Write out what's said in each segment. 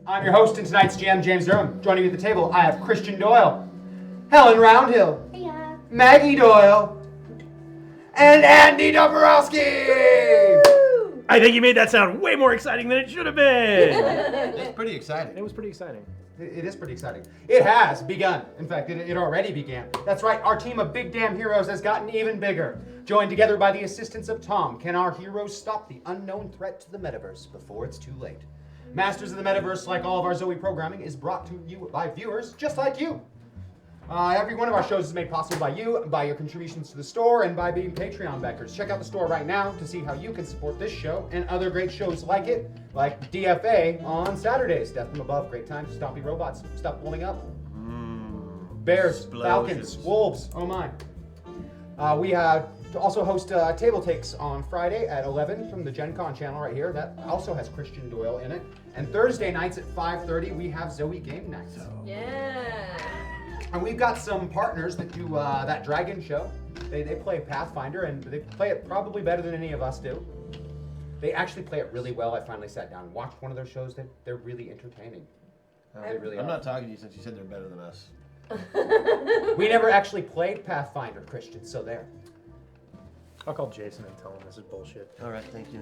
I'm your host in tonight's GM, James Durham. Joining me at the table, I have Christian Doyle, Helen Roundhill, Maggie Doyle, and Andi Dombrowski! I think you made that sound way more exciting than it should have been. It's pretty exciting. It was pretty exciting. It is pretty exciting. It has begun. In fact, it already began. That's right, our team of big damn heroes has gotten even bigger. Joined together by the assistance of Tom, can our heroes stop the unknown threat to the Metaverse before it's too late? Masters of the Metaverse, like all of our Zoe programming, is brought to you by viewers just like you. Every one of our shows is made possible by you, by your contributions to the store, and by being Patreon backers. Check out the store right now to see how you can support this show and other great shows like it, like DFA on Saturdays. Death from Above, great time, stompy robots, stuff blowing up. Bears, Falcons, Wolves, oh my. We also host Table Takes on Friday at 11 from the Gen Con channel right here. That also has Christian Doyle in it. And Thursday nights at 5:30, we have Zoe Game Nights. Yeah. And we've got some partners that do that Dragon show. They play Pathfinder, and they play it probably better than any of us do. They actually play it really well. I finally sat down and watched one of their shows. They're really entertaining. They really I'm are. not talking to you since you said they're better than us. We never actually played Pathfinder, Christian, so there. I'll call Jason and tell him this is bullshit. All right, thank you.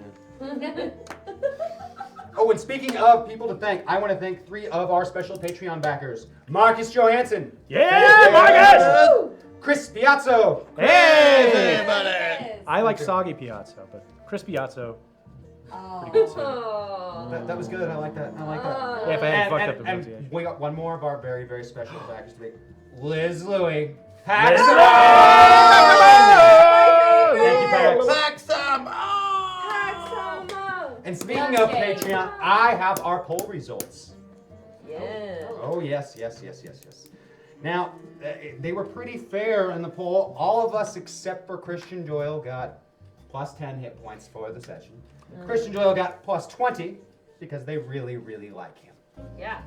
Oh, and speaking of people to thank, I want to thank 3 of our special Patreon backers. Marcus Johansson. Yeah, Marcus! Chris Piazzo. Hey! Everybody! I like soggy Piazza, but Chris Piazza, pretty good too. That was good. I like that. Yeah, if I hadn't fucked up the and pronunciation. we got one more of our very, very special backers to make. Liz Louie. Liz Paxson! Thank you, Pax. Pack some! And speaking of Patreon, I have our poll results. Yeah. Oh, yes. Now, they were pretty fair in the poll. All of us except for Christian Doyle got plus 10 hit points for the session. Christian Doyle got plus 20 because they really, really like him. Yeah.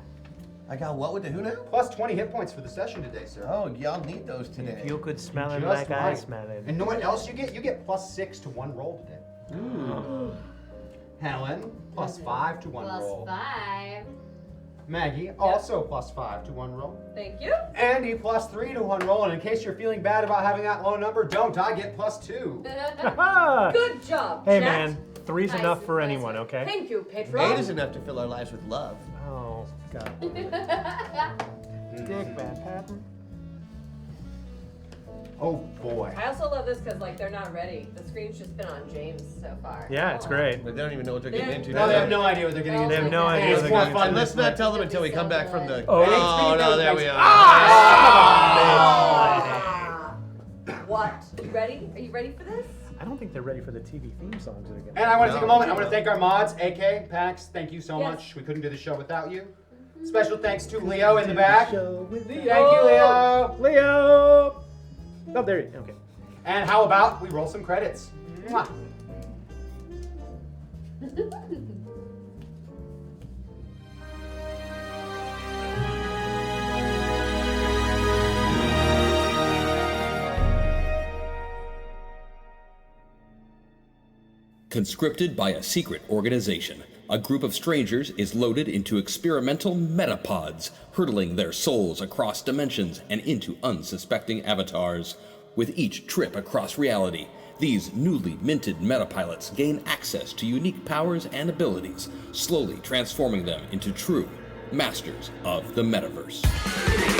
I got what with the who now? Plus 20 hit points for the session today, sir. Oh, y'all need those today. If you could smell him Just like I right. smell him. And know what else you get? You get plus 6 to 1 roll today. Ooh. Helen, plus 5 to 1 Plus roll. 5. Maggie, also plus 5 to 1 roll. Thank you. Andy, plus 3 to 1 roll. And in case you're feeling bad about having that low number, don't. I get plus 2. Good job, Hey chat. man, 3's Nice, enough for nice. anyone, okay? Thank you, Pedro. 8 is enough to fill our lives with love. Oh, God. Dick bad pattern. Oh, boy. I also love this because like they're not ready. The screen's just been on James so far. Yeah, it's great. But they don't even know what they're getting into. No, they have no idea what they're getting into. They have no They idea It's what they're more getting fun. And into. let's not tell them until we come back from the... Oh, Oh, no, there we are. What? You ready? Are you ready for this? I don't think they're ready for the TV theme songs that are getting. And I want to take a moment. I want to thank our mods, AK, Pax. Thank you so Yes. much. We couldn't do the show without you. Special thanks to Leo in the back. Show with Thank you, Leo. Leo! Oh, there you go. Okay. And how about we roll some credits? Mwah. Conscripted by a secret organization, a group of strangers is loaded into experimental metapods, hurtling their souls across dimensions and into unsuspecting avatars. With each trip across reality, these newly minted metapilots gain access to unique powers and abilities, slowly transforming them into true masters of the Metaverse.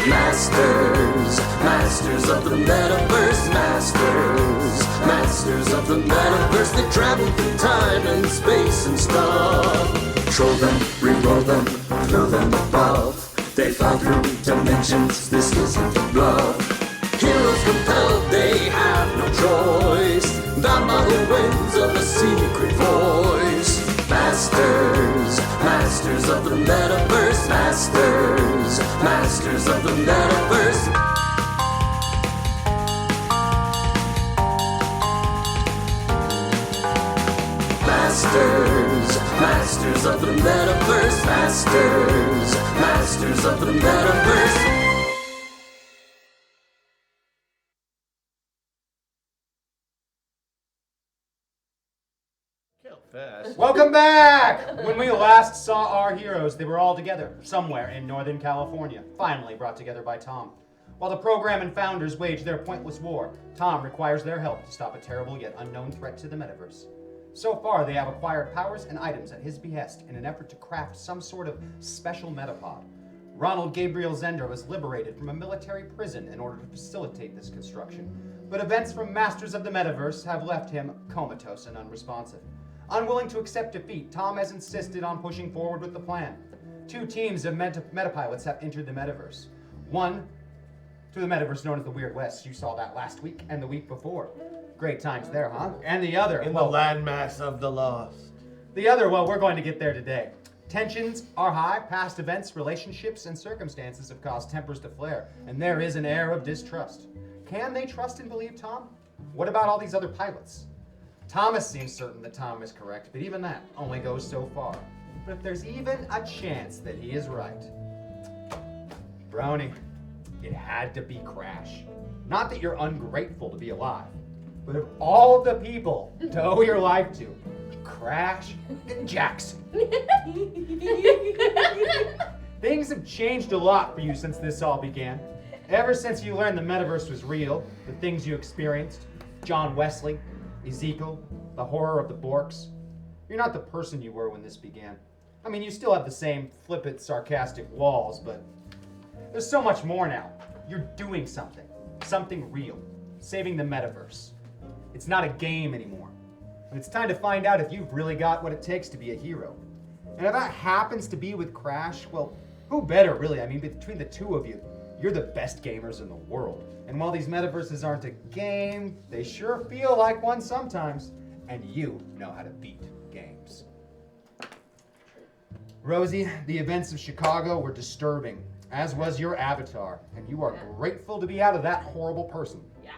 Masters of the Metaverse, masters of the Metaverse. They travel through time and space and stuff. Control them, re-roll them, throw them above. They fly through dimensions, this isn't a bluff. Heroes compelled, they have no choice. Bound by the winds of a secret voice. Masters of the Metaverse, masters of the Metaverse. Masters of the Metaverse, masters of the Metaverse. Fast. Welcome back! When we last saw our heroes, they were all together, somewhere in Northern California, finally brought together by Tom. While the program and founders wage their pointless war, Tom requires their help to stop a terrible yet unknown threat to the Metaverse. So far, they have acquired powers and items at his behest in an effort to craft some sort of special metapod. Ronald Gabriel Zender was liberated from a military prison in order to facilitate this construction, but events from Masters of the Metaverse have left him comatose and unresponsive. Unwilling to accept defeat, Tom has insisted on pushing forward with the plan. 2 teams of metapilots have entered the Metaverse. One to the Metaverse known as the Weird West. You saw that last week and the week before. Great times there, huh? And the other, In the landmass of the lost. The other, well, we're going to get there today. Tensions are high, past events, relationships, and circumstances have caused tempers to flare, and there is an air of distrust. Can they trust and believe Tom? What about all these other pilots? Thomas seems certain that Tom is correct, but even that only goes so far. But if there's even a chance that he is right, Brony, it had to be Crash. Not that you're ungrateful to be alive, but of all of the people to owe your life to, Crash and Jackson. Things have changed a lot for you since this all began. Ever since you learned the Metaverse was real, the things you experienced, John Wesley, Ezekiel, the horror of the Borks, you're not the person you were when this began. I mean, you still have the same flippant, sarcastic walls, but there's so much more now. You're doing something real, saving the Metaverse. It's not a game anymore. And it's time to find out if you've really got what it takes to be a hero. And if that happens to be with Crash, well, who better, really? I mean, between the two of you, you're the best gamers in the world. And while these metaverses aren't a game, they sure feel like one sometimes. And you know how to beat games. Rosie, the events of Chicago were disturbing, as was your avatar. And you are grateful to be out of that horrible person. Yeah.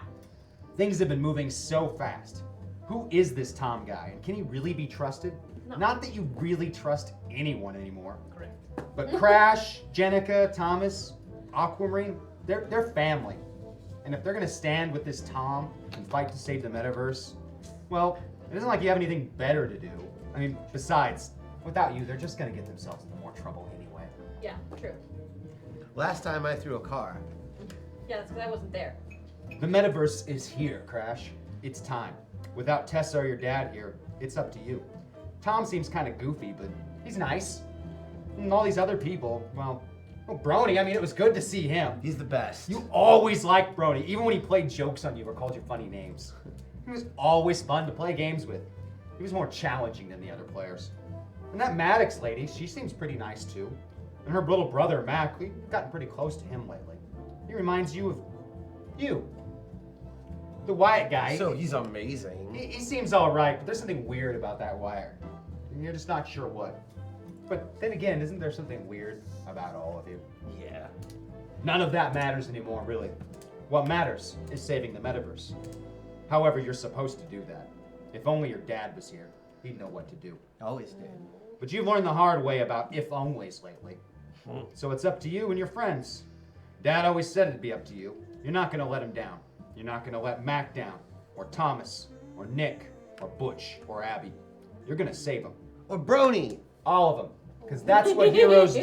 Things have been moving so fast. Who is this Tom guy? And can he really be trusted? No. Not that you really trust anyone anymore. Correct. But Crash, Jenica, Thomas, Aquamarine, they're family. And if they're gonna stand with this Tom and fight to save the Metaverse, well, it isn't like you have anything better to do. I mean, besides, without you, they're just gonna get themselves into more trouble anyway. Yeah, true. Last time I threw a car. Yeah, that's because I wasn't there. The Metaverse is here, Crash. It's time. Without Tessa or your dad here, it's up to you. Tom seems kind of goofy, but he's nice. And all these other people, well, Brony, I mean, it was good to see him. He's the best. You always liked Brony, even when he played jokes on you or called you funny names. He was always fun to play games with. He was more challenging than the other players. And that Maddox lady, she seems pretty nice too. And her little brother, Mac, we've gotten pretty close to him lately. He reminds you of you. The Wyatt guy. So he's amazing. He seems all right, but there's something weird about that wire. And you're just not sure what. But then again, isn't there something weird about all of you? Yeah. None of that matters anymore, really. What matters is saving the Metaverse. However, you're supposed to do that. If only your dad was here, he'd know what to do. Always did. But you've learned the hard way about if-onlys lately. So it's up to you and your friends. Dad always said it'd be up to you. You're not gonna let him down. You're not gonna let Mac down, or Thomas, or Nick, or Butch, or Abby. You're gonna save them. Or Brony. All of them. Because that's what heroes do.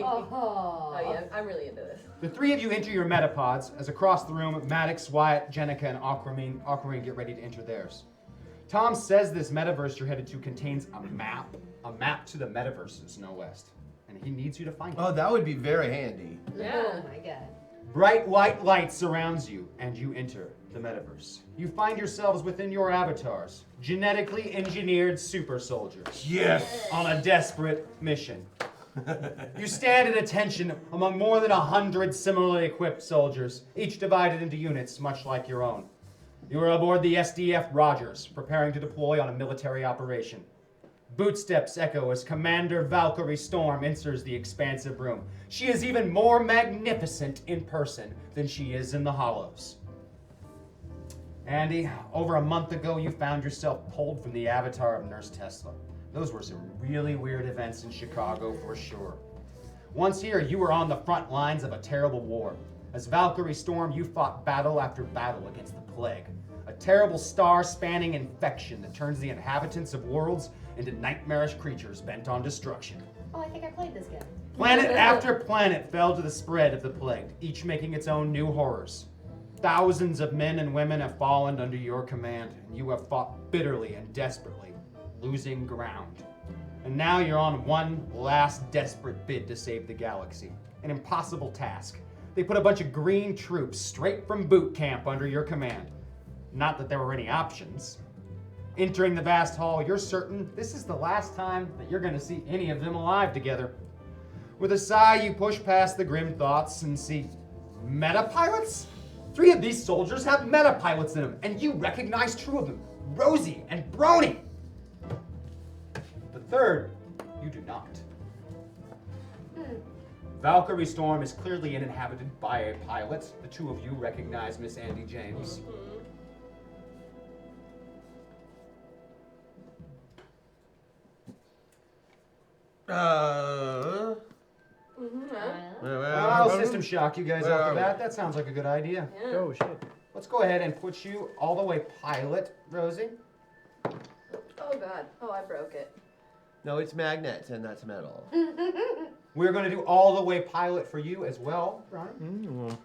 Oh yeah, I'm really into this. The three of you enter your metapods as across the room, Maddox, Wyatt, Jenica, and Aquamarine get ready to enter theirs. Tom says this metaverse you're headed to contains a map to the metaverses, no less. And he needs you to find it. Oh, that would be very handy. Yeah. Oh my god. Bright white light surrounds you, and you enter the metaverse. You find yourselves within your avatars, genetically engineered super soldiers. Yes. On a desperate mission. You stand at attention among more than 100 similarly equipped soldiers, each divided into units much like your own. You are aboard the SDF Rogers, preparing to deploy on a military operation. Bootsteps echo as Commander Valkyrie Storm enters the expansive room. She is even more magnificent in person than she is in the hollows. Andy, over a month ago, you found yourself pulled from the avatar of Nurse Tesla. Those were some really weird events in Chicago for sure. Once here, you were on the front lines of a terrible war. As Valkyrie Storm, you fought battle after battle against the plague, a terrible star-spanning infection that turns the inhabitants of worlds into nightmarish creatures bent on destruction. Oh, I think I played this game. Planet after planet fell to the spread of the plague, each making its own new horrors. Thousands of men and women have fallen under your command, and you have fought bitterly and desperately, losing ground. And now you're on one last desperate bid to save the galaxy. An impossible task. They put a bunch of green troops straight from boot camp under your command. Not that there were any options. Entering the vast hall, you're certain this is the last time that you're going to see any of them alive together. With a sigh, you push past the grim thoughts and see metapilots? 3 of these soldiers have metapilots in them, and you recognize 2 of them, Rosie and Brony. The third, you do not. Valkyrie Storm is clearly inhabited by a pilot. The 2 of you recognize Miss Andi James. I'll system shock you guys after that. That sounds like a good idea. Yeah. Oh shit. Let's go ahead and put you all the way pilot, Rosie. Oh god. Oh, I broke it. No, it's magnets and that's metal. We're going to do all the way pilot for you as well, Brony.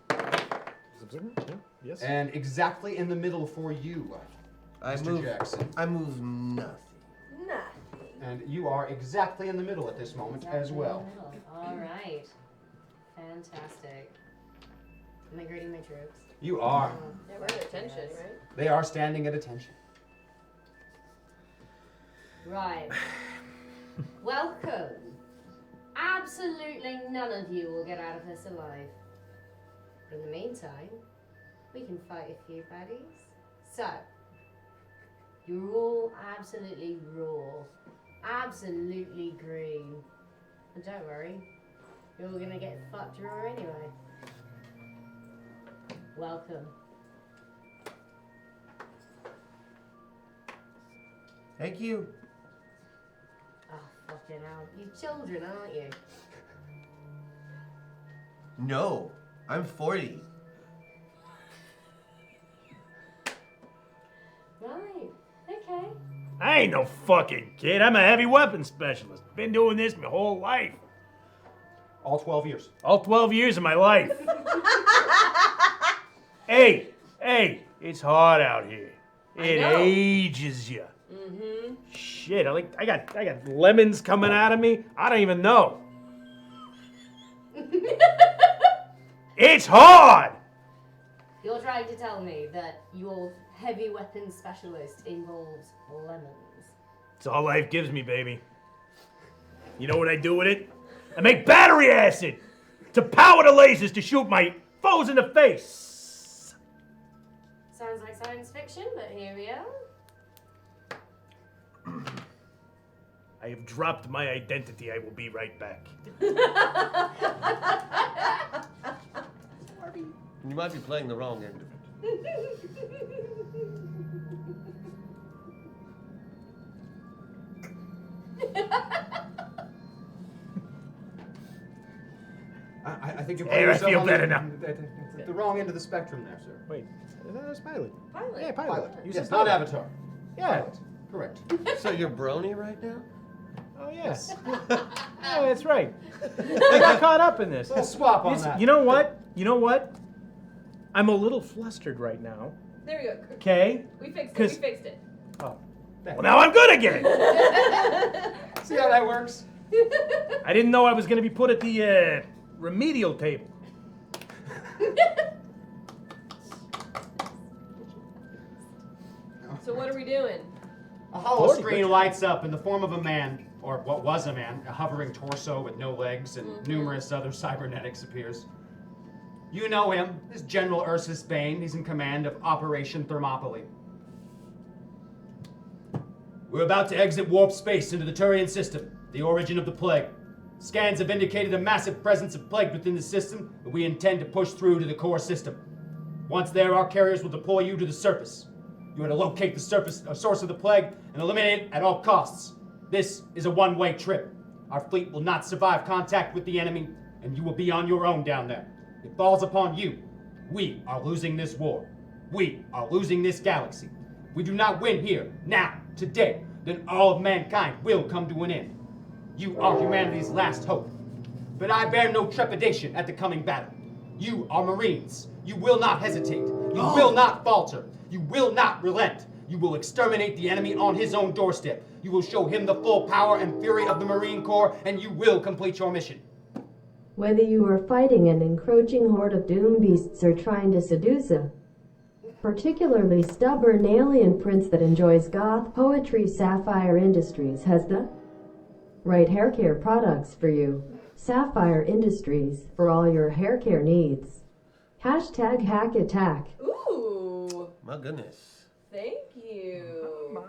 Yes. And exactly in the middle for you, Mr. Jackson. I move nothing. Nothing. And you are exactly in the middle at this moment as well. All right. Fantastic. Am I grading my troops? You are. Yeah, we're at attention, right? They are standing at attention. Right. Welcome. Absolutely none of you will get out of this alive. In the meantime, we can fight a few baddies. So, you're all absolutely raw, absolutely green. And don't worry, you're all gonna get fucked raw anyway. Welcome. Thank you. Oh, fucking hell. You children, aren't you? No, I'm 40. Right. Okay. I ain't no fucking kid. I'm a heavy weapons specialist. Been doing this my whole life. All 12 years. All 12 years of my life. Hey, it's hot out here. It know. ages you. Mm-hmm. Shit, I got lemons coming out of me. I don't even know. It's hard. You're trying to tell me that your heavy weapons specialist involves lemons. It's all life gives me, baby. You know what I do with it? I make battery acid to power the lasers to shoot my foes in the face. Sounds like science fiction, but here we are. I have dropped my identity. I will be right back. You might be playing the wrong end of it. I think you're Hey, putting I yourself feel on better the, now. the wrong end of the spectrum there, sir. Wait, is that a pilot? Pilot. Yeah, pilot. You said Yes, not pilot. Avatar. Yeah. Pilot. Correct. So you're Brony right now? Oh, yes. Yeah, that's right. I got caught up in this. We'll swap on that. You know what? I'm a little flustered right now. There we go. Okay? We fixed it. 'Cause- We fixed it. Oh. Well, now I'm good again. See how that works? I didn't know I was going to be put at the remedial table. So what are we doing? A hollow 40 screen pictures. lights up in the form of a man, or what was a man, a hovering torso with no legs and numerous other cybernetics appears. You know him. This is General Ursus Bane. He's in command of Operation Thermopylae. We're about to exit warp space into the Turian system, the origin of the plague. Scans have indicated a massive presence of plague within the system, but we intend to push through to the core system. Once there, our carriers will deploy you to the surface. You are to locate the source of the plague and eliminate it at all costs. This is a one-way trip. Our fleet will not survive contact with the enemy, and you will be on your own down there. It falls upon you. We are losing this war. we are losing this galaxy. We do not win here, now, today, then all of mankind will come to an end. You are humanity's last hope. But I bear no trepidation at the coming battle. You are Marines. You will not hesitate. You will not falter. You will not relent. You will exterminate the enemy on his own doorstep. You will show him the full power and fury of the Marine Corps, and you will complete your mission. Whether you are fighting an encroaching horde of doom beasts or trying to seduce a particularly stubborn alien prince that enjoys goth poetry, Sapphire Industries has the right hair care products for you. Sapphire Industries, for all your hair care needs. Hashtag hack attack. Ooh. My goodness. Thank you.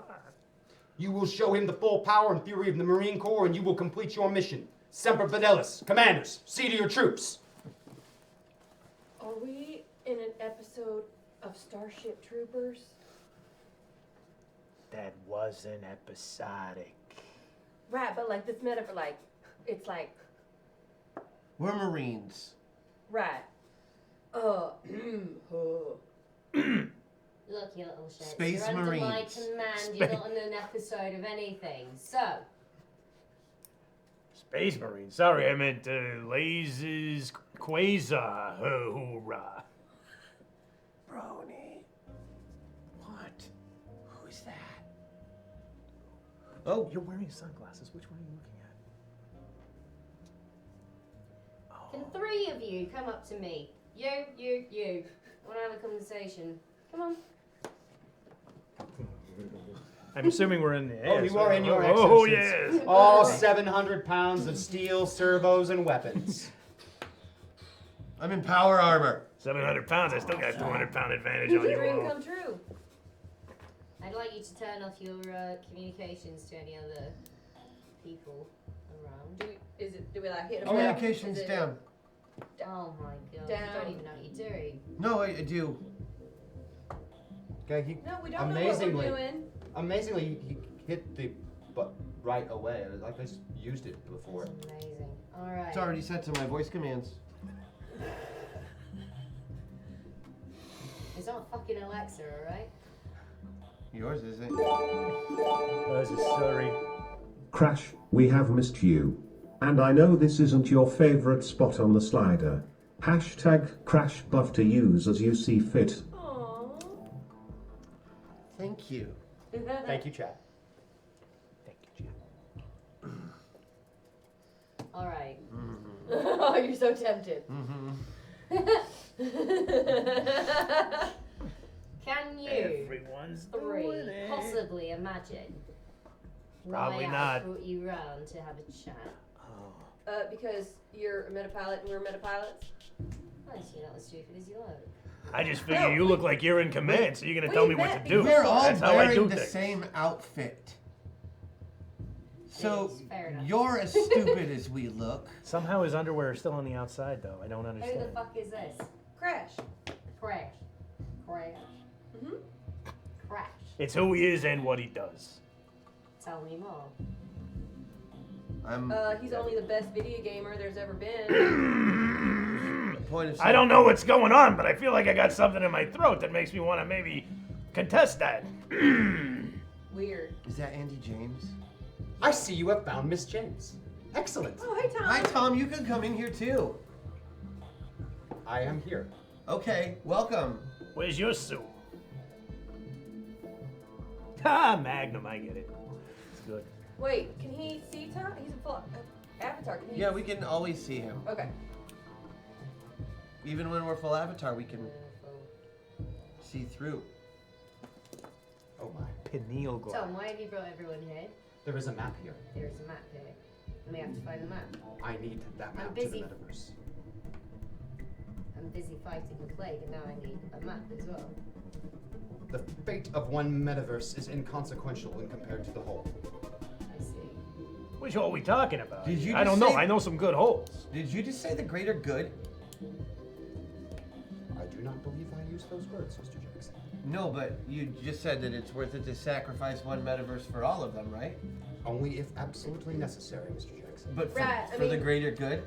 You will show him the full power and fury of the Marine Corps, and you will complete your mission. Semper Fidelas. Commanders, see to your troops. Are we in an episode of Starship Troopers? That wasn't episodic. Right, but like this metaphor, like, it's like, We're Marines. right. Look, you little shit. Space You're under my Marines. command. You're not in an episode of anything. So, Space Marine. Sorry, I meant lasers, quasar. Hoorah. Brony. What? Who's that? Oh, You're wearing sunglasses. Which one are you looking at? can three of you come up to me? You. I want to have a conversation. Come on. I'm assuming we're in the Oh, air. you are in your Oh, exosuits. yes. All 700 pounds of steel, servos, and weapons. I'm in power armor. 700 pounds. I still got a 200-pound advantage on you Dream all. come true. I'd like you to turn off your communications to any other people around. Do we like hit them? Communications down. Oh my god. Down. You don't even know what you're doing. No, I do. Okay, he No, we don't know what amazingly, we're doing. amazingly, he hit the but right away. Like I just used it before. That's amazing. Alright. It's already set to my voice commands. It's not fucking Alexa, alright? Yours isn't. Sorry. Crash, we have missed you. And I know this isn't your favorite spot on the slider. Hashtag crash buff to use as you see fit. Aww. Thank you. Thank you, Chad. Thank you, Jim. Alright. Oh, you're so tempted. Can you Everyone's three doing it. possibly imagine Probably why not. I brought you round to have a chat? Because you're a metapilot and we're metapilots. Well, you're not as stupid as you look. I just figure you look like you're in command, so you're gonna tell me what to do. We're all That's how I do wearing the things. same outfit. So Yes, fair enough. you're as stupid as we look. Somehow his underwear is still on the outside, though. I don't Who the understand. fuck is this? Crash. Crash. Crash. Mhm. Crash. It's who he is and what he does. Tell me more. I'm He's only the best video gamer there's ever been. point of I don't know what's going on, but I feel like I got something in my throat that makes me want to maybe contest that. Weird. Is that Andy James? I see you have found Miss James. Excellent. Oh, hey, Tom. Hi Tom, you can come in here too. I am here. Okay, welcome. Where's your suit? Ah, Magnum, I get it. It's good. Wait, can he see Tom? He's a full avatar. Can he Yeah, we can always see him. Okay. Even when we're full avatar, we can see through. Oh my. Pineal gland. Tom, why have you brought everyone here? There is a map here. There is a map here. And we have to find the map. I need that map I'm to the busy. metaverse. I'm busy fighting the plague and now I need a map as well. The fate of one metaverse is inconsequential when compared to the whole. I see. Which hole are we talking about? Did you I don't just know. say- I know some good holes. Did you just say the greater good? I do not believe I used those words, Mr. Jackson. No, but you just said that it's worth it to sacrifice one metaverse for all of them, right? Only if absolutely necessary, Mr. Jackson. But for, Right, I for the mean- greater good?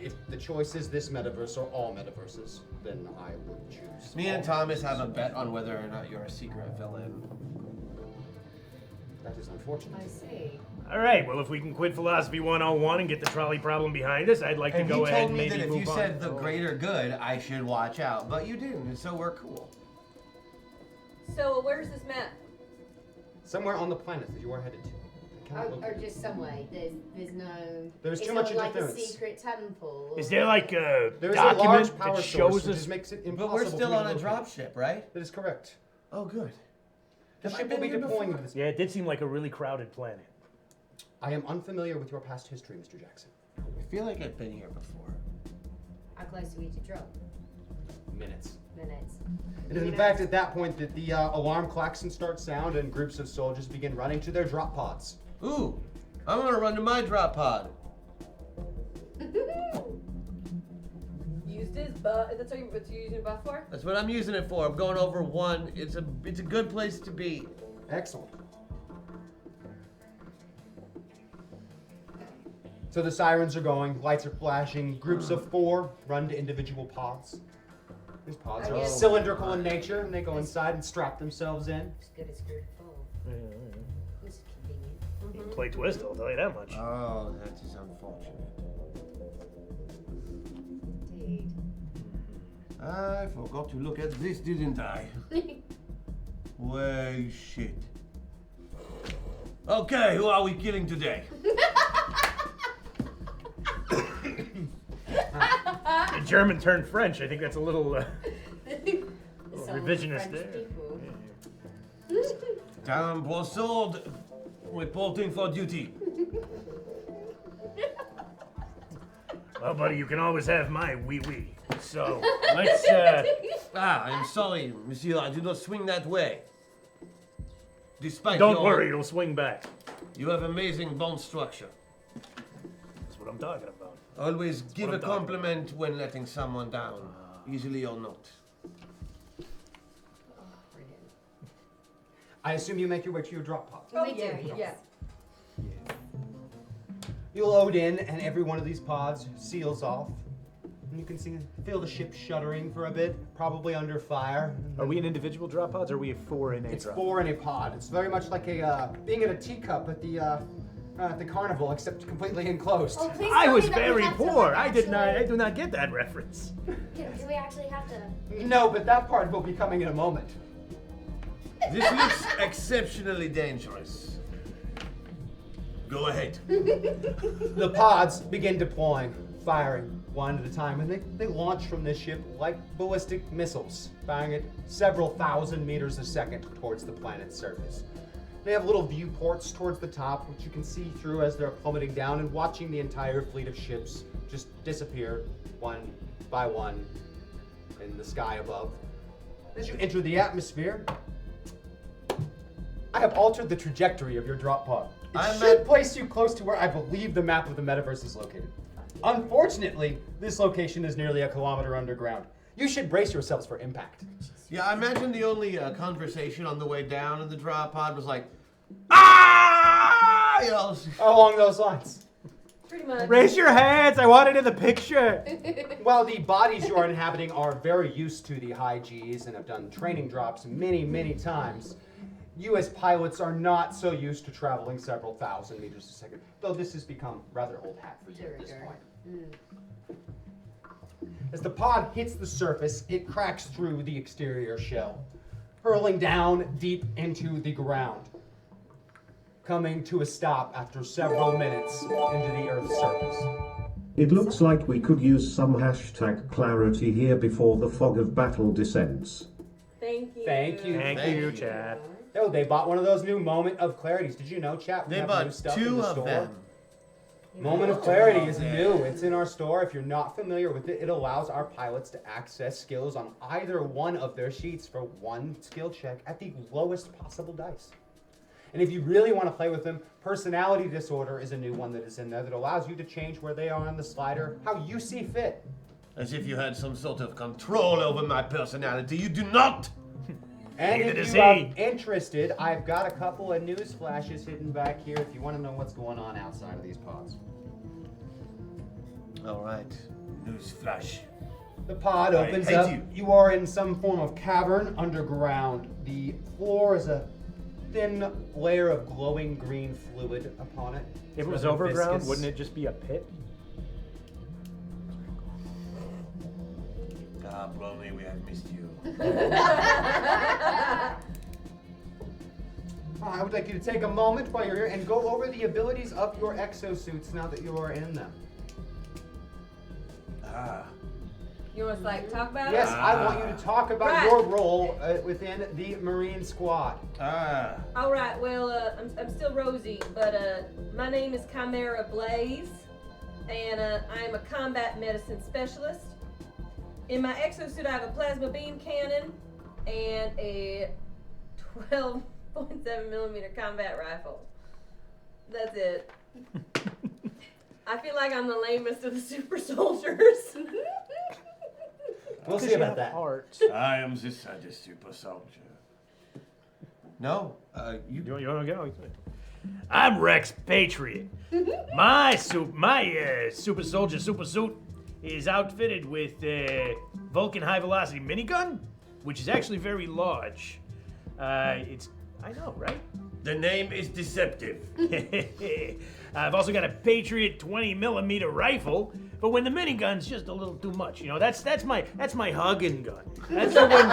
if the choice is this metaverse or all metaverses, then I would choose. Me and all Thomas metaverses. have a bet on whether or not you're a secret villain. That is unfortunate. I see. All right, well, if we can quit Philosophy 101 and get the trolley problem behind us, I'd like to And go he ahead told and me maybe that if move you on. said the greater good, I should watch out. But you didn't, and so we're cool. So where's this map? Somewhere on the planet that you are headed to. I cannot Or locate it. just some way. There's no. There's it's too not much like interference. a secret temple. Is there like a There is a large document power that source, shows which us? just makes it But impossible. we're still for me on to a locate. drop ship, right? That is correct. Oh, good. The Have I ship will been be here deploying before? into this. Yeah, it did seem like a really crowded planet. I am unfamiliar with your past history, Mr. Jackson. I feel like I've been here before. How close are we to drop? Minutes. Minutes. It is in fact at that point that the alarm klaxon starts sound and groups of soldiers begin running to their drop pods. Ooh, I'm gonna run to my drop pod. Used his buff. That's what you're using a buff for? That's what I'm using it for. I'm going over one. It's a good place to be. Excellent. So the sirens are going, lights are flashing, groups of 4 run to individual pods. These pods Oh, are yeah. cylindrical in nature, and they go inside and strap themselves in. As good as good full. This is convenient. Play Twist, I'll tell you that much. Oh, that is unfortunate. Indeed. I forgot to look at this, didn't I? Well, shit. Okay, who are we killing today? The German turned French. I think that's a little The song of revisionist French there. people. Talon Brossard, reporting for duty. Well, buddy, you can always have my wee. So, let's, Ah, I'm sorry, monsieur, I do not swing that way. Despite don't your, worry, it'll swing back. You have amazing bone structure. That's what I'm talking about. Always give what a I'm talking compliment when letting someone down, easily or not. Brilliant. I assume you make your way to your drop pod. Oh, we do, yeah. yes. You load in, and every one of these pods seals off. And you can feel the ship shuddering for a bit, probably under fire. Are we in individual drop pods, or are we 4 in a It's drop? 4 in a pod. It's very much like being in a teacup at the carnival, except completely enclosed. Oh, please I tell was me that we very have to, poor. like, I do not get that reference. Do we actually have to? No, but that part will be coming in a moment. This looks exceptionally dangerous. Go ahead. The pods begin deploying, firing one at a time, and they launch from this ship like ballistic missiles, firing at several thousand meters a second towards the planet's surface. They have little viewports towards the top, which you can see through as they're plummeting down and watching the entire fleet of ships just disappear one by one in the sky above. As you enter the atmosphere, I have altered the trajectory of your drop pod. It should place you close to where I believe the map of the metaverse is located. Unfortunately, this location is nearly a kilometer underground. You should brace yourselves for impact. Yeah, I imagine the only conversation on the way down in the drop pod was like, ah! You know, Along those lines. Pretty much. Raise your hands. I want it in the picture. While the bodies you are inhabiting are very used to the high Gs and have done training drops many, many times, you as pilots are not so used to traveling several thousand meters a second, though this has become rather old hat for you at this point. As the pod hits the surface, it cracks through the exterior shell, hurling down deep into the ground, coming to a stop after several minutes into the Earth's surface. It looks like we could use some hashtag clarity here before the fog of battle descends. Thank you. Thank you. Thank you, chat. Oh, they bought one of those new Moment of Clarities. Did you know, chat? We they have new bought stuff in 2 the of store. them. Moment of Clarity is new. It's in our store. If you're not familiar with it, it allows our pilots to access skills on either one of their sheets for one skill check at the lowest possible dice. And if you really want to play with them, Personality Disorder is a new one that is in there that allows you to change where they are on the slider how you see fit. As if you had some sort of control over my personality. You do not! And Neither if does you are he. interested, I've got a couple of news flashes hidden back here if you want to know what's going on outside of these pods. All right. News flash. The pod I opens hate up. you. You are in some form of cavern underground. The floor is a thin layer of glowing green fluid upon it. If it It's was rather overground, viscous. wouldn't it just be a pit? Ah, Brony, we have missed you. I would like you to take a moment while you're here and go over the abilities of your exosuits now that you are in them. Ah. You want us to like talk about Yes, it? I want you to talk about Right. your role within the Marine Squad. Ah. All right. Well, I'm still Rosie, but my name is Chimera Blaze, and I am a combat medicine specialist. In my exosuit, I have a plasma beam cannon and a 12.7mm combat rifle. That's it. I feel like I'm the lamest of the super soldiers. We'll see about that. I am the saddest super soldier. No, you. You want to go? I'm Rex Patriot. My super soldier super suit is outfitted with Vulcan high velocity minigun, which is actually very large. I know, right? The name is deceptive. I've also got a Patriot 20mm rifle, but when the minigun's just a little too much, you know, that's my hugging gun. That's the one,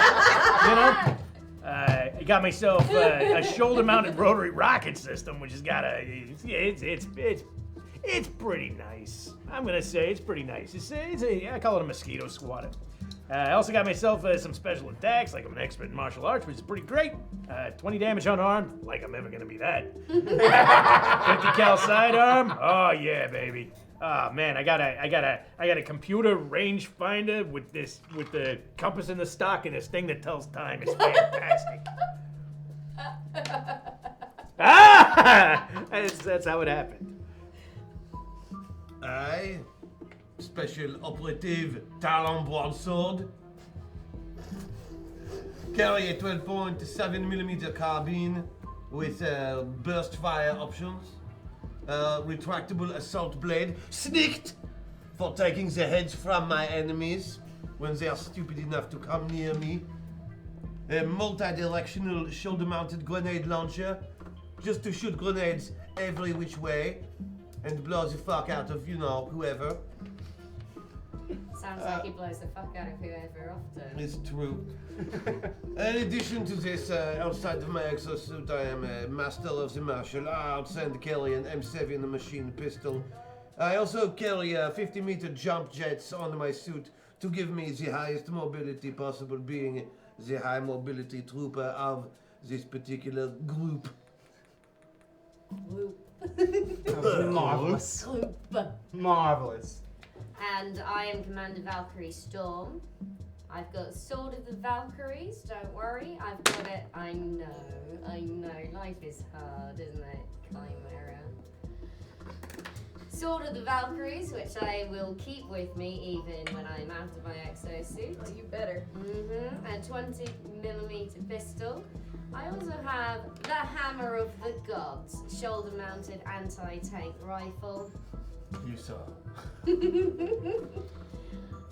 you know. I got myself a shoulder-mounted rotary rocket system, which has got it's pretty nice. I'm gonna say it's pretty nice. I call it a mosquito squatter. I also got myself some special attacks, like I'm an expert in martial arts, which is pretty great. 20 damage unarmed, like I'm ever gonna be that. 50 cal sidearm, oh yeah, baby. Oh man, I got a computer rangefinder with the compass in the stock and this thing that tells time. It's fantastic. That's how it happened. I, special operative Talon Broadsword, carry a 12.7mm carbine with burst fire options, retractable assault blade, sneaked for taking the heads from my enemies when they are stupid enough to come near me, a multi-directional shoulder-mounted grenade launcher, just to shoot grenades every which way and blow the fuck out of, you know, whoever. Sounds like he blows the fuck out of whoever often. It's true. In addition to this, outside of my exosuit, I am a master of the martial arts and carry an M7 machine pistol. I also carry 50-meter jump jets on my suit to give me the highest mobility possible, being the high mobility trooper of this particular group. Marvelous. Marvelous. And I am Commander Valkyrie Storm. I've got Sword of the Valkyries, don't worry, I've got it. I know. Life is hard, isn't it, Chimera? Sword of the Valkyries, which I will keep with me even when I'm out of my exosuit. Oh, you better. A 20mm pistol. I also have the Hammer of the Gods, shoulder-mounted anti-tank rifle. You saw. Well,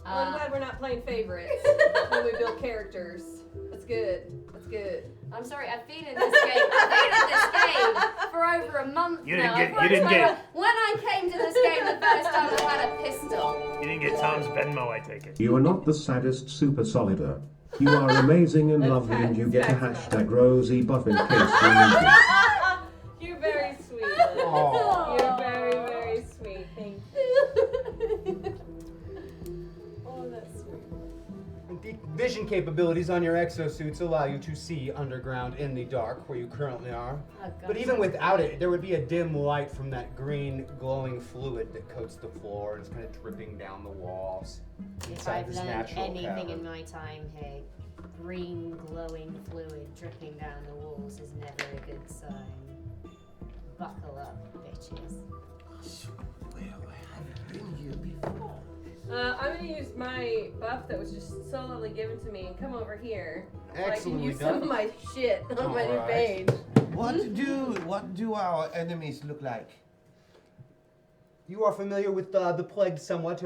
I'm glad we're not playing favorites when we build characters. That's good. That's good. I'm sorry, I've been in this game. I've been in this game for over a month You now. didn't get. When I came to this game the first time, I had a pistol. You didn't get Tom's Venmo, I take it. You are not the saddest super solider. You are amazing and lovely, and you get a hashtag Rosie buff in case you need it. You're very sweet. Aw. You're very, very sweet. Thank you. Oh, that's sweet. The vision capabilities on your exosuits allow you to see underground in the dark where you currently are. But even without it, there would be a dim light from that green glowing fluid that coats the floor and is kind of dripping down the walls. If Inside I've this learned natural anything cavern. in my time here, green glowing fluid dripping down the walls is never a good sign. Buckle up, bitches. Well, I haven't been here before. I'm gonna use my buff that was just so lovely given to me and come over here so I can Excellently use done. some of my shit on my new Alright. page. What do our enemies look like? You are familiar with the plague somewhat.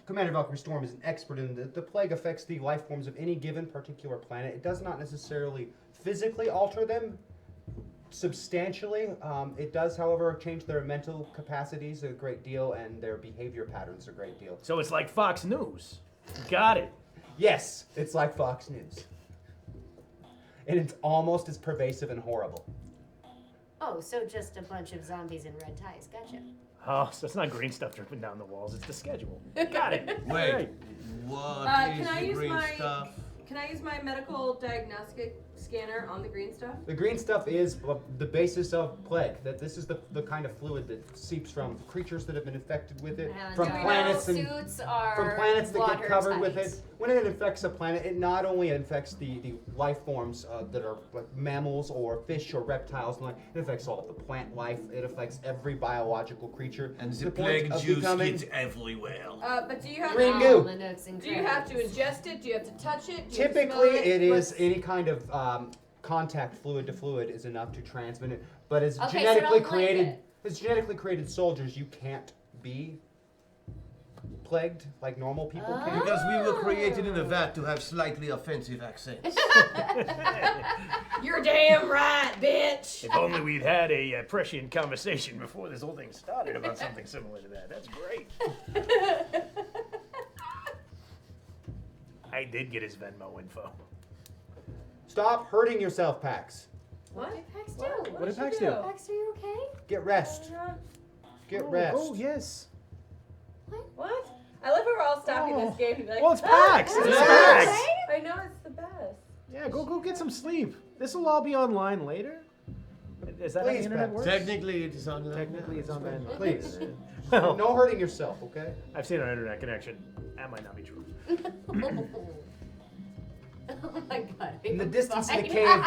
Commander Valkyrie Storm is an expert in the plague affects the life forms of any given particular planet. It does not necessarily physically alter them substantially. It does, however, change their mental capacities a great deal and their behavior patterns a great deal. So it's like Fox News. Got it. Yes, it's like Fox News. And it's almost as pervasive and horrible. Oh, so just a bunch of zombies in red ties. Gotcha. Oh, so it's not green stuff dripping down the walls. It's the schedule. Got it. Wait, Right. what Can is I the use green my- stuff? Can I use my medical diagnostic scanner on the green stuff? The green stuff is the basis of plague. That this is the kind of fluid that seeps from creatures that have been infected with it, And from our planets and suits are from planets that get covered with watertight. it. When it infects a planet, it not only infects the life forms that are like mammals or fish or reptiles, and it affects all the plant life. It affects every biological creature. And To the the point plague of juice becoming- gets everywhere. But do you have Green to, goo. All the nooks and do you have to crannies. ingest it? Do you have to touch it? Do you Typically, have to smell it is What's- any kind of contact fluid to fluid is enough to transmit it. But as Okay, so genetically don't lick created, it. as genetically created soldiers, you can't be plagued like normal people can. Because we were created in a vat to have slightly offensive accents. You're damn right, bitch. If only we'd had a prescient conversation before this whole thing started about something similar to that. That's great. I did get his Venmo info. Stop hurting yourself, Pax. What? What did Pax do? What did she Pax do? Pax, are you okay? Get rest. Get rest. Oh, yes. What? I love how we're all stopping Oh. this game and be like, Well, it's Pax. It's It's Pax. Pax. I know it's the best. Yeah, go get some sleep. This will all be online later. Is that how the Please, internet Pax. works? Technically, it is on the Technically, it's on that. Please. Well, No hurting yourself, okay? I've seen our internet connection. That might not be true. Oh my god. In the distance in the Fine. cave,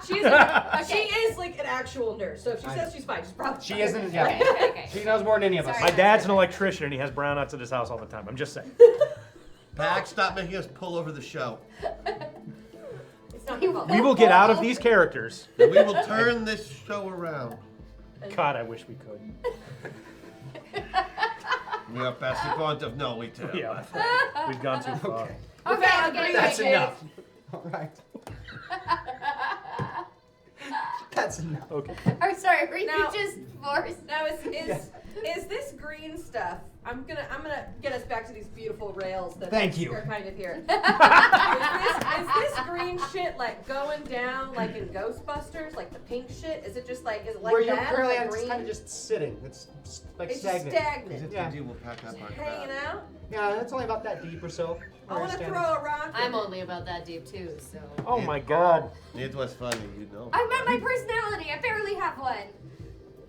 She's she is like an actual nurse. So if she says she's fine, she's probably she fine. isn't. Yeah, Okay. she knows more than any of us. Sorry. My dad's an electrician and he has brownouts at his house all the time. I'm just saying. Pax, stop making us pull over the show. It's not your fault. We will get out of these characters. And we will turn this show around. God, I wish we could. We are past the point of no return. Yeah, we've gone too far. Okay. Okay. That's Okay. enough. All right. That's enough. Okay. I'm sorry, were you Now- just forced? Now is this green stuff? I'm gonna get us back to these beautiful rails that Thank you. are kind of here. is this green shit like going down like in Ghostbusters, like the pink shit? Is it just like is it like Where you're that? currently like at, it's green? kind of just sitting. It's like It's just stagnant. stagnant. Yeah. We'll pack up our Hanging crap. out. Yeah, it's only about that deep or so. I Where want to it's throw standing. a rock. I'm only about that deep too, so. Oh my God. It was funny, you know. I'm not my personality. I barely have one.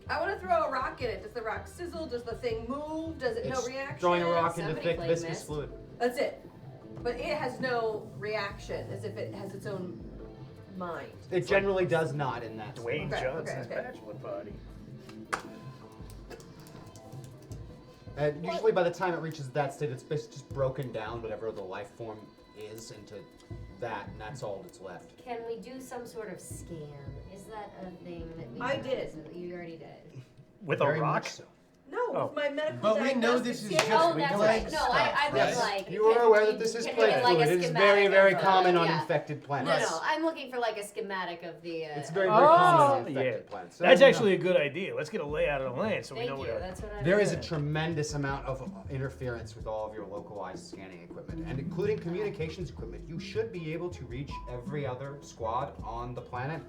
I want to throw a rock in it. Does the rock sizzle? Does the thing move? Does it It's no reaction? throwing a rock into Somebody thick played viscous Mist. fluid. That's it. But it has no reaction, as if it has its own mind. It generally does not in that. Dwayne Okay, Johnson's okay. bachelor party. And usually by the time it reaches that state, it's basically just broken down whatever the life form is into that, and that's all that's left. Can we do some sort of scan? Is that a thing that we I can- did. You already did. With Very a rock? much so. No, Oh. with my medical But we know diagnostic this is scanner. just Oh, that's plague right. No, stuff, I right? was like. You are can aware we- that this is can we plague get, like, a fluid. It is schematic very, very of, common on yeah. infected No, planets. no, I'm looking for like a schematic of the. It's very, very common on infected yeah. planets. So, That's you know, actually a good idea. Let's get a layout of the land so we Thank know you. where. That's what I. There is a did. tremendous amount of interference with all of your localized scanning equipment, and including communications equipment. You should be able to reach every other squad on the planet,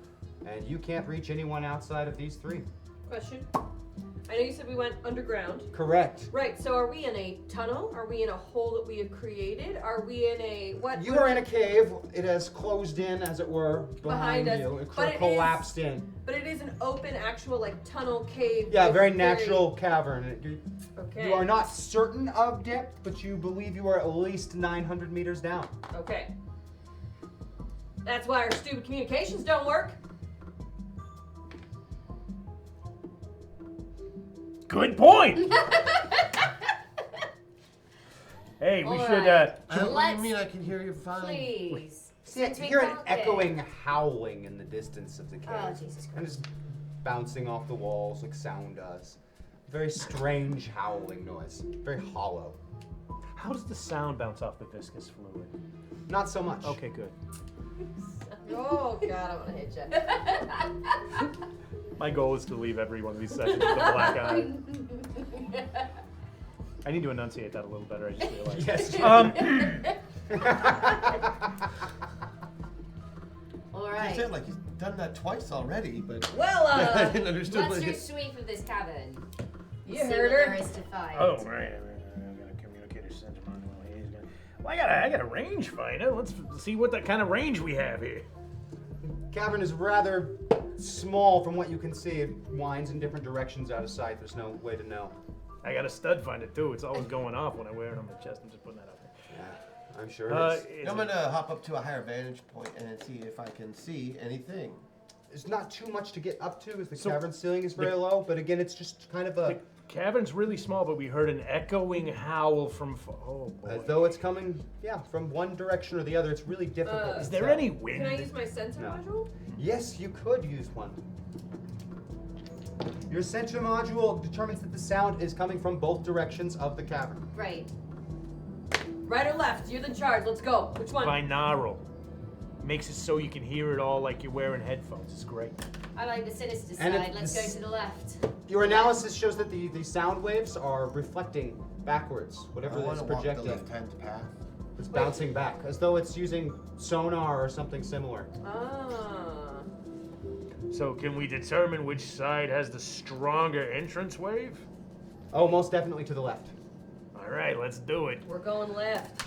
and you can't reach anyone outside of these three. Question. I know you said we went underground. Correct. Right, so are we in a tunnel? Are we in a hole that we have created? Are we in a what? You are in a cave. It has closed in, as it were, behind, Behind us, you. It but it is- collapsed in. But it is an open, actual like tunnel cave. Yeah, with very natural cavern. Okay. You are not certain of depth, but you believe you are at least 900 meters down. Okay. That's why our stupid communications don't work. Good point. Hey, we All should. right. What do you Let's- mean I can hear you fine? Please. See, Since we you hear an found it. echoing howling in the distance of the cave. Oh, Jesus And Christ. just bouncing off the walls like sound does. Very strange howling noise. Very hollow. How does the sound bounce off the viscous fluid? Not so much. Okay, good. Oh God, I want to hit you. My goal is to leave every one of these sessions with a black eye. I need to enunciate that a little better, I just realized. Yes. All You right. sound like he's done that twice already, but Well, I didn't understand. Let's what do it- sweep of this cavern. You See heard what her. there is to find. Oh, right. I'm gonna communicate a sentiment. Well, I got a range finder. Let's see what that kind of range we have here. Cavern is rather small from what you can see. It winds in different directions out of sight. There's no way to know. I got a stud finder too. It's always going off when I wear it on my chest. I'm just putting that out there. Yeah, I'm sure it is. Is I'm it- gonna hop up to a higher vantage point and see if I can see anything. There's not too much to get up to as the So, cavern ceiling is very the- low, but again, it's just kind of The a, cavern's really small, but we heard an echoing howl from. Oh boy. as though it's coming, from one direction or the other. It's really difficult. Is to there tell. any Can I wind? use my sensor No. module? Yes, you could use one. Your sensor module determines that the sound is coming from both directions of the cavern. Right. Right or left? You're the charge. Let's go. Which one? Binaural. Makes it so you can hear it all like you're wearing headphones. It's great. I like the sinister And side. it- Let's go to the left. Your analysis shows that the sound waves are reflecting backwards. I Whatever want is to walk the projecting, left-hand path. it's bouncing back, as though it's using sonar or something similar. Ah. So can we determine which side has the stronger entrance wave? Oh, most definitely to the left. All right, let's do it. We're going left.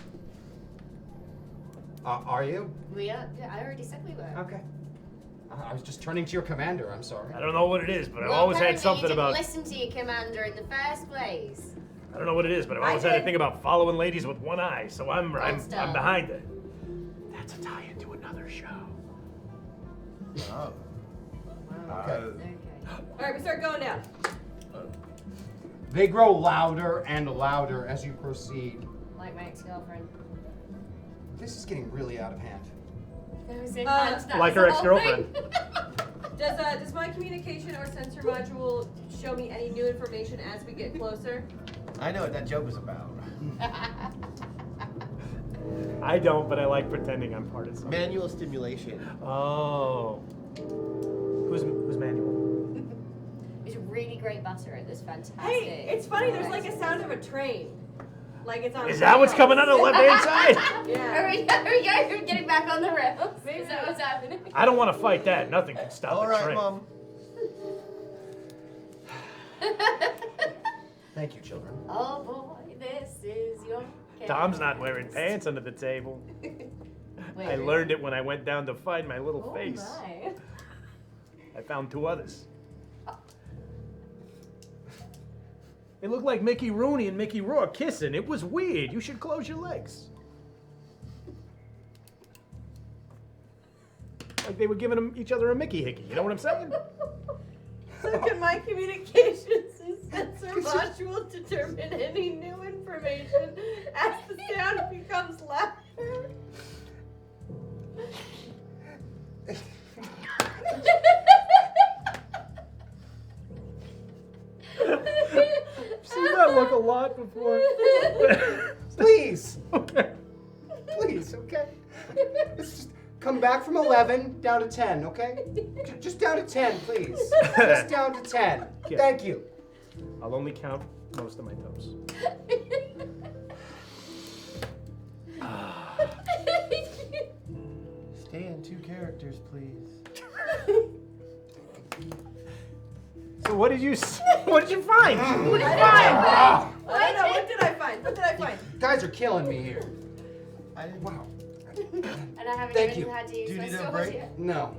Are you? We are. Yeah, I already said we were. Okay. I was just turning to your commander. I'm sorry. I don't know what it is, but I've Well, always had apparently something you didn't about. listen to your commander in the first place. I don't know what it is, but I've I always had a did. thing about following ladies with one eye. So I'm stuff. behind it. That's a tie into another show. Oh. Okay. Okay. All right, we start going down. They grow louder and louder as you proceed. Like my ex-girlfriend. This is getting really out of hand. That was it. Uh, That Like was her the whole ex-girlfriend. thing. Does my communication or sensor module show me any new information as we get closer? I know what that joke was about. I don't, but I like pretending I'm part of something. Manual stimulation. Oh. Who's manual? He's a really great butter at this. Fantastic. Hey, it's funny. There's like a sound of a train. Like it's on. Is that what's coming on the left-hand side? Yeah. Are we getting back on the rails? Is that what's happening? I don't want to fight that. Nothing can stop All a right, train. Mom. Thank you, children. Oh boy, this is your. Tom's not wearing pants under the table. Wait, I learned it when I went down to find my little Oh face. my. I found two others. It looked like Mickey Rooney and Mickey Rourke kissing. It was weird. You should close your legs. Like they were giving each other a Mickey hickey. You know what I'm saying? So can my communications and sensor module determine any new information as the sound becomes louder? Seen that look a lot before. Please, Okay. please, okay? Let's just come back from 11 down to 10, okay? Just down to 10, please. Just down to 10. Yeah. Thank you. I'll only count most of my toes. Stay in 2 characters, please. So what did you find? What did you find? I don't know. What did I find? What did I find? Guys are killing me here. I didn't. Wow. And I haven't Thank even you. had to use Do you my need a sword break? yet. No.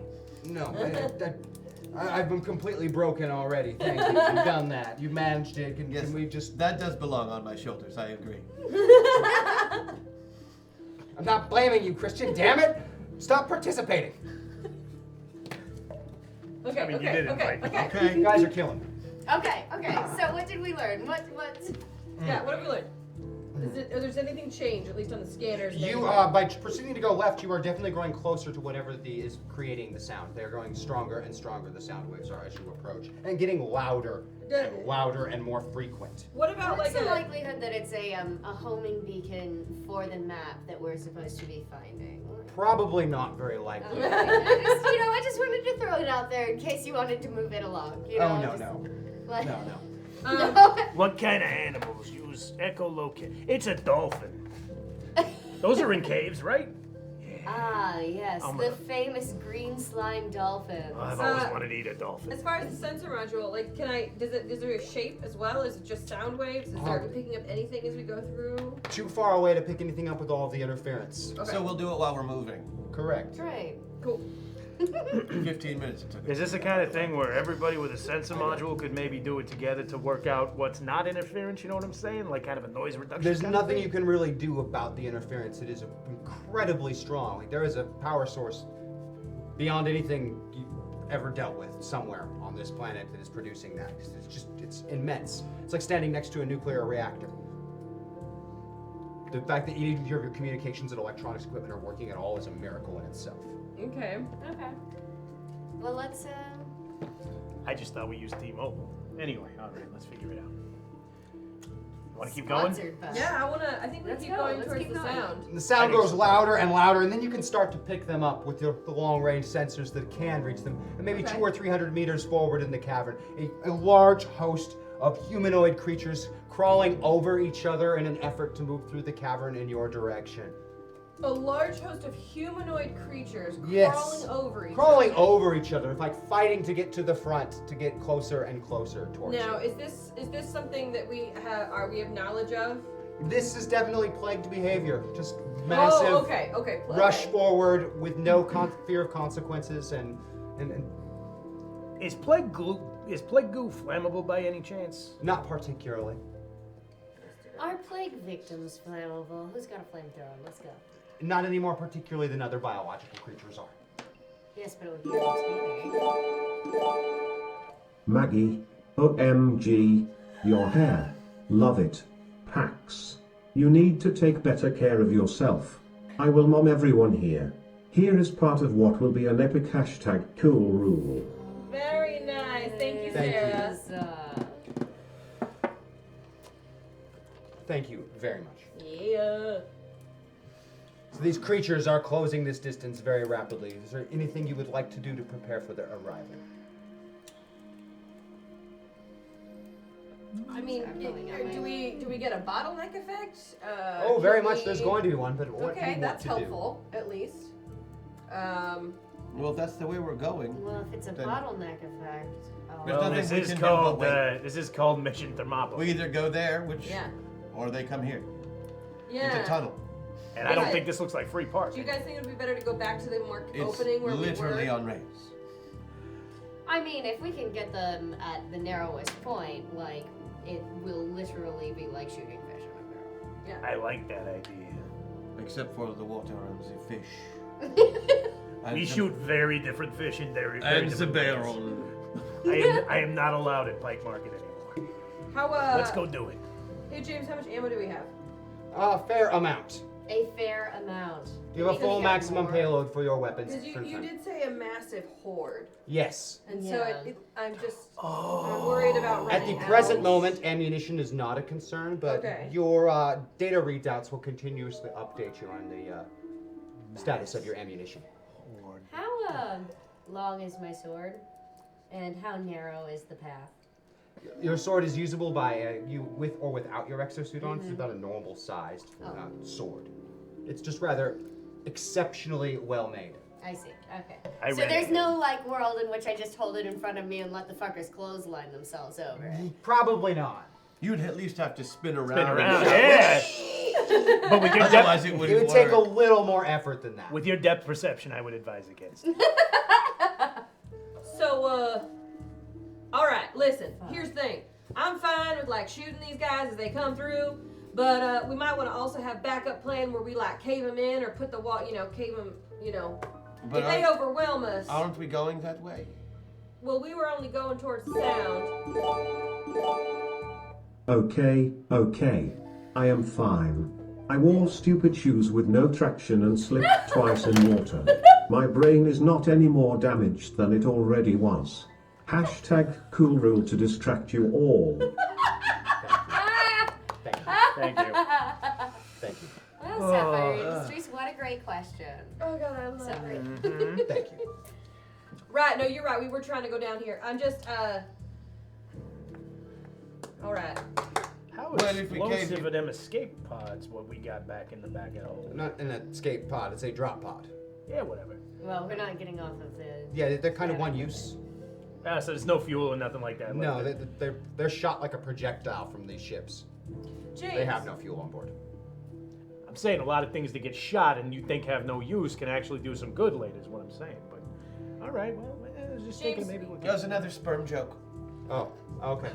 I've been completely broken already. Thank you. You've done that. You've managed it. Yes, Can we just... That does belong on my shoulders. I agree. I'm not blaming you, Christian. Damn it. Stop participating. Okay, I mean, you okay, did okay, invite me. okay. Okay. You guys are killing me. Okay. So what did we learn? What? Yeah, what have we learned? The there's anything changed, at least on the scanners? You, by proceeding to go left, you are definitely growing closer to whatever is creating the sound. They're growing stronger and stronger, the sound waves are, as you approach. And getting louder and louder and more frequent. What about What's like the likelihood that it's a homing beacon for the map that we're supposed to be finding? Probably not very likely. Okay. I just wanted to throw it out there in case you wanted to move it along. No. What kind of animals use echolocate? It's a dolphin. Those are in caves, right? Ah, yes, the famous green slime dolphin. Oh, I've always wanted to eat a dolphin. As far as the sensor module, like, is there a shape as well? Is it just sound waves? Are we picking up anything as we go through? Too far away to pick anything up with all of the interference. Okay. So we'll do it while we're moving. Correct. Right. Cool. 15 minutes it took. Is this the kind of thing where everybody with a sensor module could maybe do it together to work out what's not interference? You know what I'm saying? Like kind of a noise reduction. There's kind of nothing thing? you can really do about the interference. It is incredibly strong. Like, there is a power source beyond anything you ever dealt with somewhere on this planet that is producing that. It's immense. It's like standing next to a nuclear reactor. The fact that either of your communications and electronics equipment are working at all is a miracle in itself. Okay. Well, let's. I just thought we used T-Mobile. Anyway, all right, let's figure it out. Want to keep going? Sponsored by- Yeah, I think we Let's keep go, going let's towards keep the going. sound. The sound grows louder and louder, and then you can start to pick them up with the long-range sensors that can reach them. And maybe 200 or 300 meters forward in the cavern, a large host of humanoid creatures crawling over each other in an effort to move through the cavern in your direction. A large host of humanoid creatures Yes. crawling over each other. Like fighting to get to the front, to get closer and closer towards Now, you. is this something that we have knowledge of? This is definitely plagued behavior. Just massive Oh, okay. rush forward with no fear of consequences and Is plague goo flammable by any chance? not particularly. Are plague victims flammable? Who's got a flamethrower? Let's go. Not any more particularly than other biological creatures are. Yes, but it would be entertaining. Maggie, OMG, your hair. Love it. Pax. You need to take better care of yourself. I will mom everyone here. Here is part of what will be an epic hashtag cool rule. Very nice. Thank you, Thank you. Sarah. Thank you very much. Yeah. So these creatures are closing this distance very rapidly. Is there anything you would like to do to prepare for their arrival? I mean, do we get a bottleneck effect? Oh, very can much. we- There's going to be one, but what do Okay, you that's want to helpful, at least. Well, if that's the way we're going. Well, if it's a Then- bottleneck effect. There's Well, nothing this we is can do but called wait. this is called Mission Thermopylae, We either go there, Yeah. or they come here. Yeah. It's a tunnel. and I don't Yeah. think this looks like free Do parking. you guys think it would be better to go back to the It's opening where literally we were? on rails. I mean, if we can get them at the narrowest point, like, it will literally be like shooting fish on a barrel. Yeah. I like that idea. Except for the water and the fish. We shoot very different fish in very And the different ways. barrel. I am not allowed at Pike Market anymore. How Let's go do it. Hey James, how much ammo do we have? A fair amount. A fair amount. You have a Because full you got maximum more. payload for your weapons. Because for you time. did say a massive horde, Yes. and Yeah. so I'm worried about At running the present out. moment, ammunition is not a concern, but Okay. your data readouts will continuously update you on the status of your ammunition. How long is my sword? And how narrow is the path? Your sword is usable by you with or without your exosuit on. It's about a normal sized sword. It's just rather exceptionally well made. I see. Okay. I So read there's it. no like world in which I just hold it in front of me and let the fuckers clothesline themselves over it. Probably not. You'd at least have to spin around. Spin and around, shout, yeah. But with your Otherwise, depth, it It wouldn't would take a work. little more effort than that. with your depth perception, I would advise against. So, all right, listen, here's the thing. I'm fine with, like, shooting these guys as they come through, but we might want to also have backup plan where we, like, cave them in or put the wall, cave them, But if they aren't- overwhelm us. Aren't we going that way? Well, we were only going towards the sound. Okay. I am fine. I wore stupid shoes with no traction and slipped twice in water. My brain is not any more damaged than it already was. Hashtag cool rule to distract you all. Thank you. Thank you. Well, Sapphire Industries, what a great question. Oh god, I love Sorry. it. Thank you. Right, no, you're right. We were trying to go down here. I'm just, Alright. How Well, if we gave explosive you- are them escape pods what we got back in the back of the hole? Not an escape pod, it's a drop pod. Yeah, whatever. Well, we're not getting off of the. Yeah, they're kind of one use. So there's no fuel or nothing like that. No, like they're shot like a projectile from these ships. James. They have no fuel on board. I'm saying a lot of things that get shot and you think have no use can actually do some good later is what I'm saying. But all right, well, I was just thinking James, maybe we'll That was another sperm joke. Oh, okay.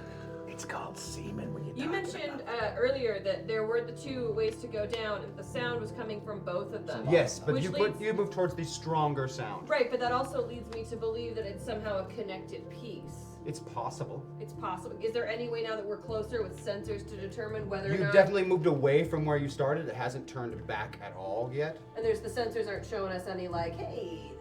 It's called semen when You mentioned earlier that there were the two ways to go down, and the sound was coming from both of them. Yes, but Which you move towards the stronger sound. Right, but that also leads me to believe that it's somehow a connected piece. It's possible. It's possible. Is there any way now that we're closer with sensors to determine whether or You not... definitely moved away from where you started. It hasn't turned back at all yet. And the sensors aren't showing us any, like, hey,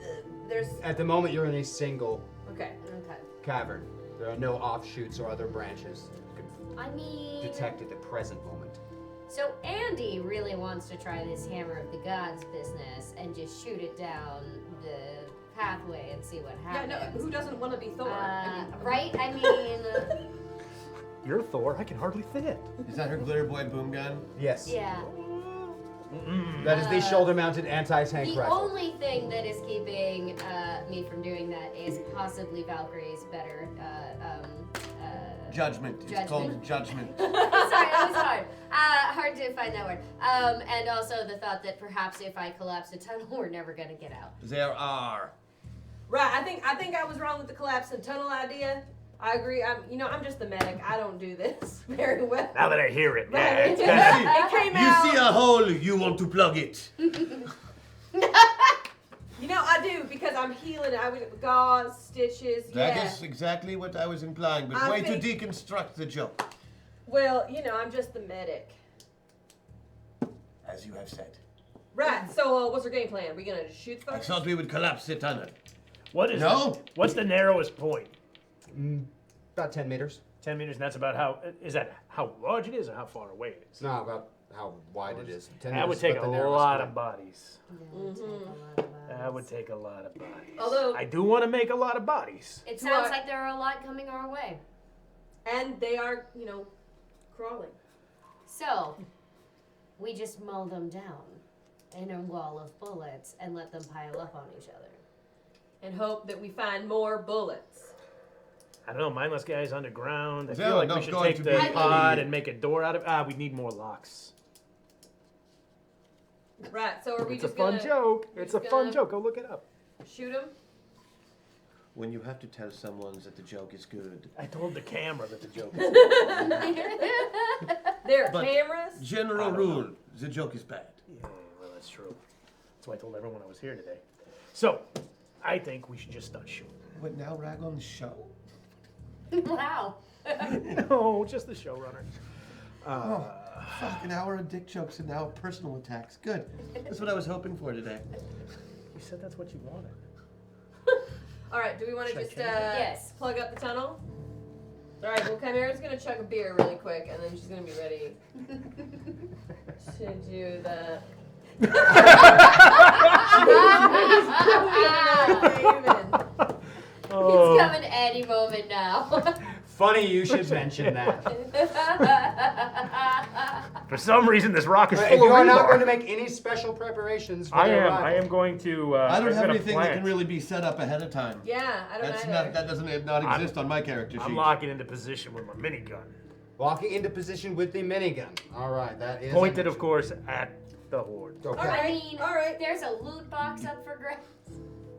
there's... At the moment, you're in a single Okay. Okay. cavern. There are no offshoots or other branches you I mean. can detect at the present moment. So Andi really wants to try this hammer of the gods business and just shoot it down the pathway and see what Yeah, happens. no, who doesn't want to be Thor? Right? I mean, You're Thor. I can hardly fit. Is that her glitter boy boom gun? Yes. yeah. That is the shoulder-mounted anti-tank The rifle. only thing that is keeping me from doing that is possibly Valkyrie's better. Judgment. It's called judgment. Sorry, that was hard. Hard to find that word. And also the thought that perhaps if I collapse the tunnel, we're never gonna get out. There are. Right, I think I was wrong with the collapse and tunnel idea. I agree. I'm just the medic. I don't do this very well. Now that I hear it, yeah, Right. it's kind of. It came out. You see a hole, you want to plug it. You know, I do, because I'm healing. I would gauze, stitches, That yeah. is exactly what I was implying, but I way think- to deconstruct the joke, Well, I'm just the medic. as you have said. Right, so what's our game plan? We gonna shoot I folks? thought we would collapse the tunnel. What is No. What's the narrowest point? About 10 meters. 10 meters, and that's about how. Is that how large it is or how far away it is? No, about how wide it is. 10 That would meters is take about a the narrowest lot point. of bodies. That would take a lot of bodies. Although- I do want to make a lot of bodies. It Do sounds I- like there are a lot coming our way. And they are, crawling. So, we just mull them down in a wall of bullets and let them pile up on each other. And hope that we find more bullets. I don't know, mindless guy's underground. I There feel are like we not should going take to the be pod any- and make a door out of. We need more locks. Right, so are we It's a just fun gonna joke. It's a just fun gonna- joke. Go look it up. shoot them? When you have to tell someone that the joke is good. I told the camera that the joke. There are But- cameras? General rule, the joke is bad. Yeah, well, that's true. That's why I told everyone I was here today. So, I think we should just start shooting. What, now rag on the show? Wow. No, just the showrunner. Fuck, an hour of dick jokes and now personal attacks. Good. That's what I was hoping for today. You said that's what you wanted. Alright, do we want to Should I just change it? Yes. plug up the tunnel? Alright, well, Chimera's going to chug a beer really quick, and then she's going to be ready to do the... Oh. It's coming any moment now. Funny you should mention that. For some reason, this rock is If full you of are not rebar. going to make any special preparations for I their am. arrival. I am going to. I don't I'm have gonna anything that plant. can really be set up ahead of time. Yeah, I don't That's know. not, that doesn't not exist on my character sheet. I'm locking into position with my minigun. Walking into position with the minigun. All right, that is Pointed, of course, at the horde. Okay. Alright. I mean, Alright. there's a loot box up for grabs.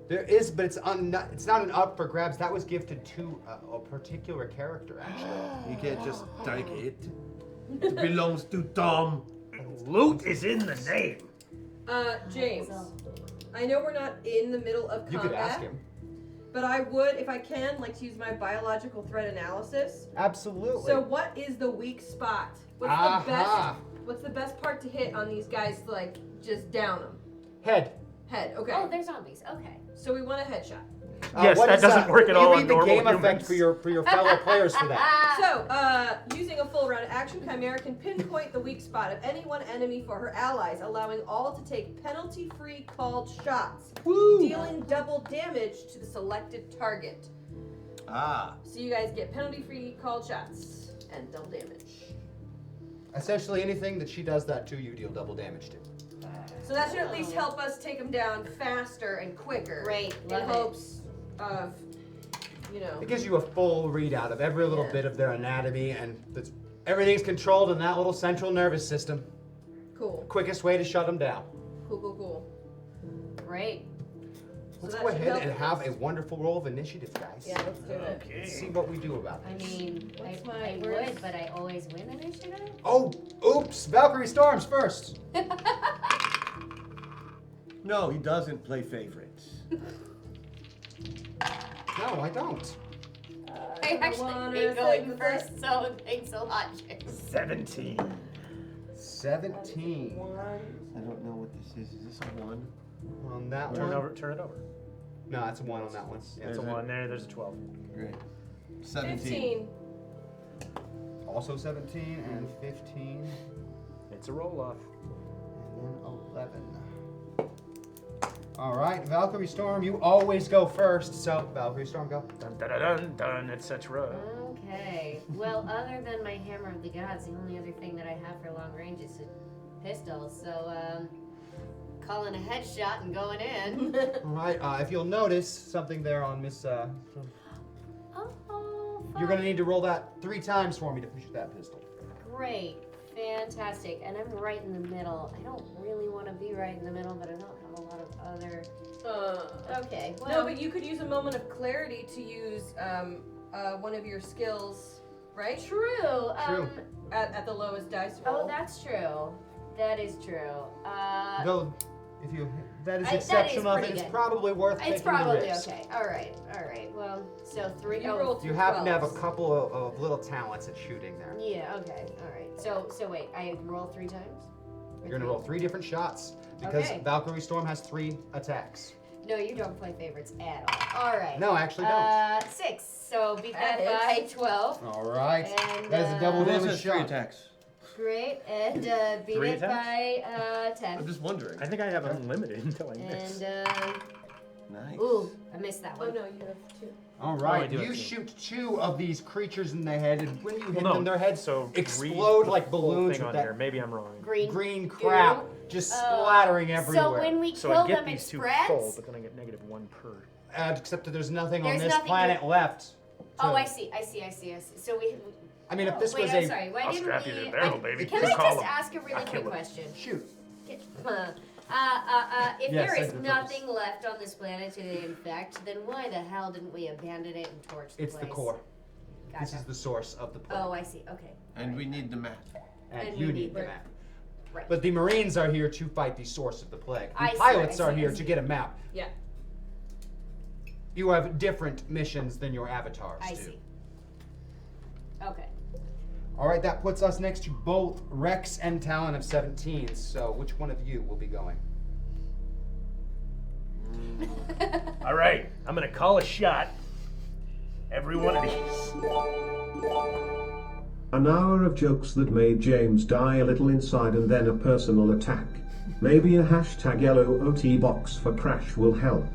There is, but it's not an up for grabs. That was gifted to a particular character, actually. You can't just take it. It belongs to Tom. Loot is in the name. James, I know we're not in the middle of combat. You could ask him. But I would, if I can, like to use my biological threat analysis. Absolutely. So what is the weak spot? What's What's the best part to hit on these guys to like just down them? Head. Head. Okay. Oh, they're zombies. Okay. So we want a headshot. Yes, what that is, doesn't work at all You on read the normal game effect humans. for your fellow players for that. So, using a full round action, Chimera can pinpoint the weak spot of any one enemy for her allies, allowing all to take penalty-free called shots, dealing double damage to the selected target. Ah. So you guys get penalty-free called shots and double damage. Essentially, anything that she does that to, you deal double damage to. So that should at least help us take them down faster and quicker. Great, In love it. hopes of, you know. It gives you a full readout of every little Yeah. bit of their anatomy, and everything's controlled in that little central nervous system. Cool. Quickest way to shut them down. Cool. Great. Let's that go should ahead help and us. have a wonderful roll of initiative, guys. Yeah, let's do it. Okay. Let's see what we do about I this. mean, What's I my- would, but I always win initiative. Oh, oops! Valkyrie Storms first. No, he doesn't play favorites. No, I don't. I one actually or hate going six. first, so thanks a lot, James. 17. 17. I don't know what this is. Is this a 1? On that Turn one. it over. No, it's a 1 on that one. Yeah, That's it's a it? 1 there. There's a 12. Great. 17. 15. also 17 and 15 It's a roll off. and then 11. All right, Valkyrie Storm, you always go first. So Valkyrie Storm, go. Dun dun dun dun, dun etc. Okay. Well, other than my hammer of the gods, the only other thing that I have for long range is a pistol. So, calling a headshot and going in. All right, if you'll notice something there on Miss, Oh, you're gonna need to roll that 3 times for me to push that pistol. Great. Fantastic. And I'm right in the middle. I don't really want to be right in the middle, but I don't have a lot of other... Okay, well... No, but you could use a moment of clarity to use one of your skills, right? True. True. At the lowest dice roll. Oh, that's true. That is true. Though, if you that is that is exceptional, pretty it's good. probably worth taking It's the probably risk. okay. All right. Well, so 3. You rolled You happen to have a couple of little talents at shooting there. Yeah. Okay. All right. So wait. I roll 3 times. Or You're gonna roll 3 different shots because Okay. Valkyrie Storm has 3 attacks. No, you don't play favorites at all. All right. No, I actually don't. 6. So beat That that by hits. 12. All right, And, that is a double Who else damage has 3 shot. attacks? Great. And beat 3 it by I'm 10. just wondering. I think I have unlimited until I miss. And Nice. ooh, I missed that Oh one. no, you have 2. All I right, do have you 2. shoot 2 of these creatures in the head, and when you hit Well, them, their heads so explode read the like full balloons thing with on that here. Maybe I'm wrong. green crap just splattering everywhere. So when we So kill I get them, it these 2 spreads. full, but then I get -1 per. Except that there's nothing on There's this nothing planet left. Oh, to- I see. So we. I mean, if this wait, was I'm a sorry. Why I'll didn't strap we? you to the barrel, baby. Can You I call just 'em. ask a really I'll kill quick 'em. question? shoot. If Yes, there I is did nothing left on this planet to infect, then why the hell didn't we abandon it and torch the It's place? the core. This Gotcha. is the source of the plague. Oh, I see. Okay. And we need the map. and and you we need need the the- map. Right. But the Marines are here to fight the source of the plague. The I see, pilots I are see, here I to see. get a map. Yeah. You have different missions than your avatars I do. see. Okay. All right, that puts us next to both Rex and Talon of 17. So which one of you will be going? All right, I'm gonna call a shot. Every one of these. An hour of jokes that made James die a little inside and then a personal attack. Maybe a hashtag yellow OT box for Crash will help.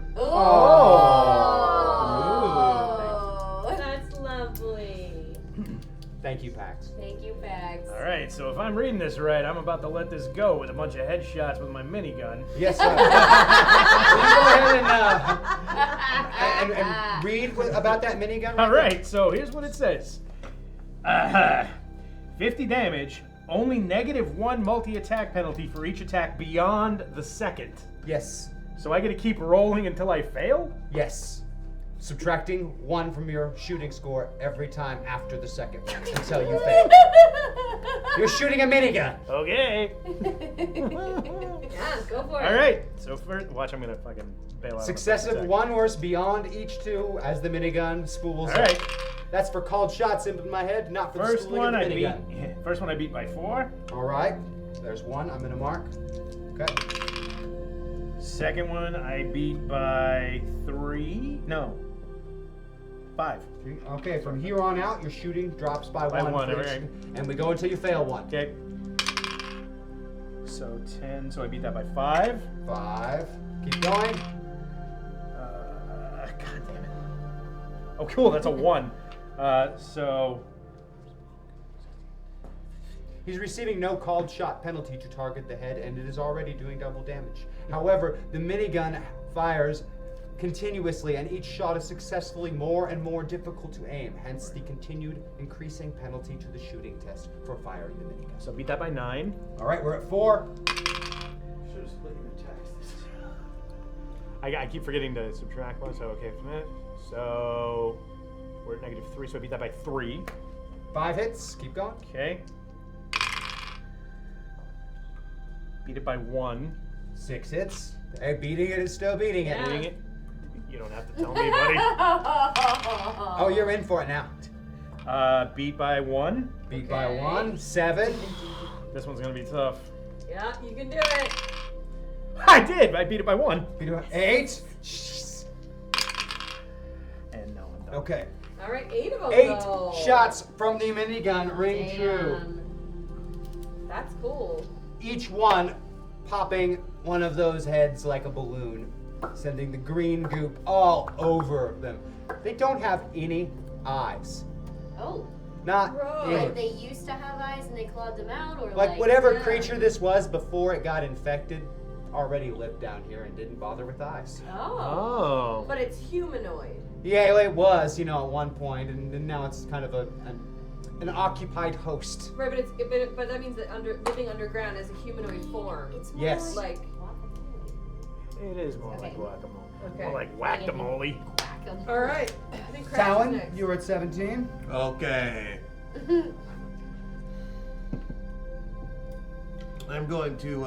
Oh. That's lovely. Thank you, Pax. Thank you, Bags. All right, so if I'm reading this right, I'm about to let this go with a bunch of headshots with my minigun. Yes, sir. Will you go ahead and read about that minigun? All right, so here's what it says. 50 damage, only -1 multi-attack penalty for each attack beyond the second. Yes. So I get to keep rolling until I fail? Yes. Subtracting 1 from your shooting score every time after the second until you fail. You're shooting a minigun. Okay. Yeah, go for it. All right, so first, watch, I'm gonna fucking bail out. on the first Successive attack. 1 or beyond each 2 as the minigun spools All right. up. That's for called shots in my head, not for the First spooling one of I the beat. minigun. First one I beat by 4. All right. There's one. I'm gonna mark. Okay. Second one I beat by 3. No. 5. Okay, from here on out, your shooting drops by By 1. one, for each- alright. And we go until you fail 1. Okay. So 10. So I beat that by 5. 5. Keep going. God damn it. Oh, cool. That's a 1. So He's receiving no called shot penalty to target the head, and it is already doing double damage. However, the minigun fires continuously, and each shot is successfully more and more difficult to aim, hence the continued increasing penalty to the shooting test for firing the minigun. So beat that by 9. All right, we're at 4. Should've split your attacks this time. I keep forgetting to subtract one, so okay from that. So we're at -3, so I beat that by 3. 5 hits. Keep going. Okay. Beat it by 1. 6 hits. Hey, beating it is still beating it. Beating it. You don't have to tell me, buddy. Oh, you're in for it now. Beat by 1. Beat by 1. 7. This one's gonna be tough. Yeah, you can do it. I did. I beat it by 1. Beat by 8. And no, I'm done. Okay. All right, 8 of them. 8 though. shots from the minigun ring true. Damn. That's cool. Each one popping one of those heads like a balloon, sending the green goop all over them. They don't have any eyes. Oh, Not Gross. any. like they used to have eyes and they clawed them out, or Like whatever yeah. creature this was before it got infected already lived down here and didn't bother with eyes. Oh. Oh. But it's humanoid. Yeah, it was, at one point, and now it's kind of an occupied host. Right, but but that means that living underground as a humanoid form. it's more Yes. Like, guacamole. It is more like Okay. guacamole. Okay. More like whack-a-mole. Whack 'em. all right. I think Crash is Talon, next. you were at 17. Okay. I'm going to,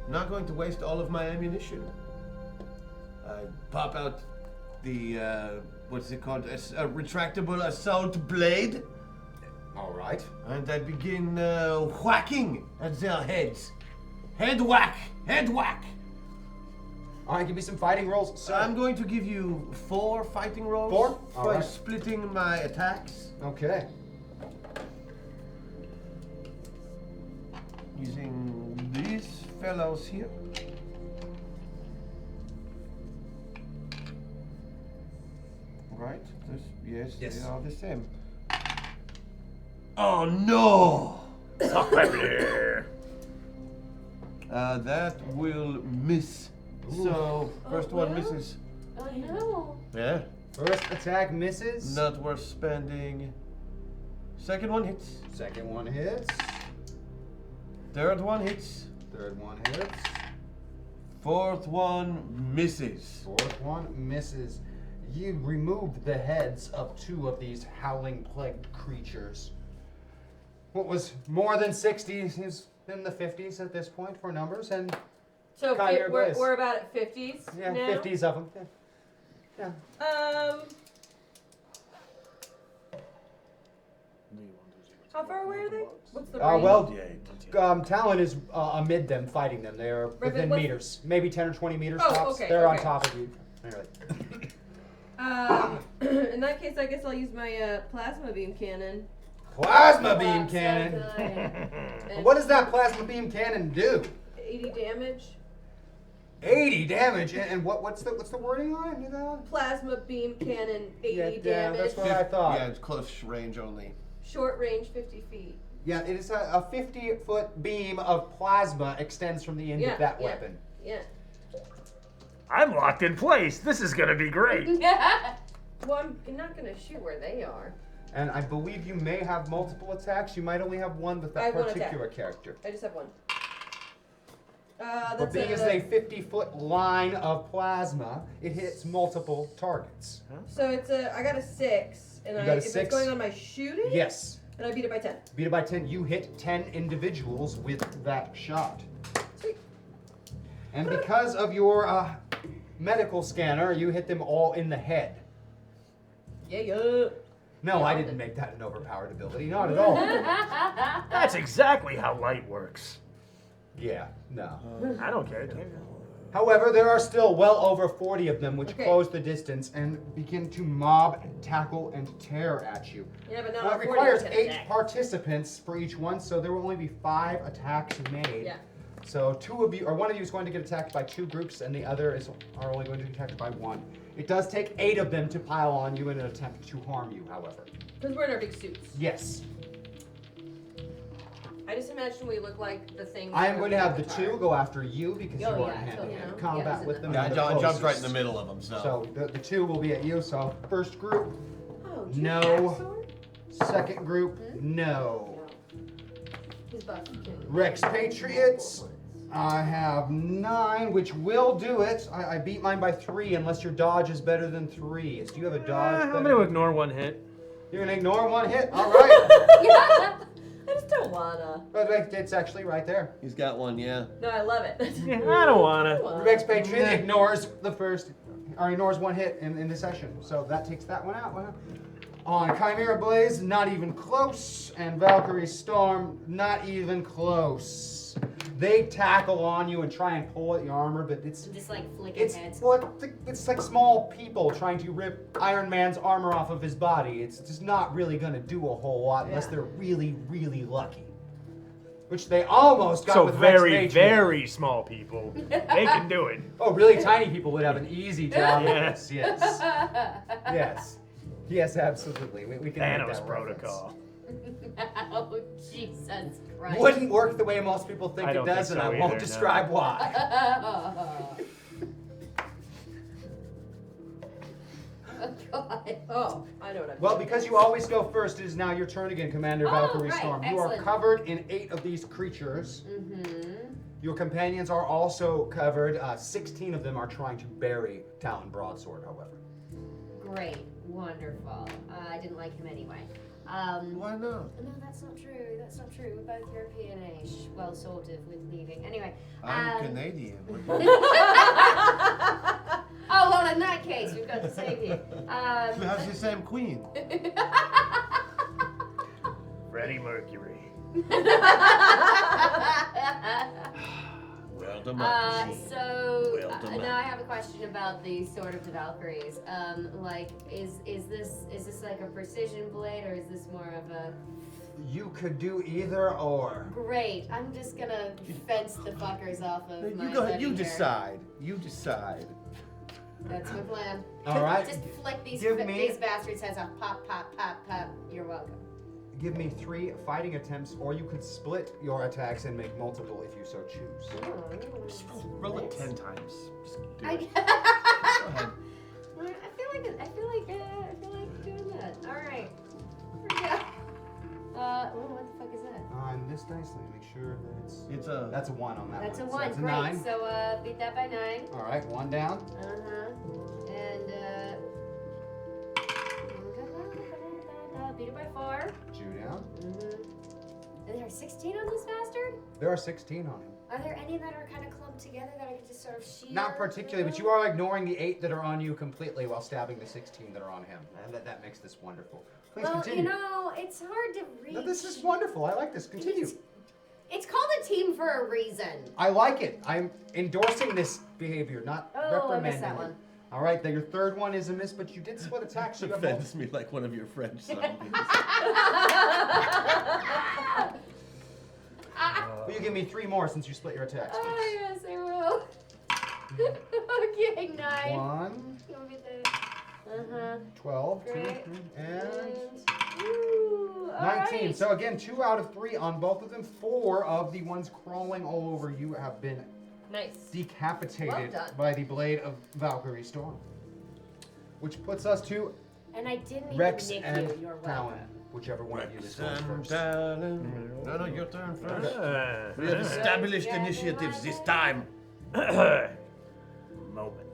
not going to waste all of my ammunition. I pop out the, what's it called? A retractable assault blade. All right. And I begin whacking at their heads. Head whack! Head whack! All right, give me some fighting rolls, sir. I'm going to give you 4 fighting rolls 4? All for right. splitting my attacks Okay. using these fellows here. Right? Yes, Yes. they are the same. Oh no! That will miss. So, first one well. misses. Oh no. Yeah. First attack misses. Not worth spending. Second one hits. Second one hits. Third one hits. Third one hits. Fourth one misses. Fourth one misses. You removed the heads of 2 of these howling plague creatures. What was more than 60 is in the 50s at this point for numbers, and So Chimera Blaze. we're about at 50s yeah, now. 50s of them. Yeah. How far away are they? What's the range? Well, Talon is amid them, fighting them. They are but within what's- meters, maybe 10 or 20 meters Oh, tops. okay, They're on okay. top of you. Nearly. In that case, I guess I'll use my plasma beam cannon. Plasma beam That's so cannon. good. And What does that plasma beam cannon do? 80 damage. 80 damage. And what's the wording on it? You know? Plasma beam cannon, 80 Yeah, damage. that's what I thought. Yeah, it's close range only. Short range, 50 feet. Yeah, it is a 50-foot beam of plasma extends from the end Yeah, of that yeah. weapon. Yeah. I'm locked in place. This is gonna be great. Well, I'm not gonna shoot where they are. And I believe you may have multiple attacks. You might only have one with I that have one particular character. I just have one. But That's being as a 50-foot line of plasma, it hits multiple targets. So it's I got a 6, and You got a if 6? it's going on my shooting, Yes. and I beat it by 10. Beat it by 10. You hit 10 individuals with that shot. Sweet. And because of your medical scanner, you hit them all in the head. Yeah. No, I didn't make that an overpowered ability. Not at all. That's exactly how light works. Yeah, no. I don't care. However, there are still well over 40 of them which Okay. close the distance and begin to mob, tackle, and tear at you. Yeah, but not Well, all it 40 requires can 8 attack. participants for each one, so there will only be 5 attacks made. Yeah. So 2 of you, or one of you is going to get attacked by 2 groups, and the other are only going to be attacked by 1. It does take 8 of them to pile on you in an attempt to harm you, however. Because we're in our big suits. Yes. I just imagine we look like the things. I am going to have the Avatar. 2 go after you because Oh, you are yeah, in hand-to-hand totally. combat Yeah, with them. Yeah, I and they're jumped right in closest. the middle of them, So the 2 will be at you. So first group, Oh, do you No. have sword? second group, no. He's buffed too. Rex Patriots, I have 9, which will do it. I beat mine by 3 unless your dodge is better than 3. Do you have a dodge? I'm better? gonna ignore one hit. You're gonna ignore 1 hit. All right. I just don't wanna. But it's actually right there. He's got one, yeah. No, I love it. Yeah, I don't wanna. Rex Patriot ignores the first, or ignores 1 hit in the session. So that takes that one out. On Chimera Blaze, not even close. And Valkyrie Storm, not even close. They tackle on you and try and pull at your armor, but it's Just like flicking heads. it's like small people trying to rip Iron Man's armor off of his body. It's just not really gonna do a whole lot unless they're really, really lucky. Which they almost got So with Rex very, Patriot. very small people. They can do it. Oh, really tiny people would have an easy job. Yes. Yes. Yes. Yes, absolutely. We can make Thanos that protocol. Oh, Jesus Christ. Wouldn't work the way most people think I it don't does, think and so I won't either, no. describe why. Oh, God. Oh, I know what I'm Well, doing. because you always go first, it is now your turn again, Commander Oh, Valkyrie right, Storm. You are excellent. covered in 8 of these creatures. Mm-hmm. Your companions are also covered. 16 of them are trying to bury Talon Broadsword, however. Great. Wonderful. I didn't like him anyway. Why not? No, that's not true. That's not true. We're both European-ish. Well, sort of, with leading. Anyway. I'm Canadian. Oh, well, in that case, we've got the same here. We have the same queen. Freddie Mercury. Well, democracy. So Well done. now I have a question about the Sword of the Valkyries. Like, is this like a precision blade, or is this more of a? You could do either or. Great. I'm just gonna fence the fuckers off of my You go ahead. buddy You here. decide. You decide. That's my plan. All right. Just flick these Give me- these bastards' heads off. Pop, pop, pop, pop. You're welcome. Give me 3 fighting attempts, or you could split your attacks and make multiple if you so choose. Roll it 10 times. Just do I, it. Go ahead. I feel like doing that. All right. Yeah. What the fuck is that? On this dice, let me make sure that It's a. that's a 1 on that That's a one. one. So that's a Great. 9. So beat that by 9. All right, 1 down. And beat it by 4. 2 down. And there are 16 on this bastard. There are 16 on him. Are there any that are kind of clumped together that I can just sort of shear? Not particularly, but you are ignoring the 8 that are on you completely while stabbing the 16 that are on him. And that makes this wonderful. Please Well, continue. you know, it's hard to reach. No, this is wonderful. I like this. Continue. It's called a team for a reason. I like it. I'm endorsing this behavior, not Oh, I reprimanding missed that it. one. All right, your 3rd one is a miss, but you did split attacks. So you have Offends me like one of your French zombies. Will you give me 3 more since you split your attacks? Oh, yes, I will. Okay, 9. 1, You want me to- 12, 2, Great. and Ooh, all 19. right. So again, 2 out of 3 on both of them. 4 of the ones crawling all over you have been Nice. decapitated Well done. by the blade of Valkyrie Storm. Which puts us to And I didn't even Rex nick and you. You're welcome. Talon, whichever one of you is going first. No, your turn first. We have Uh, established Yeah, initiatives this time. moment.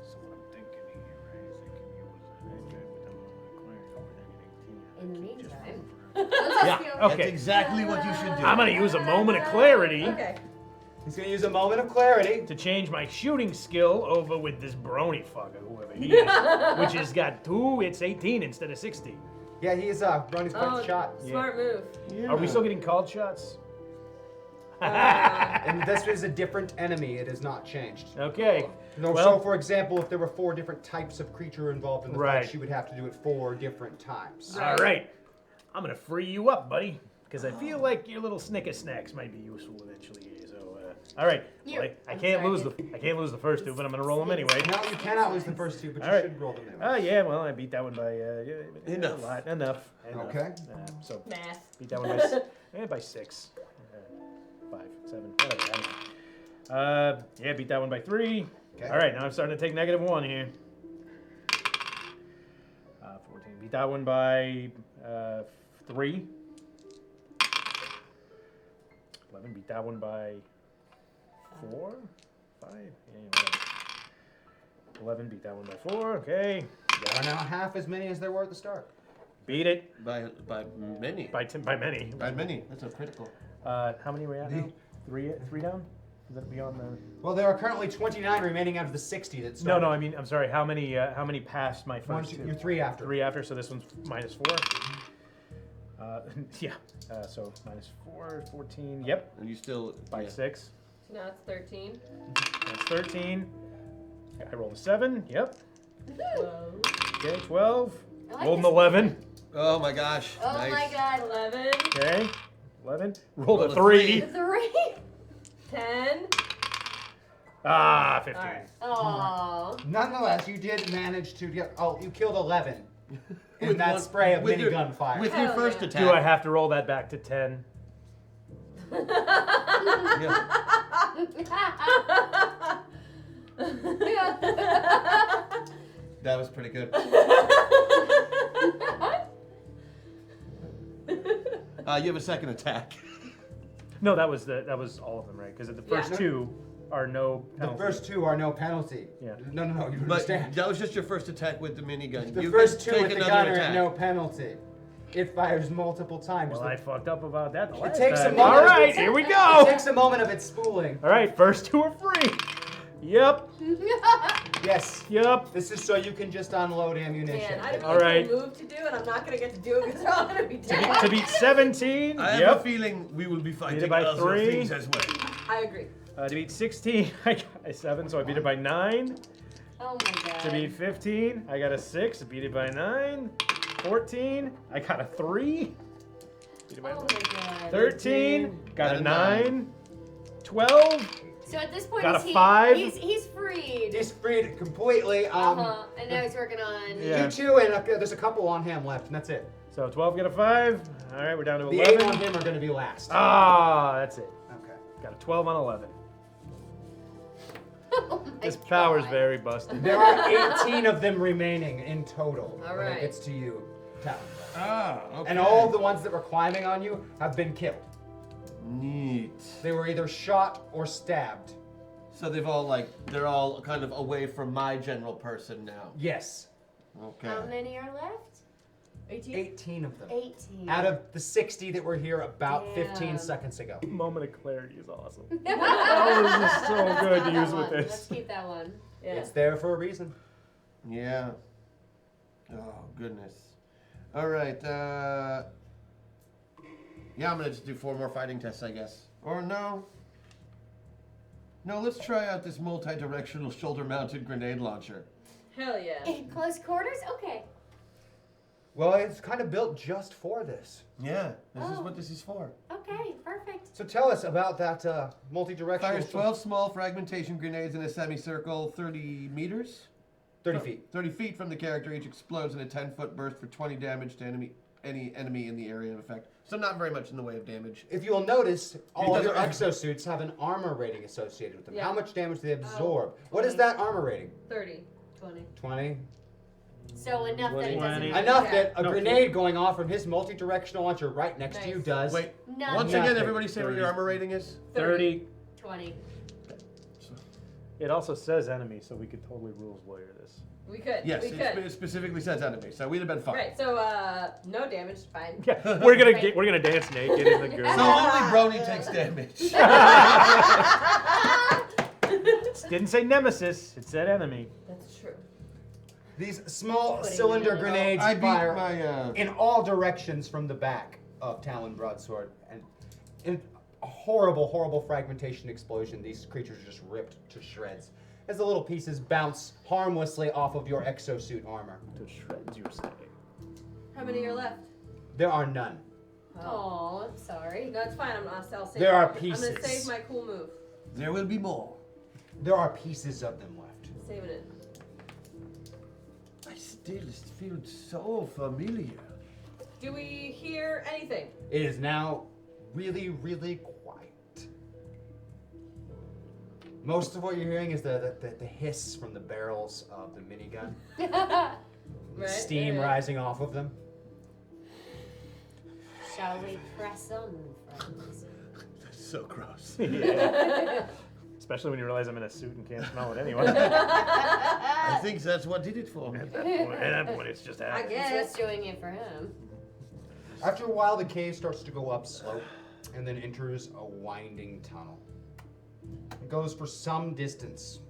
So what I'm thinking here, right, is I can use In the meantime. Yeah, Okay. that's exactly what you should do. I'm gonna use a moment of clarity. Okay. He's gonna use a moment of clarity. to change my shooting skill over with this Brony fucker, whoever he is, which has got 2, it's 18 instead of 16. Yeah, he's Brony's quite the shot. Smart move. Are we still getting called shots? And this is a different enemy. It has not changed. Okay. No, Well- so for example, if there were 4 different types of creature involved in the Right. fight, she would have to do it 4 different times. All right. I'm gonna free you up, buddy, because I feel like your little Snicker snacks might be useful eventually here. So, all right. Here, Well, I I'm can't sorry, lose the first 2, but I'm gonna roll them anyway. No, you cannot lose the first 2, but All you right. should roll them anyway. Oh yeah, well I beat that one by Enough. a lot. Enough. Okay. So Math. beat that one by 6, 5, 7. Whatever. Yeah, beat that one by 3. Okay. All right, now I'm starting to take -1 here. 14. Beat that one by 3. 11. Beat that one by 4, 5. Yeah, whatever. 11. Beat that one by 4. Okay. There are now half as many as there were at the start. Beat it By many. by many. By many. That's a critical. How many are we at now? 3 down? Is that beyond the? Well, there are currently 29 remaining out of the 60 that started. No, I mean, I'm sorry. How many passed my One, first 2, 2? you're 3 after. 3 after, so this one's -4. Yeah. So -4, 14. Yep. And you still By 6. Now it's 13. That's 13. I rolled a 7. Yep. Whoa. Okay, 12. I like Rolled an this 11. Oh my gosh. Oh nice. my god. 11. Okay. 11. Rolled Rolled a a 3. 3. 10. 15. Alright. Aww. Nonetheless, you did manage to get. Oh, you killed 11 in With that one- spray of with your- minigun fire. With your Hell first yeah. attack. Do I have to roll that back to 10? Yeah. That was pretty good. You have a second attack. No, that was all of them, right? Because the first Yeah. 2 are no The penalty. first 2 are no penalty. Yeah. No, you don't But understand. that was just your first attack with the minigun. The You first can 2 take with the another gun are attack. at no penalty. It fires multiple times. Well, I fucked up about that the last takes a time. moment All of right, its- here we It go. takes a moment of its spooling. All right, first 2 are free. Yep. Yes. Yep. This is so you can just unload ammunition. Man, I have a All really right. cool move to do, and I'm not gonna get to do it because they're all gonna be dead. To beat 17. I have Yep. a feeling we will be fighting Beat it by other 3. things as well. I agree. To beat 16, I got a 7, so I beat it by 9. Oh my god. To beat 15, I got a 6, beat it by 9. 14, I got a 3. Beat it by Oh my god. 13, got a 9. 12, So at this point, Got a is he, 5. He's freed. He's freed completely. Uh-huh. And now he's working on. Yeah. You 2 and there's a couple on him left, and that's it. so 12 got a 5. All right, we're down to The 11. 8 on him are going to be last. Ah, that's it. Okay. Got a 12 on 11. Oh my This power's God. very busted. There are 18 of them remaining in total. All when it right. gets to you, Talon. Ah, okay. And all of the ones that were climbing on you have been killed. Neat. They were either shot or stabbed. So they're all kind of away from my general person now. Yes. Okay. How many are left? 18. 18 of them. 18. Out of the 60 that were here about Damn. 15 seconds ago. Moment of clarity is awesome. That was just so good to use with Let's this. keep that one. Yeah. It's there for a reason. Yeah. Oh, goodness. All right. Yeah, I'm going to just do 4 more fighting tests, I guess. Or no. No, let's try out this multi-directional shoulder-mounted grenade launcher. Hell yeah. In close quarters? Okay. Well, it's kind of built just for this. Yeah, this is Oh. what this is for. Okay, perfect. So tell us about that multi-directional. Fires 12 small fragmentation grenades in a semicircle 30 meters. 30 feet. 30 feet from the character, each explodes in a 10-foot burst for 20 damage to any enemy in the area of effect. So not very much in the way of damage. If you'll notice, all of doesn't- your exosuits have an armor rating associated with them. Yeah. How much damage do they absorb? What is 20. that armor rating? 30. 20. 20? So enough that it doesn't. 20. Enough Yeah. that a No. grenade going off from his multi-directional launcher right next to you Nice. does. Wait, Nothing. once again, Nothing. everybody say what your armor rating is. 30. 20. It also says enemy, so we could totally rules lawyer this. We could. Yes, we could. it specifically says enemy, so we'd have been fine. Right. So no damage. Fine. Yeah, we're gonna dance naked in the So girl. only Brony takes damage. Didn't say nemesis, it said enemy. That's true. These small Putting cylinder it in. grenades I beat fire my. in all directions from the back of Talon Broadsword, and in a horrible, horrible fragmentation explosion, these creatures are just ripped to shreds as the little pieces bounce harmlessly off of your exosuit armor. To shreds, you say. How many are left? There are none. Oh, I'm sorry. No, it's fine. I'll save. There are I'm gonna pieces. save my cool move. There will be more. There are pieces of them left. Saving it. I still feel so familiar. Do we hear anything? It is now really, really quiet. Most of what you're hearing is the hiss from the barrels of the minigun. Right. Steam rising off of them. Shall we press on, friends? That's so gross. Yeah. Especially when you realize I'm in a suit and can't smell it anyway. I think that's what did it for me. At that point, it's just I happening. It's guess. what's doing it for him. After a while, the cave starts to go up slope and then enters a winding tunnel. It goes for some distance,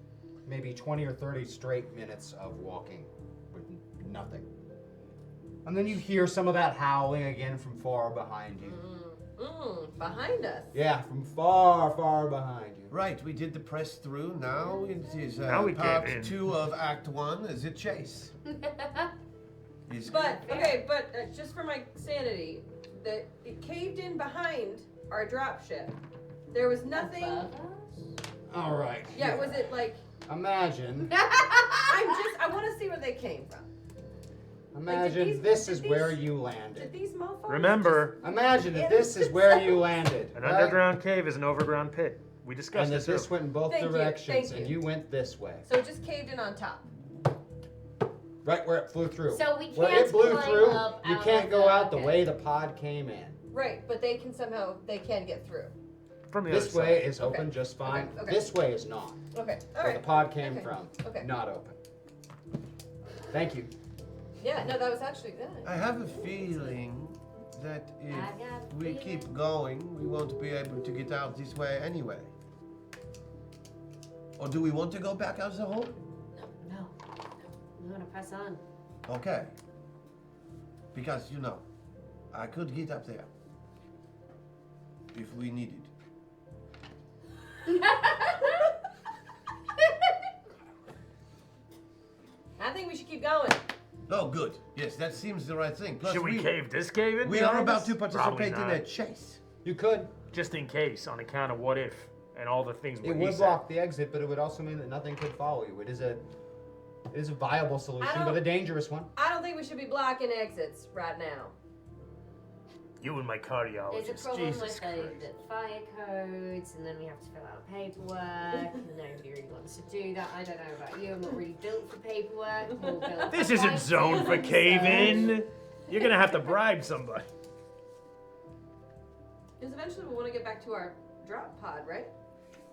maybe 20 or 30 straight minutes of walking with nothing. And then you hear some of that howling again from far behind you. Behind us. Yeah, from far, far behind you. Right, we did the press through. Now it is Now we part cave in. 2 of Act 1 is a chase. But just for my sanity, it caved in behind our dropship. There was nothing. Above us? All right. Yeah, was it like? Imagine, I want to see where they came from. imagine these- this did is these- where you Did landed. these mofos? Remember, Imagine that this is where you landed. an right? underground cave is an overground pit. We discussed And that this. this earlier. went in both Thank you, directions, thank and you. you went this way. So it just caved in on top. Right where it flew through. So we Where can't it blew climb through, up you out can't of go the- out the okay. way the pod came in. Right, but they can get through. From the This other way side. is open Okay, just fine. okay, okay. This way is not. Okay, all Where right. the pod came Okay, from, okay. not open. Thank you. Yeah, no, that was actually good. I have a feeling that I got if a we feeling. keep going, we won't be able to get out this way anyway. Or do we want to go back out the hole? No. We want to press on. Okay. Because, I could get up there. If we needed. I think we should keep going. Oh, good. Yes, that seems the right thing. Plus, Should we cave this cave in? We are behind about us? to Probably participate in not. a chase. You could. Just in case, on account of what if and all the things It what he would said. block the exit, but it would also mean that nothing could follow you. It is a viable solution, but a don't- dangerous one. I don't think we should be blocking exits right now. You and my There's a cardiologist. problem Jesus with Christ. the fire codes, and then we have to fill out paperwork, and nobody really wants to do that. I don't know about you, I'm not really built for paperwork. More built This for isn't fighting, zoned for so- cave-in. You're gonna have to bribe somebody. Because eventually we'll want to get back to our drop pod, right?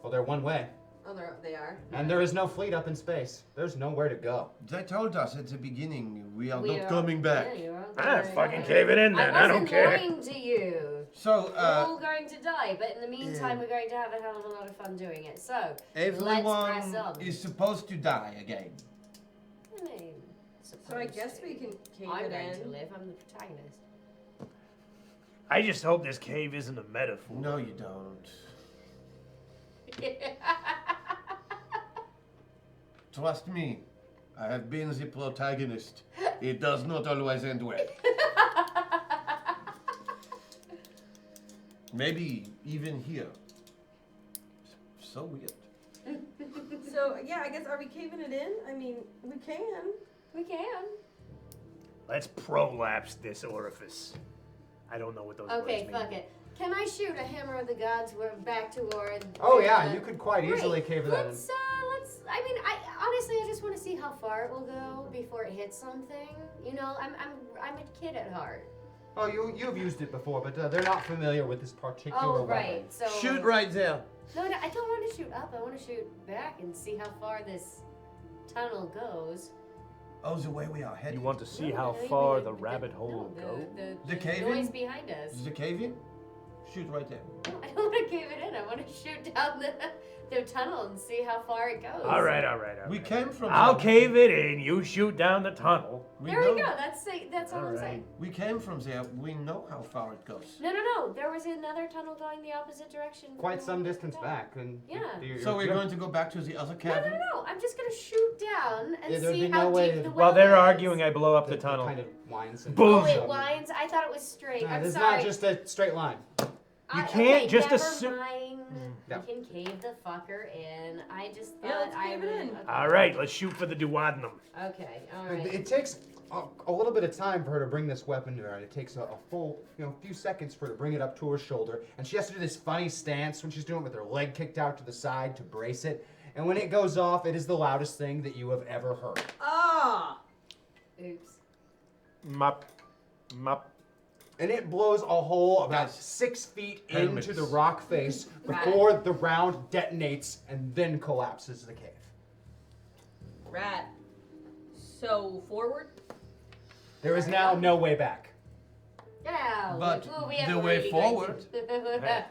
Well, they're one way, Oh, they are. and there is no fleet up in space. There's nowhere to go. They told us at the beginning we are We not are- coming back. Yeah, you're all Ah, going. fucking cave it in then. I don't wasn't care. lying to you. So, We're all going to die, but in the meantime, yeah. we're going to have a hell of a lot of fun doing it. So, let's everyone press on. is supposed to die again. I mean, So I guess we can cave I'm it going to in. live. I'm the protagonist. I just hope this cave isn't a metaphor. No, you don't. Trust me, I have been the protagonist. It does not always end well. Maybe even here. So weird. So yeah, I guess are we caving it in? I mean, we can. We can. Let's prolapse this orifice. I don't know what those Okay, words mean. fuck it. Can I shoot a hammer of the gods? We're back toward. Oh yeah, you could quite easily Great. cave that in. Let's. I mean, honestly, I just want to see how far it will go before it hits something. I'm a kid at heart. Oh, you've used it before, but they're not familiar with this particular Oh, weapon. right. So Shoot right there. No, I don't want to shoot up. I want to shoot back and see how far this tunnel goes. Oh, the way we are headed. You want to see No, how I mean, far the rabbit hole no, goes? The cave noise in? behind us. Is the cave in? Shoot right there. No, I don't want to cave it in. I want to shoot down the tunnel and see how far it goes. All right. We came from. I'll cave it in. You shoot down the tunnel. There know, we go. That's all I'm All saying. We came from there. We know how far it goes. No. There was another tunnel going the opposite direction. from Quite the some one we distance went. back. And Yeah. So we're going to go back to the other cavern? No. I'm just gonna shoot down and Yeah, there'd see be how no way deep to- the well While they're is. arguing, I blow up the tunnel. kind of winds and Boom. Oh, it winds. I thought it was straight. Nah, I'm it's sorry. not just a straight line. You can't just never assume- mind. Yeah. We can cave the fucker in. I just Yeah, thought let's I cave would. it in. Okay. All right, let's shoot for the duodenum. Okay. All right. It takes a little bit of time for her to bring this weapon to her, and it takes a full, few seconds for her to bring it up to her shoulder. And she has to do this funny stance when she's doing it with her leg kicked out to the side to brace it. And when it goes off, it is the loudest thing that you have ever heard. Ah! Oops. Mop. And it blows a hole about Guys, 6 feet helmets. into the rock face Right. before the round detonates and then collapses the cave. Right. So, forward? There is now no way back. Yeah. But we have the a way really forward- nice-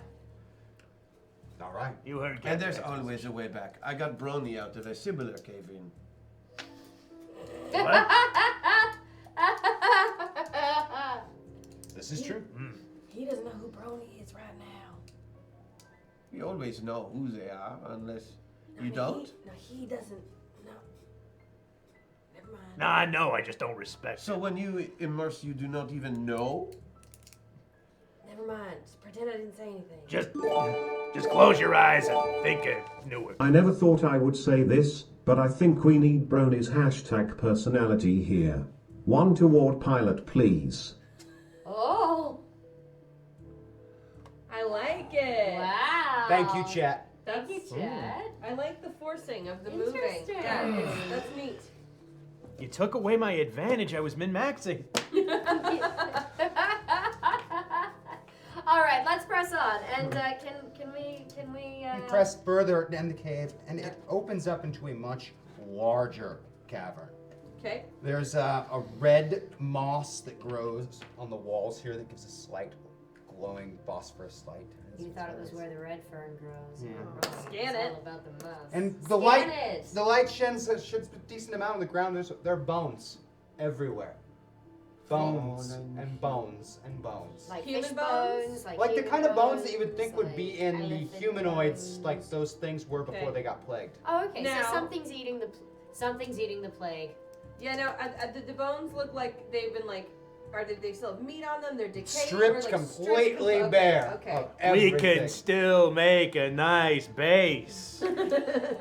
All right. You heard. And there's always a way back. I got Brony out of a similar cave in. This is true. He doesn't know who Brony is right now. You always know who they are, unless you don't. No, he doesn't. No. Never mind. No, I know. I just don't respect. So when you immerse, you do not even know? Never mind. Just pretend I didn't say anything. Just close your eyes and think it knew it. I never thought I would say this, but I think we need Brony's hashtag personality here. One toward pilot, please. Oh. I like it. Wow. Thank you, chat. Thank you, Chad. I like the forcing of the moving. Interesting. Yeah, that's neat. You took away my advantage. I was min-maxing. All right, let's press on. And can we? You press further in the cave, and it opens up into a much larger cavern. Okay. There's a red moss that grows on the walls here that gives a slight glowing phosphorus light. You thought it was where the red fern grows. Yeah. Oh, wrong. Scan It's it. all about the moss. And the Scan light, it. the light sheds a decent amount on the ground. There are bones everywhere. Bones and bones and bones. Like Human fish bones? Like Like the human kind of bones that you would bones, think would like be in the elephant humanoids, bones. like those things were before Okay. they got plagued. Oh, okay. Now- So something's eating the plague. Yeah, no, the bones look like they've been like, they still have meat on them? They're decaying. Stripped or, like, completely okay, bare Okay. of We everything. can still make a nice base. Okay,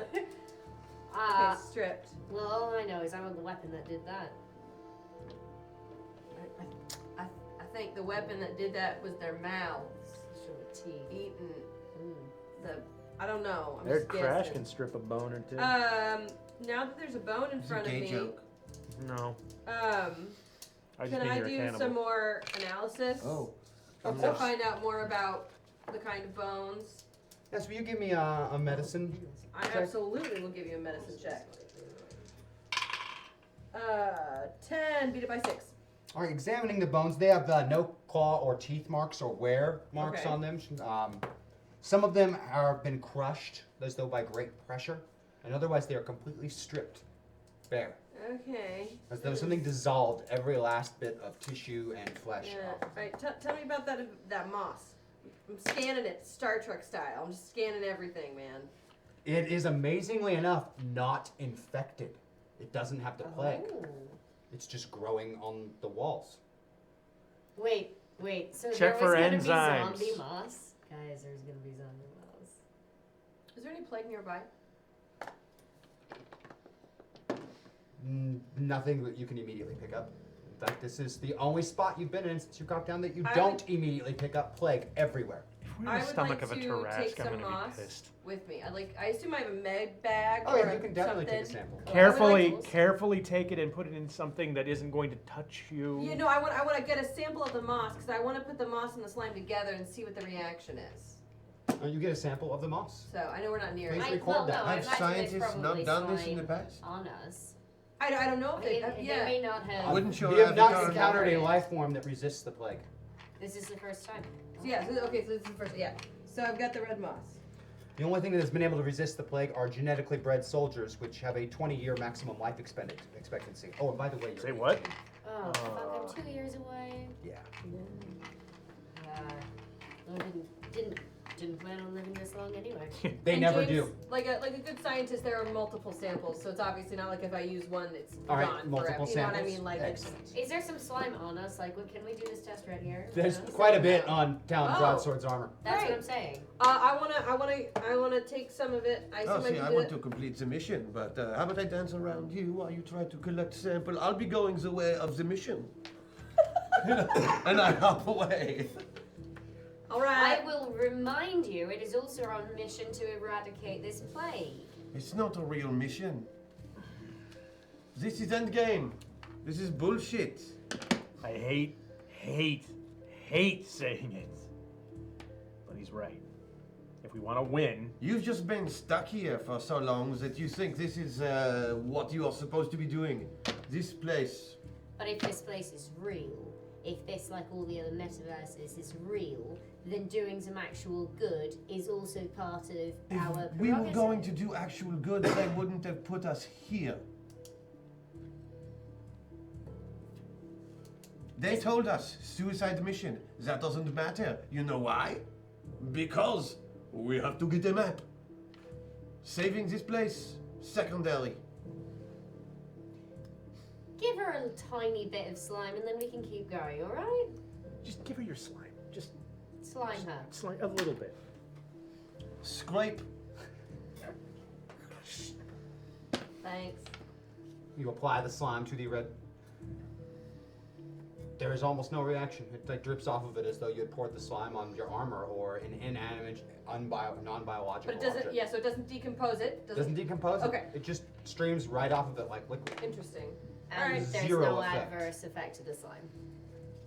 stripped. Well, all I know is I want the weapon that did that. I think the weapon that did that was their mouths Show the teeth. eating Mm. the. I don't know. I'm Their just crash guessing. can strip a bone or two. Now that there's a bone in It's a front of gay me, joke. No, I I just can mean I you're a do cannibal. some more analysis? Oh. To find out more about the kind of bones. Yes, will you give me a medicine? I check? absolutely will give you a medicine check. 10, beat it by 6. All right, examining the bones, they have no claw or teeth marks or wear marks Okay. on them. Some of them have been crushed as though by great pressure, and otherwise they are completely stripped bare, Okay. as though something dissolved every last bit of tissue and flesh. Yeah. off of them. Alright, tell me about that moss. I'm scanning it Star Trek style. I'm just scanning everything, man. It is amazingly enough not infected. It doesn't have the plague. Oh. It's just growing on the walls. Wait. So Check there was for gonna enzymes. be zombie moss? Guys, there's gonna be zombie moss. Is there any plague nearby? Nothing that you can immediately pick up. In fact, this is the only spot you've been in since you got down that you I don't immediately pick up plague everywhere. If we're in I the would stomach like of a to Tarrasque, take I'm some gonna moss be pissed. with me. I assume I have a med bag. Oh, or yeah, you can definitely take a something. sample. Carefully, carefully take it and put it in something that isn't going to touch you. You know, I want to get a sample of the moss because I want to put the moss and the slime together and see what the reaction is. You get a sample of the moss. So I know we're not near Please it. record that. I Have imagine there's scientists not probably done this in the slime past? on us. I don't know if they. They Yeah. may not have. Wouldn't your You have not avatar encountered a have it? life form that resists the plague. This is the first time. So yeah. So, okay. So this is the first. Yeah. So I've got the red moss. The only thing that has been able to resist the plague are genetically bred soldiers, which have a 20-year maximum life expectancy. Oh, and by the way, you're Say what? Oh, fuck, I'm 2 years away. Yeah. I didn't plan on living this long anyway. They And never James, do. Like a good scientist, there are multiple samples, so it's obviously not like if I use one, it's All right, gone multiple forever. You know what I samples. mean? Like Excellent. Is there some slime on us? Like, can we do this test right here? There's No? quite a bit on Talon Oh. Broadsword's armor. That's Right. what I'm saying. I wanna take some of it. I Oh, assume see, I I can do want it. to complete the mission, but how about I dance around you while you try to collect sample? I'll be going the way of the mission. And I hop away. All right. I will remind you, it is also our mission to eradicate this plague. It's not a real mission. This is endgame. This is bullshit. I hate saying it. But he's right. If we want to win, You've just been stuck here for so long that you think this is what you are supposed to be doing. This place. But if this place is real, if this, like all the other metaverses, is real, then doing some actual good is also part of If our we were prerogative. going to do actual good, they wouldn't have put us here. They told us suicide mission. That doesn't matter. You know why? Because we have to get a map. Saving this place, secondary. Give her a tiny bit of slime and then we can keep going, alright? just give her your slime. Just Slime her. slime a little bit. Scrape. Thanks. You apply the slime to the red. There is almost no reaction. It like drips off of it as though you had poured the slime on your armor or an inanimate, non-biological But it doesn't. object. Yeah. So it doesn't decompose it. Doesn't decompose Okay. it. It just streams right off of it like liquid. Interesting. And Alright. there's Zero no effect. adverse effect to the slime.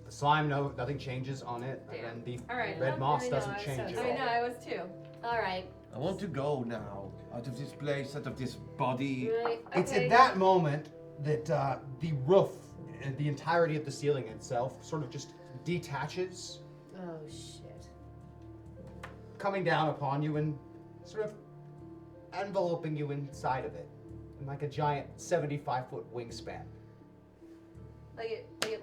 The slime, no, nothing changes on it, Damn. and the Alright. red moss I know, doesn't I'm so change at excited. all. I know. I was too. Alright. I want to go now. Out of this place, out of this body. Right. It's okay. at that moment that the roof, the entirety of the ceiling itself, sort of just detaches, Oh shit. coming down upon you and sort of enveloping you inside of it, in like a giant 75-foot wingspan.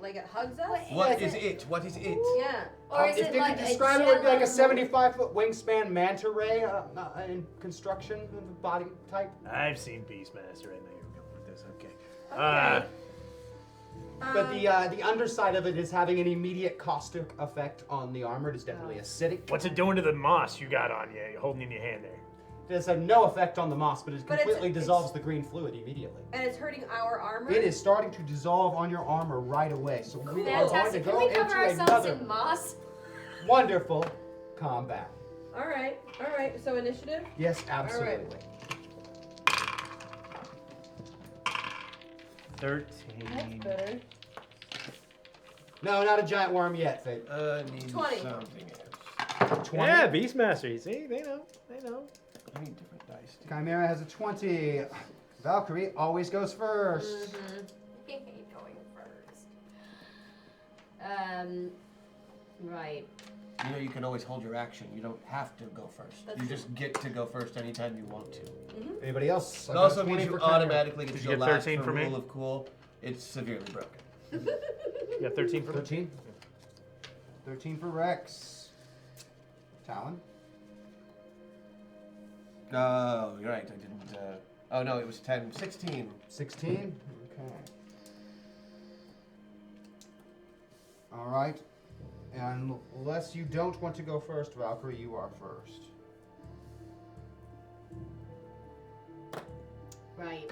Like it hugs us. What What Yeah, is it? What is it? Yeah. Or is if it you like could a describe it, it would be like a jello- 75-foot wingspan manta ray in construction of the body type. I've seen Beastmaster. I know you're going with this. Okay. Okay. But the underside of it is having an immediate caustic effect on the armor. It is definitely acidic. What's it doing to the moss you got on you? You're holding in your hand there. It has had no effect on the moss, but it But it's- completely it's- dissolves the green fluid immediately. And it's hurting our armor. It is starting to dissolve on your armor right away. So we are going to Fantastic. Can go we into cover ourselves another in moss? wonderful combat. All right. All right. So initiative. Yes, absolutely. 13. Better. No, not a giant worm yet, Fate. Need 20. something else. 20. Yeah, Beastmaster. You see, they know. They know. I need different dice. Chimera has a 20. Valkyrie always goes first. Going first. Right. You know, you can always hold your action. You don't have to go first. That's You true. just get to go first anytime you want to. Anybody else? It I got also 20 means you for Chimera. automatically get Did to you go get last 13 for me? rule of cool. It's severely broken. You got 13 for me? 13. 13 for Rex. Talon. Oh, you're right. I didn't. Oh no, it was 10. 16. 16. Okay. All right. And unless you don't want to go first, Valkyrie, you are first. Right.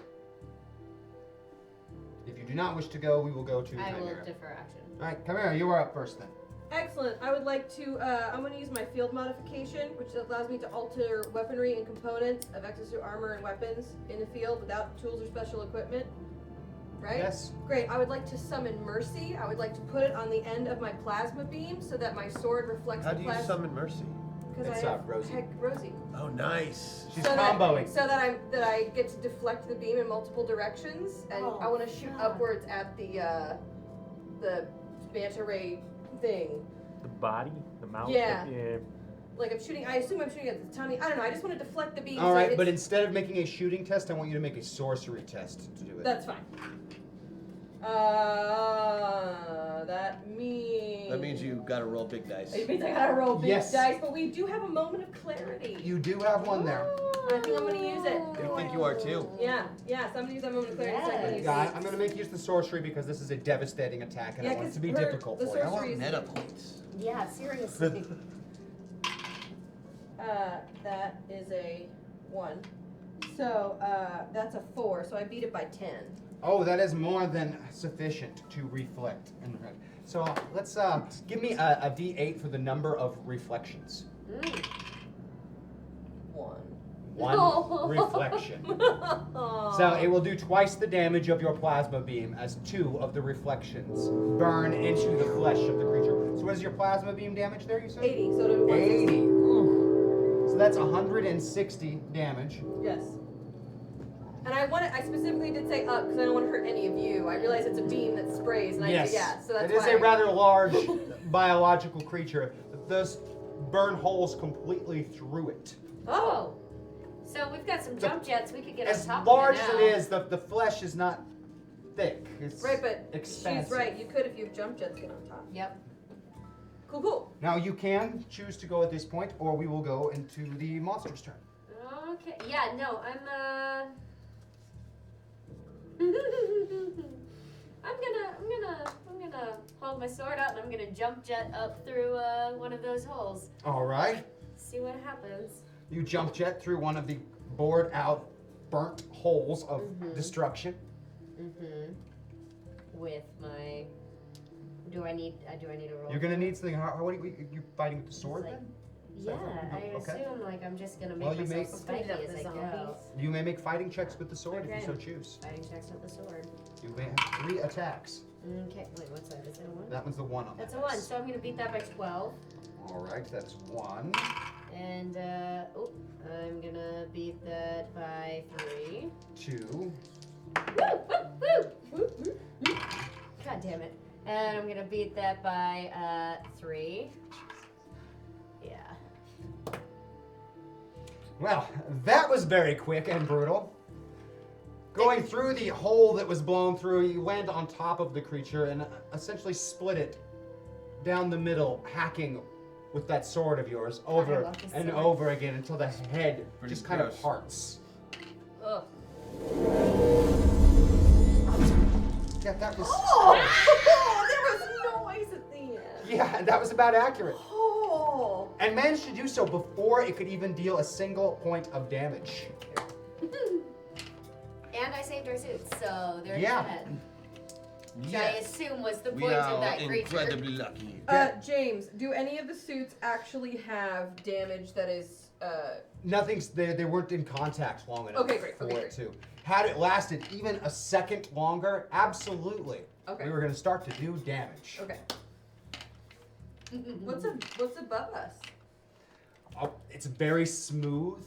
If you do not wish to go, we will go to I will Chimera. defer action. All right, Chimera, you are up first then. Excellent. I would like to, I'm going to use my field modification, which allows me to alter weaponry and components of exosuit armor and weapons in the field without tools or special equipment. Right? Yes. Great. I would like to summon Mercy. I would like to put it on the end of my plasma beam so that my sword reflects How the do you plasma. summon Mercy? Because It's, I have Rosie. Rosie. Oh, nice. She's so comboing. That I get to deflect the beam in multiple directions, and I want to shoot upwards at the manta ray thing. The body? The mouth? Yeah. Yeah. Like I'm shooting. I assume I'm shooting at the tummy. I don't know. I just want to deflect the beam. All so right, it's- but instead of making a shooting test, I want you to make a sorcery test to do it. That's fine. That means you gotta roll big dice. It means I gotta roll big Yes. dice, but we do have a moment of clarity. You do have one there. I think I'm gonna use it. I think you are too. Yeah, so I'm gonna use that moment of clarity. So I can use Yeah, these. I'm going to make use of the sorcery because this is a devastating attack, and I Yeah, want it 'cause to be her- difficult the for you. I want sorcery is- meta points. Yeah, seriously. That is a 1. So that's a 4. So I beat it by 10. Oh, that is more than sufficient to reflect. So let's give me a D8 for the number of reflections. 1. One reflection. So it will do twice the damage of your plasma beam as 2 of the reflections burn into the flesh of the creature. So what is your plasma beam damage there, you said? 80. So it'll be 80. 160. Ooh. So that's 160 damage. Yes. And I specifically did say up because I don't want to hurt any of you. I realize it's a beam that sprays, and Yes. so that's it is why a rather large biological creature. Those burn holes completely through it. Oh. So we've got some jump jets. We could get on As top large of as it it now. is, the flesh is not thick. It's Right, but expansive. she's right. You could if you have jump jets get on top. Yep. Cool. Now you can choose to go at this point, or we will go into the monster's turn. Okay. Yeah. No. I'm I'm gonna hold my sword out and I'm gonna jump jet up through one of those holes. All right. See what happens. You jump jet through one of the bored out, burnt holes of destruction. With my. Do I need a roll? You're gonna need something. What are you fighting with the sword? Like- then? Yeah, I Okay. assume like I'm just gonna make Well, you myself may- spiky as I go. You may make fighting checks with the sword if Okay. you so choose. Fighting checks with the sword. You may have 3 attacks. Okay, wait, what's that? Is that a 1? That one's the 1 on That's that a 1, dice. so I'm gonna beat that by 12. All right, that's 1. And I'm gonna beat that by 3. 2. Woo! God damn it. And I'm gonna beat that by 3. Yeah. Well, that was very quick and brutal. Going through the hole that was blown through, you land on top of the creature and essentially split it down the middle, hacking with that sword of yours over love this and sword. over again until the head Pretty just kind of gross. parts. Ugh. Yeah, that was. Oh, there was noise at the end. Yeah, that was about accurate. Oh. And managed to do so before it could even deal a single point of damage. And I saved our suits, so there's Yeah. that. Which I assume was the We point are of that creature. incredibly lucky. James, do any of the suits actually have damage that is Nothing's they weren't in contact long enough Okay, great, for okay, it to. Had it lasted even a second longer, absolutely, Okay. we were going to start to do damage. okay? What's above us? Oh, it's very smooth.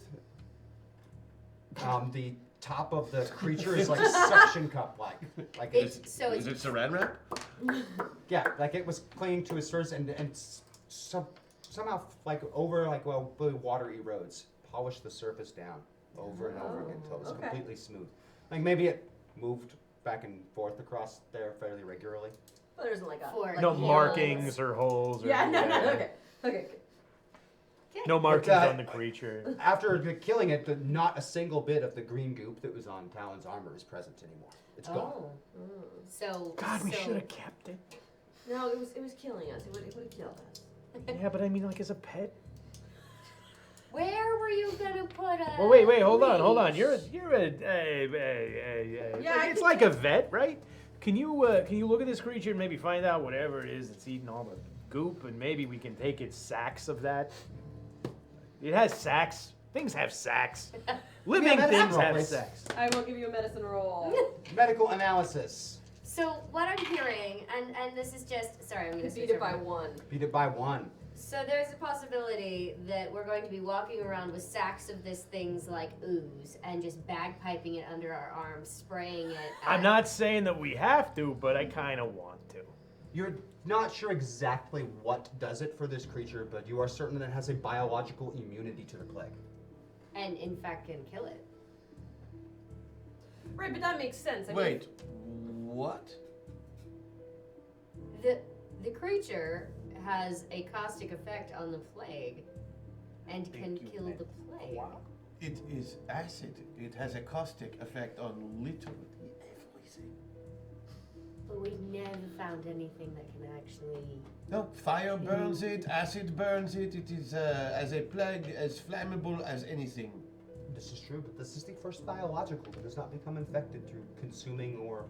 The top of the creature is like a suction cup, like It's so Is it saran wrap? yeah, like it was clinging to his surface and somehow like over like well the water erodes, polish the surface down over and over again until it was okay. completely smooth. Like maybe it moved back and forth across there fairly regularly. Well, there isn't like a. For, like No holes. markings or holes. Or Yeah, no. Okay. Okay. No markings But, on the creature. After killing it, not a single bit of the green goop that was on Talon's armor is present anymore. It's gone. Oh. So. God, we so- should have kept it. No, it was killing us. It would have killed us. Yeah, but I mean, like as a pet. Where were you gonna put a? Well, wait, hold on. leash? You're Yeah, I it's can like a vet, right? Can you look at this creature and maybe find out whatever it is that's eating all the goop, and maybe we can take its sacks of that. It has sacks. Things have sacks. Living things have sacks. I will give you a medicine roll. Medical analysis. So what I'm hearing, and this is just, sorry, I'm going to Beat it by 1. Beat it by 1. So there's a possibility that we're going to be walking around with sacks of this thing's like ooze and just bagpiping it under our arms, spraying it. I'm not saying that we have to, but I kind of want to. You're not sure exactly what does it for this creature, but you are certain that it has a biological immunity to the plague. And in fact can kill it. Right, but that makes sense. I mean, Wait, what? The creature has a caustic effect on the plague and can kill the plague. It is acid. It has a caustic effect on literally everything. But we've never found anything that can actually... No, fire burns it, acid burns it. It is as a plague, as flammable as anything. This is true, but this is the first biological that does not become infected through consuming or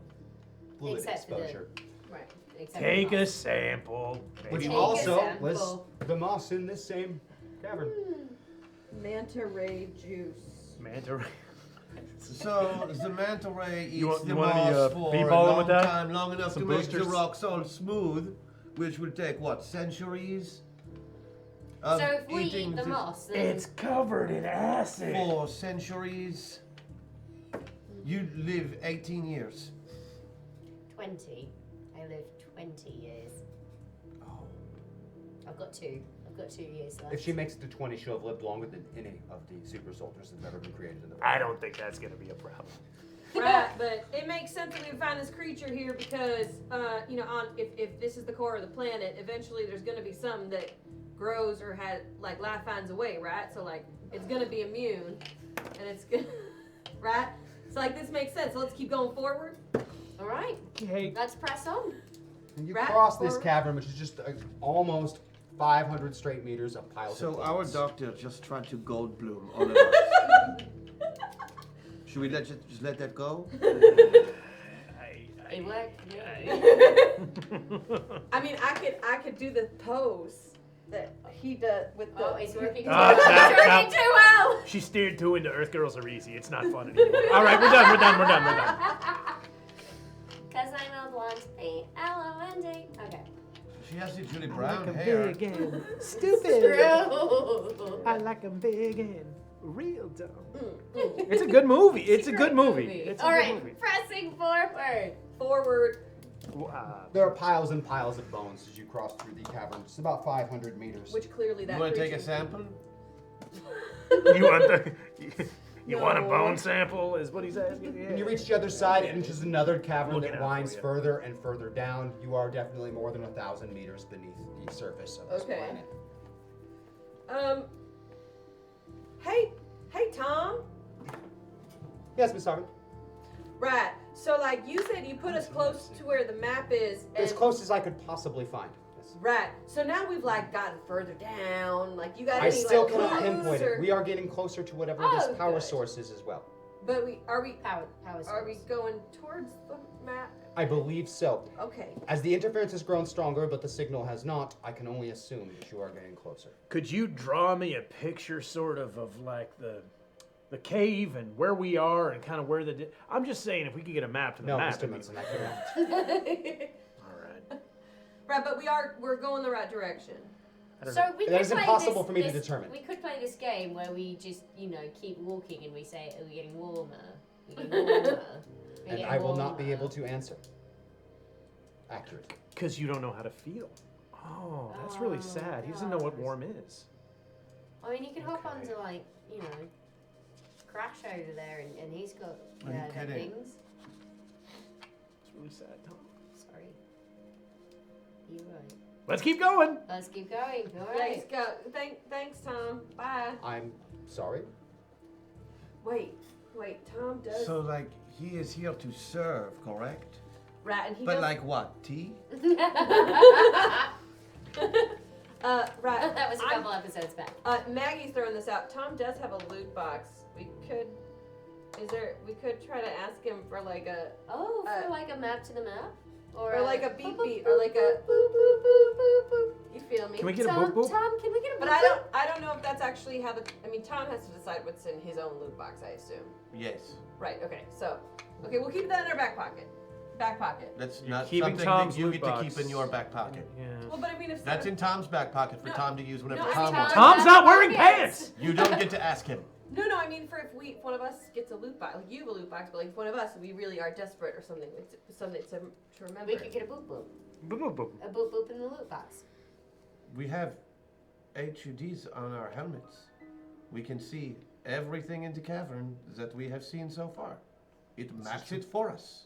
fluid Except for the- exposure. Right. Except Take for a sample. Which Take a also sample. was the moss in this same cavern. Manta ray juice. Manta ray. So the manta ray You eats want- the you want any, moss for a b-balling long with that? time, long enough Some to make boosters? the rocks all smooth, which will take what, centuries? So if we eating eat the this moss, then... It's covered in acid. for centuries, you live 18 years. 20. I lived 20 years. Oh. I've got 2. I've got 2 years left. If she makes it to 20, she'll have lived longer than any of the super soldiers that have ever been created in the world. I don't think that's gonna be a problem. Right, but it makes sense that we would find this creature here because, if this is the core of the planet, eventually there's going to be some that grows or has, like, life finds a way, right? So, like, it's going to be immune, and it's going to, right? So, like, this makes sense. So let's keep going forward. All right. Okay. Let's press on. And you Right, cross this forward. cavern, which is just almost 500 straight meters of piles of So our plants. doctor just tried to gold bloom all of us. Should we just let that go? It worked. I mean, I could do the pose that he does with the. Oh, it's working too Ah, well. It's no. working too well. She steered 2 into Earth Girls Are Easy. It's not fun anymore. All right, we're done. Because I'm a blonde P-L-O-N-D. Okay. She has usually brown hair. and True. like 'em big and real dumb. It's a good movie. It's a good movie. It's a All good right, movie. pressing forward. Forward. There are piles and piles of bones as you cross through the cavern. It's about 500 meters. Which clearly that You want to take a creature- sample? You want the, you want a No. bone sample? Is what he's asking. When you reach the other side, it enters another cavern Looking that out for winds you. further and further down. You are definitely more than 1,000 meters beneath the surface of this Okay. planet. Hey, Tom. Yes, Miss Sargent. Right. So, like you said, you put us close to where the map is. And, As close as I could possibly find. Yes. Right. So now we've like gotten further down. Like you got I any still like cannot clues pinpoint or- it. We are getting closer to whatever Oh, this power good. source is as well. But are we Power are we source. going towards the map? I believe so. Okay. As the interference has grown stronger, but the signal has not, I can only assume that you are getting closer. Could you draw me a picture, sort of like the cave and where we are and kind of where the? I'm just saying, if we could get a map to the No, map. Mr. it'd be- Munson, I cannot. All right. Right, but we're going the right direction. I don't So know. we That could is play impossible this, for me to this- determine. We could play this game where we just, keep walking and we say, "Are we getting warmer? We're getting warmer." We're And getting I will not be warmer." able to answer. Accurate. Because you don't know how to feel. Oh, that's really Oh, sad. He doesn't know what God. warm is. I mean, you could hop Okay. onto Crash over there, and he's got Are you kidding? things. It's really sad, Tom. Sorry. You're right. Let's keep going. Let's keep going. All Yeah, right. let's go. Thanks, Tom. Bye. I'm sorry. Wait, Tom does. So, like, he is here to serve, correct? right, and he But does. like what? Tea? Right. That was a couple episodes back. Maggie's throwing this out. Tom does have a loot box. We could try to ask him for like a. Oh, for like a map to the map? Or like a beep beep, or like a boop boop boop boop boop. You feel me? Can we get a Tom, boop boop? Tom, can we get a boop But I don't know if that's actually how the. I mean, Tom has to decide what's in his own loot box, I assume. Yes. Right. Okay. So, okay, we'll keep that in our back pocket. Back pocket. That's You're not keeping something Tom's that you loot get box. to keep in your back pocket. Yeah. Well, but I mean, if That's in someone- Tom's back pocket for No, Tom to use whenever no, I Tom mean, wants. Tom's not wearing Pockets. pants! You don't get to ask him. No, I mean, for if one of us gets a loot box, like you have a loot box, but like if one of us, we really are desperate or something, something to remember. We could get a boop boop. Boop boop boop. A boop boop in the loot box. We have HUDs on our helmets. We can see everything in the cavern that we have seen so far. It maps it for us.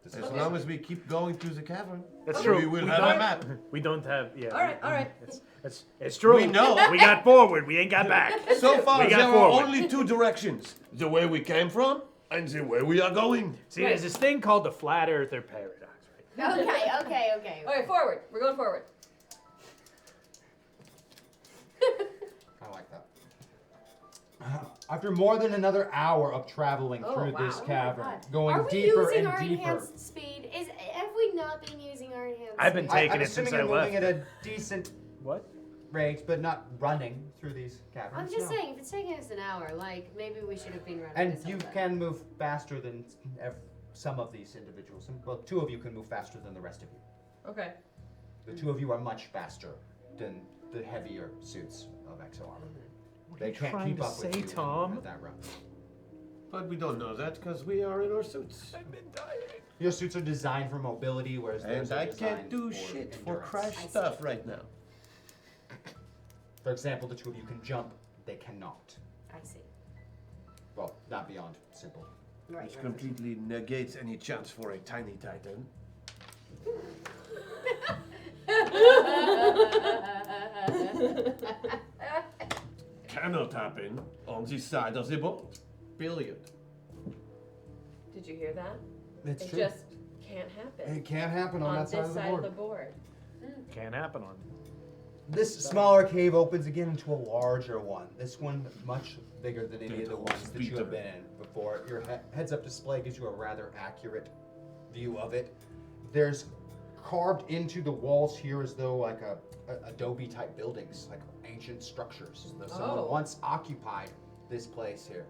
As long as we keep going through the cavern, That's we true. will We have don't- a map. We don't have, yeah. All right. It's true. We know. We got forward, we ain't got back. So far, We got there are forward. only two directions: the way we came from and the way we are going. See, there's this thing called the flat earther paradox, right? Okay. Okay, forward. We're going forward. I like that. After more than another hour of traveling Oh, through wow. this Oh my cavern, God. going Are we deeper using and our deeper. enhanced speed? Have we not been using our enhanced I've been speed? taking I'm it since assuming I you're moving left. at a decent What? rate, but not running through these caverns. I'm just no. saying, if it's taking us an hour, like, maybe we should have been running And this you whole time. can move faster than some of these individuals. Well, two of you can move faster than the rest of you. Okay. The two of you are much faster than the heavier suits of Exo armor. They you can't trying keep to up with say, you Tom? at that run. But we don't know that because we are in our suits. I've been dying. Your suits are designed for mobility, whereas theirs And are I designed can't do for shit for endurance. crash see. stuff right now. For example, the two of you can jump, they cannot. I see. Well, not beyond simple. Right. Which completely negates any chance for a tiny titan. Cannot happen on this side of the boat. Period. Did you hear that? It's It true. just can't happen It can't happen on that this side of the board. board. Can't happen on. This smaller cave opens again into a larger one. This one much bigger than any of the ones that you have been in before. Your heads-up display gives you a rather accurate view of it. There's carved into the walls here as though like a adobe type buildings, like ancient structures. As though someone Oh. once occupied this place here.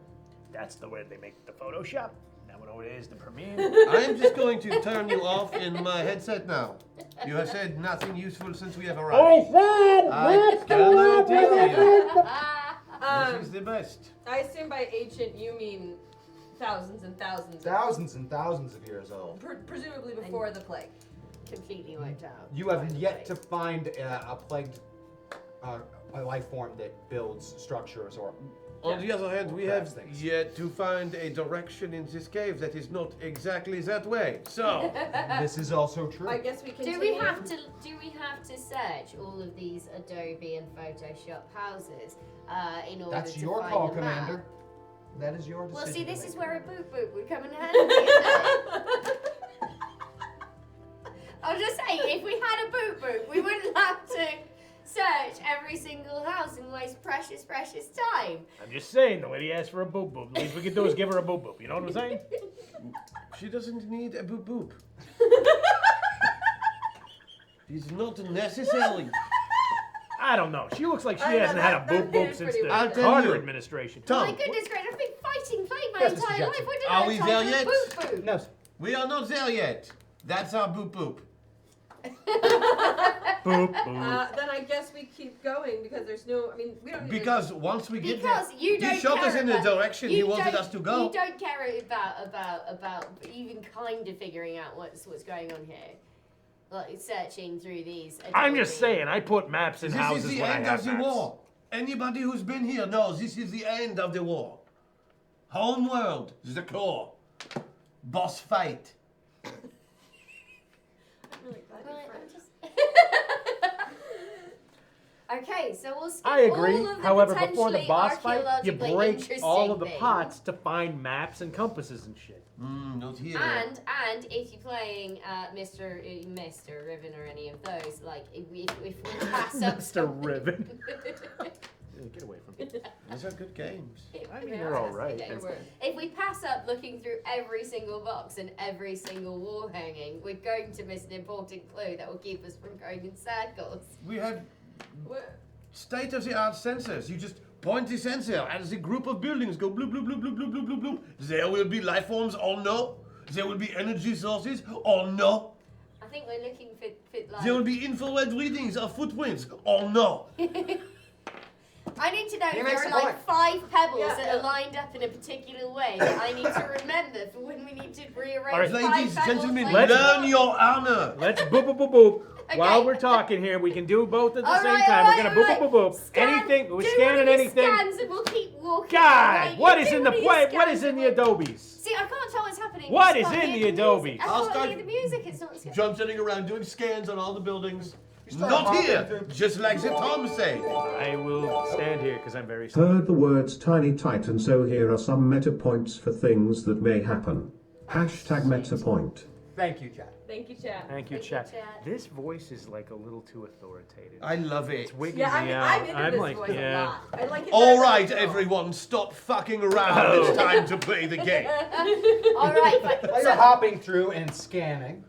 That's the way they make the Photoshop. Now we know what it is, the Premiere. I am just going to turn you off in my headset now. You have said nothing useful since we have arrived. I cannot tell you. This is the best. I assume by ancient you mean thousands and thousands. Thousands and thousands of years old. Presumably before the plague. Completely wiped out. You have yet to find a plagued a life form that builds structures or. On the other hand, we have Things. yet to find a direction in this cave that is not exactly that way. So, This is also true. I guess we Do continue. we have to search all of these Adobe and Photoshop houses in order That's to your find call, the map? Commander. That is your decision. Well, see, to this make, is where a Commander. boop boop would come in handy, isn't it? I'm just saying, if we had a boop boop, we wouldn't have to search every single house and waste precious time. I'm just saying, the lady asked for a boop boop. The least we could do is give her a boop boop. You know what I'm saying? she doesn't need a boop boop. It's not necessary. I don't know. She looks like she I know, hasn't had a that boop boop is since pretty the I'll tell Carter you. administration. Oh my Tom, goodness, great! I've been fighting plague my Yes, Mr. entire Jackson. life. What did Are I we have there time yet? for boop boop? No. we are not there yet. That's our boop boop. Boop boop. Then I guess we keep going because there's no. I mean, we don't. Need Because once we get Because there, you don't he shot care us in the about- direction you he wanted don't- us to go. You don't care about even kind of figuring out what's going on here, like searching through these. I'm just Adobe. saying, I put maps in This houses is the when I end have of the maps. war. Anybody who's been here knows this is the end of the war. Home world, the core. Boss fight. I'm really glad Right, you're I'm French. just- Okay, so we'll skip I agree. all of the However, before the potentially boss fight, you archaeologically break all of the interesting pots to find maps and compasses and shit. Not here. And if you're playing Mr. Riven or any of those, like if we pass up Mr. Riven. Get away from me. Those are good games. I mean, they're all right. Okay, if we pass up looking through every single box and every single wall hanging, we're going to miss an important clue that will keep us from going in circles. We have What? state-of-the-art sensors. You just point the sensor as a group of buildings go bloop, bloop, bloop, bloop, bloop, bloop, bloop, bloop. There will be life forms or no. There will be energy sources or no. I think we're looking for like... There will be infrared readings of footprints or no. I need to know He if makes there a are like point. 5 pebbles Yeah, that yeah. are lined up in a particular way that I need to remember for when we need to rearrange All right. 5 Ladies, pebbles. gentlemen, like learn your honor. Let's boop boop boop boop. Okay. While we're talking here, we can do both at the All same right, time. all We're gonna right, boop boop boop boop. Scan, Anything. We're do scanning one of your anything. Scans and we'll keep walking. God, Right, what you is do in the one of your play? What scans is in and the we'll- Adobes? See, I can't tell what's happening. What I is just can't in hear the music. Adobes? I I'll can't start- hear the music. It's not scary. John sitting around doing scans on all the buildings. start Not hopping here, through- just like the Tom say. I will stand here because I'm very sorry. Heard the words tiny titan, so here are some meta points for things that may happen. Hashtag meta point. Thank you, chat. Thank you, chat. Thank you, Thank you, chat. chat. This voice is like a little too authoritative. I love it. It's wigging Yeah, me I'm out. into I'm this like, voice yeah. a lot. I like it. All very right, much. everyone, stop fucking around. It's time to play the game. All right, but While you're hopping through and scanning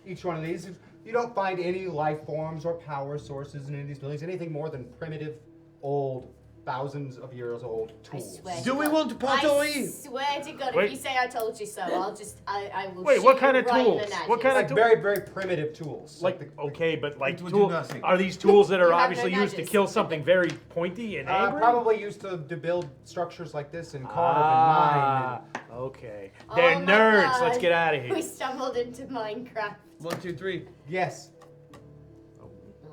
each one of these, you don't find any life forms or power sources in any of these buildings, anything more than primitive, old, thousands of years old I tools. swear. Do to we God. want pottery? I swear to God, Wait. if you say I told you so, I will Wait, shoot what kind you of right in the tools? nudges. What kind Like of very, very primitive tools. Like, okay, but like It would do tool, nothing. are these tools that are You have obviously no used to nudges. kill something very pointy and angry? probably used to build structures like this and carve Ah, and mine. okay. Oh They're my nerds. God. Let's get out of here. We stumbled into Minecraft. 1, 2, 3. And yes.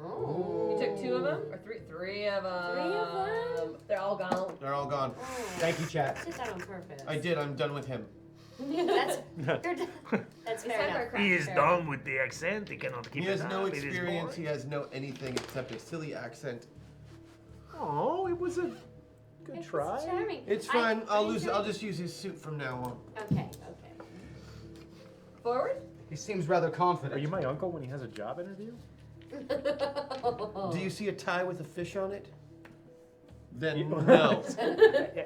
Oh. You took 2 of them or 3? 3 of them. 3 of them? They're all gone. They're all gone. Thank you, chat. I did that on purpose. I did. I'm done with him. That's, you're done. That's It's fair time for a enough. crack. He is Fair done with the accent. He cannot keep He it has no up. It is experience. He boring. has no anything except a silly accent. Oh, it was a good It's try. charming. It's I- fine. I'll enjoy- just use his suit from now on. Okay, Forward? He seems rather confident. Are you my uncle when he has a job interview? okay. Do you see a tie with a fish on it? Then You- no.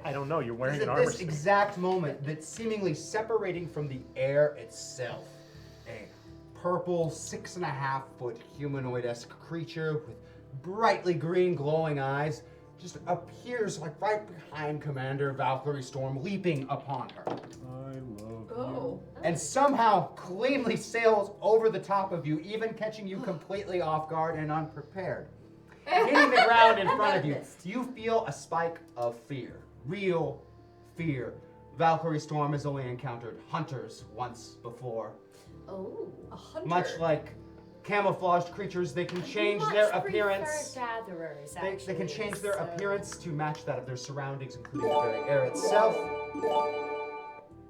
I don't know. You're It's wearing an at armor. this exact moment that seemingly separating from the air itself, a purple 6.5-foot humanoid-esque creature with brightly green glowing eyes just appears like right behind Commander Valkyrie Storm, leaping upon her, I love Oh. and somehow cleanly sails over the top of you, even catching you completely off guard and unprepared. Hitting the ground in front of you, you feel a spike of fear. Real fear. Valkyrie Storm has only encountered hunters once before. Oh. A hunter. Much like camouflaged creatures, they can change their appearance. Gatherers, They can actually, change their so- appearance to match that of their surroundings, including the very air itself.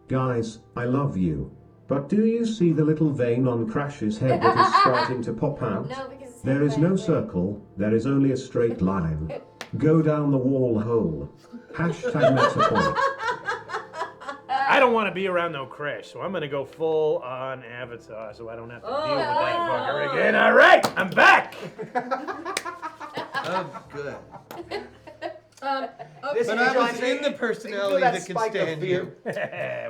Guys, I love you. But do you see the little vein on Crash's head that is starting to pop out? No, because it's There is no circle, there is only a straight line. Go down the wall hole. Hashtag meta point. I don't want to be around no crash, so I'm gonna go full on Avatar, so I don't have to deal with that fucker again. All right, I'm back. Oh, good. This But I was joins me. in the You personality feel that can spike of stand fear. you.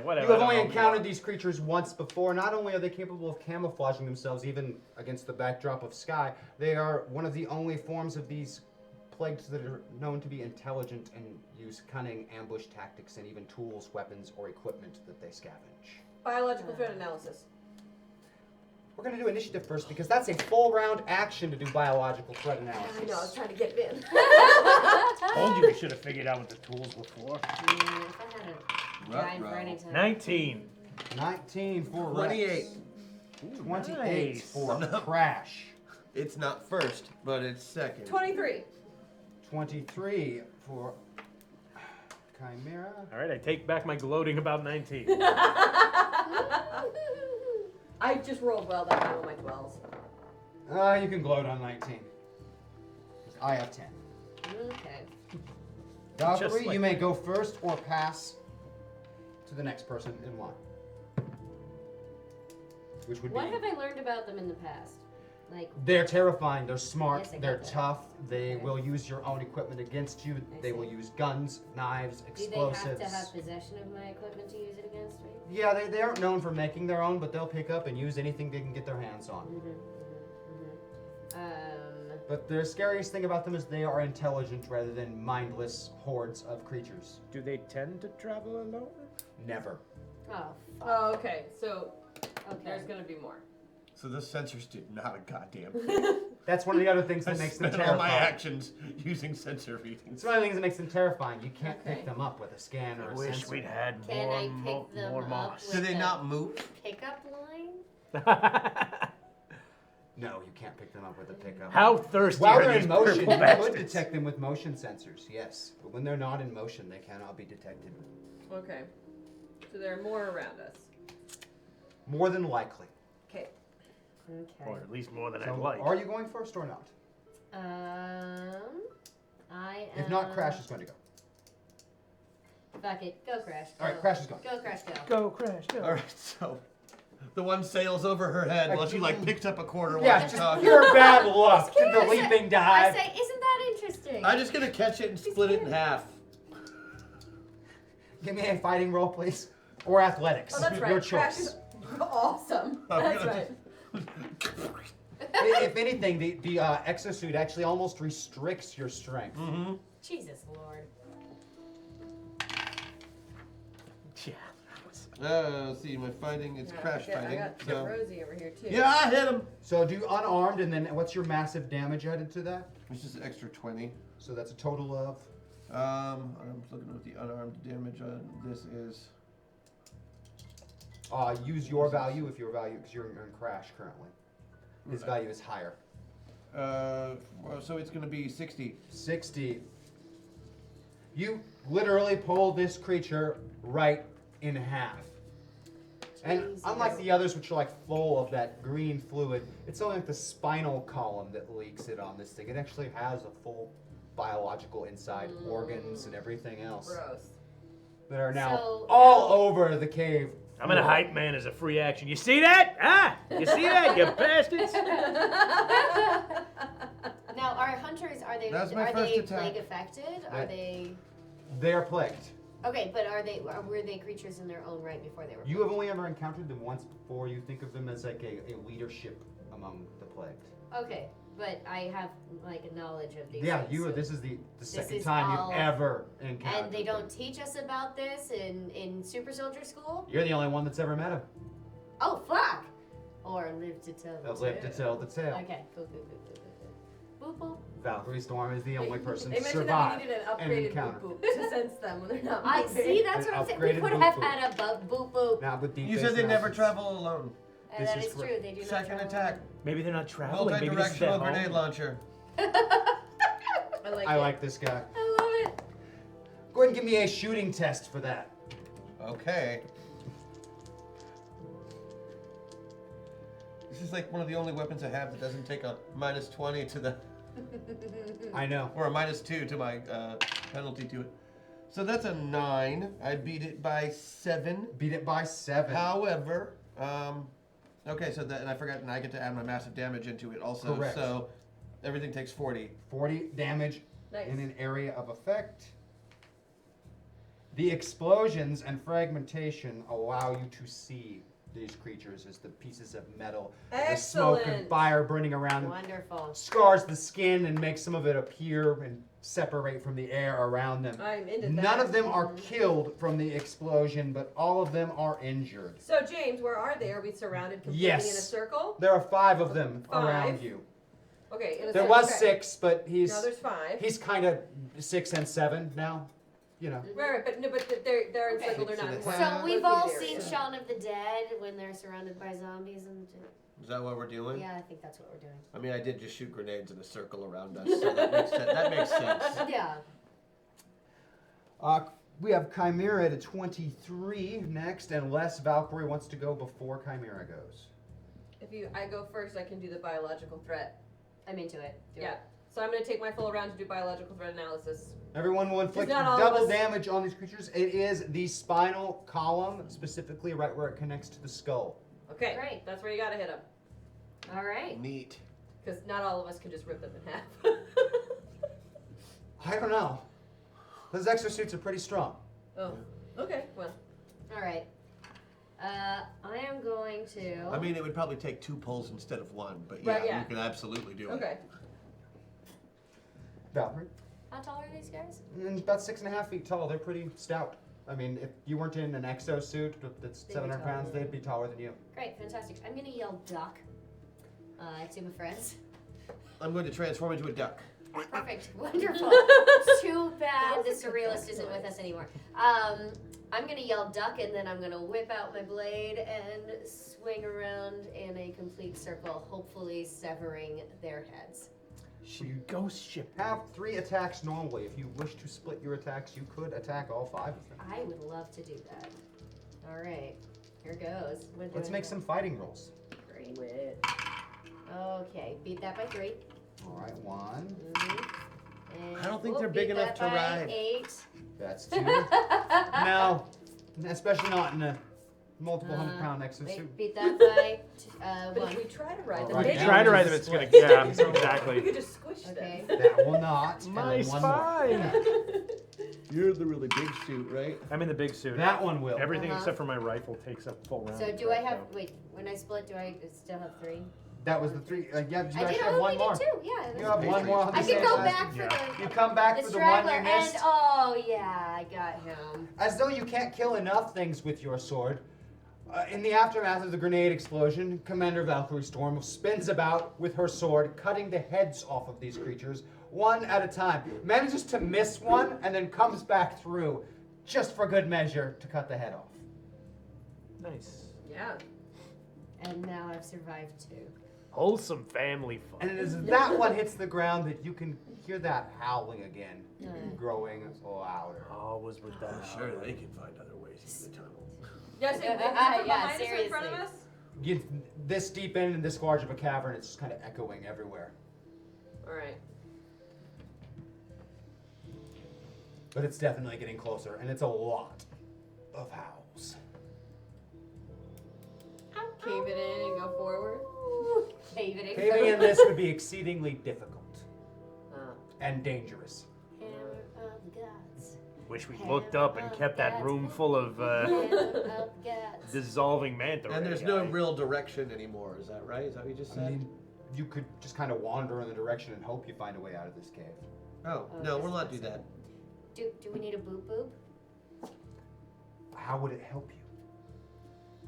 Whatever. You have I only don't know. encountered these creatures once before. Not only are they capable of camouflaging themselves even against the backdrop of sky, they are one of the only forms of these plagues that are known to be intelligent and use cunning ambush tactics and even tools, weapons, or equipment that they scavenge. Biological threat analysis. We're going to do initiative first because that's a full round action to do biological threat analysis. I know, I was trying to get it in. Told you we should have figured out what the tools were for. If I had a dime for any time. 19. 19 for 28. Rex. 28 nice. for Crash. It's not first, but it's second. 23. 23 for Chimera. All right, I take back my gloating about 19. I just rolled well that time on my 12s. You can gloat on 19. I have 10. Okay. Valkyrie, Just like you may go first or pass to the next person in line. Which would What be have I learned about them in the past? Like, They're terrifying. They're smart. Yes, I they're get that. tough. They Okay. will use your own equipment against you. I They see. will use guns, knives, do explosives. they have to have possession of my equipment to use it against me? Yeah, they aren't known for making their own, but they'll pick up and use anything they can get their hands on. But But the scariest thing about them is they are intelligent rather than mindless hordes of creatures. Do they tend to travel alone? Never. oh, Oh, okay. So okay. there's gonna be more. So the sensors did not a goddamn thing. That's one of the other things I that makes them spent all my terrifying. actions using sensor readings. It's one of the things that makes them terrifying. You can't Okay. pick them up with a scan or I a wish sensor. we'd had Can more, I pick them more up moss. with Do they a not move? pickup line? No, you can't pick them up with a pickup. How thirsty While are they're these in motion, purple you could bastards? detect them with motion sensors, yes. But when they're not in motion, they cannot be detected. Okay. So there are more around us. More than likely. Okay. Okay. Or at least more than So I'd like. are you going first or not? I am. If not, Crash is going to go. Fuck it. Go, Crash. Go. All right, Crash is going. Go, Crash, go. Go, Crash, go. All right, so the one sails over her head while she like picks up a quarter while Yeah, she's just talking. pure bad luck. Just The curious. leaping I dive. say, isn't that interesting? I'm just gonna catch it and split it in half. Give me a fighting roll, please. Or athletics. Oh, that's right. Your Crash choice. is awesome. I'm That's gonna right. If anything, the exosuit actually almost restricts your strength. Mm-hmm. Jesus Lord. Yeah. Let's see, my fighting, it's Yeah, crash I fighting. got So. Rosie over here too. Yeah, I hit him. So do unarmed, and then what's your massive damage added to that? It's just an extra 20. So that's a total of. I'm looking at the unarmed damage on this is. Use your value if your value, because you're in crash currently. His value is higher. Well, so it's gonna be 60. 60. You literally pull this creature right in half. And Jesus. unlike the others, which are like full of that green fluid, it's only like the spinal column that leaks it on this thing. It actually has a full biological inside, organs and everything else Gross. that are now So, all over the cave. I'm gonna hype man as a free action. You see that? Ah! You see that, you bastards? Now, our hunters, are they That's my first attack. plague affected? Are That- they They are plagued. okay? But were they creatures in their own right before they were? You have only ever encountered them once before. You think of them as like a leadership among the plagued. Okay, but I have like a knowledge of these. Yeah, things, so- this is the second is time all- you've ever encountered And they them. don't teach us about this in Super Soldier School. You're the only one that's ever met him. Oh fuck! Or live to tell. the That lived to tale. tell the tale. Okay. Boop boop boop boop boop boop. Boop boop. Valkyrie Storm is the only person They to mentioned that survive we needed an an upgraded encounter. boop boop to sense them when they're not I moving. see. That's An what I'm saying. We upgraded could boop have boop. had a boop boop. Now with deep You said they never analysis. travel alone. And This that is is true. correct. They do not. Second travel attack. Maybe they're not traveling. Maybe this is their Multi-directional home. grenade launcher. I I it. like this guy. I love it. Go ahead and give me a shooting test for that. Okay. This is like one of the only weapons I have that doesn't take a -20 to the, I know. or a -2 to my penalty to it. So that's a 9. I beat it by 7. Beat it by 7. However, okay, so that, and I forgot, and I get to add my massive damage into it also. Correct. So everything takes 40. 40 damage Nice. in an area of effect. The explosions and fragmentation allow you to see these creatures as the pieces of metal, the smoke and Excellent. fire burning around them, Wonderful. scars the skin and makes some of it appear and separate from the air around them. I'm into that. None of them are killed from the explosion, but all of them are injured. So James, where are they? Are we surrounded completely Yes. in a circle? There are 5 of them 5? around you. Okay. In a There circle. was okay. 6, but Now there's 5. he's kind of 6 and 7 now. You know. Right, but no, but they're Okay. encircled. They're not. Six in and a one So we've all located seen area. Shaun of the Dead when they're surrounded by zombies and. Is that what we're doing? Yeah, I think that's what we're doing. I mean, I did just shoot grenades in a circle around us, so that makes sense. That makes sense. Yeah. We have Chimera at a 23 next, unless Valkyrie wants to go before Chimera goes. I go first, I can do the biological threat. I'm into it. Do Yeah. it. So I'm gonna take my full round to do biological threat analysis. Everyone will inflict not all of double us. damage on these creatures. It is the spinal column, specifically right where it connects to the skull. Okay. Great. That's where you gotta hit them. All right. Neat. Because not all of us can just rip them in half. I don't know. Those exosuits are pretty strong. Oh, okay, well. All right. I am going to. I mean, it would probably take 2 pulls instead of 1, but Right, yeah. you can absolutely do Okay. it. Valerie? How tall are these guys? About 6.5 feet tall. They're pretty stout. I mean, if you weren't in an exosuit that's They'd be 700 taller pounds, than they'd be taller than you. Great, fantastic. I'm gonna yell duck to my friends. I'm going to transform into a duck. Perfect, wonderful. Too bad the surrealist isn't with us anymore. I'm gonna yell duck, and then I'm gonna whip out my blade and swing around in a complete circle, hopefully severing their heads. She ghost ship. Have 3 attacks normally. If you wish to split your attacks, you could attack all 5 of them. I would love to do that. All right, here goes. Let's make some fighting rolls. Great. Okay, beat that by 3. All right, 1. And I don't think whoop, they're big beat enough that to by ride. 8. That's 2. No, especially not in a multiple 100-pound exosuit. Wait, beat that by But 1. if we try to ride All them, right, maybe now Try to we ride can them, it's gonna. split. Yeah, we exactly. could just squish Okay. them. That will not. And My then one more. spine. You're the really big suit, right? I'm in the big suit. That one will. Everything Uh-huh. except for my rifle takes up full round. So do I have? Wait, when I split, do I still have 3? That was the 3. Yeah, you I actually did. have I one only more. did 2. Yeah. You that's have great. one more on the I same can go side. back for Yeah. the. You come back The for the one straggler, you missed. and oh yeah, I got him. As though you can't kill enough things with your sword. In the aftermath of the grenade explosion, Commander Valkyrie Storm spins about with her sword, cutting the heads off of these creatures, one at a time. Manages to miss one, and then comes back through, just for good measure, to cut the head off. Nice. Yeah. And now I've survived 2. Wholesome family fun. And it is that one hits the ground that you can hear that howling again, growing louder. Always with that. Sure, they can find other ways into the tunnel. Yeah, so Yeah, behind us or in front seriously. of us? Get this deep in this large of a cavern, it's just kind of echoing everywhere. Alright. But it's definitely getting closer, and it's a lot of howls. Cave it in and go forward. Cave it in. Caving in this would be exceedingly difficult and dangerous. Hammer of the gods. Wish we looked up and kept that room full of Hammer of the gods. dissolving manta ray And there's no guy. real direction anymore, is that right? Is that what you just I said? mean, you could just kind of wander in the direction and hope you find a way out of this cave. Oh, no, we'll not do that. Do we need a boop boop? How would it help you?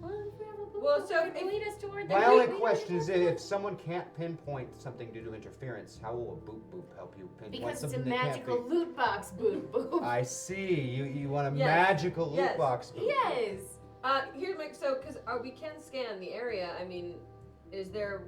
Well, if we have a boop Well, boop, so it would if- lead us toward the My right only way. question is if someone can't pinpoint something due to interference, how will a boop boop help you pinpoint Because it's a something that can't magical be? loot box boop boop. I see. You want a Yes. magical loot Yes. box boop. Yes. Here's my, so, because we can scan the area, I mean, is there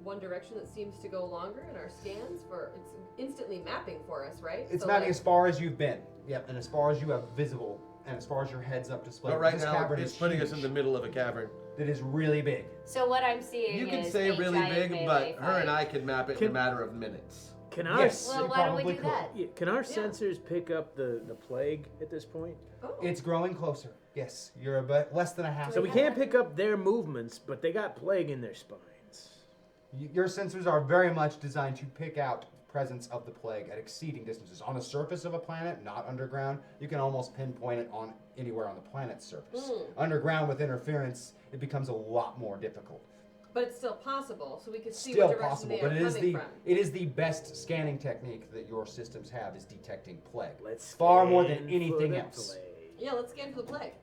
one direction that seems to go longer in our scans for, it's instantly mapping for us, right? It's So, mapping like, as far as you've been. Yep, and as far as you have visible, and as far as your head's up display. But right this now, cavern it's is putting us in huge. the middle of a cavern. It is really big. So what I'm seeing You is can say a really giant big, but melee her and fight. I can map it in a Can- matter of minutes. Can our Yes, Well, you why don't we probably do could. that? yeah, can our sensors pick up the plague at this point? Oh. It's growing closer. Yes, you're about less than a half. So we can't pick up their movements, but they got plague in their spines. Your sensors are very much designed to pick out presence of the plague at exceeding distances. On the surface of a planet, not underground, you can almost pinpoint it on anywhere on the planet's surface. Underground with interference, it becomes a lot more difficult. But it's still possible, so we could see Still what direction possible, they are but coming from. it is the best scanning technique that your systems have is detecting plague. Let's Far more than scan for anything the else. plague. Yeah, let's scan for the plague.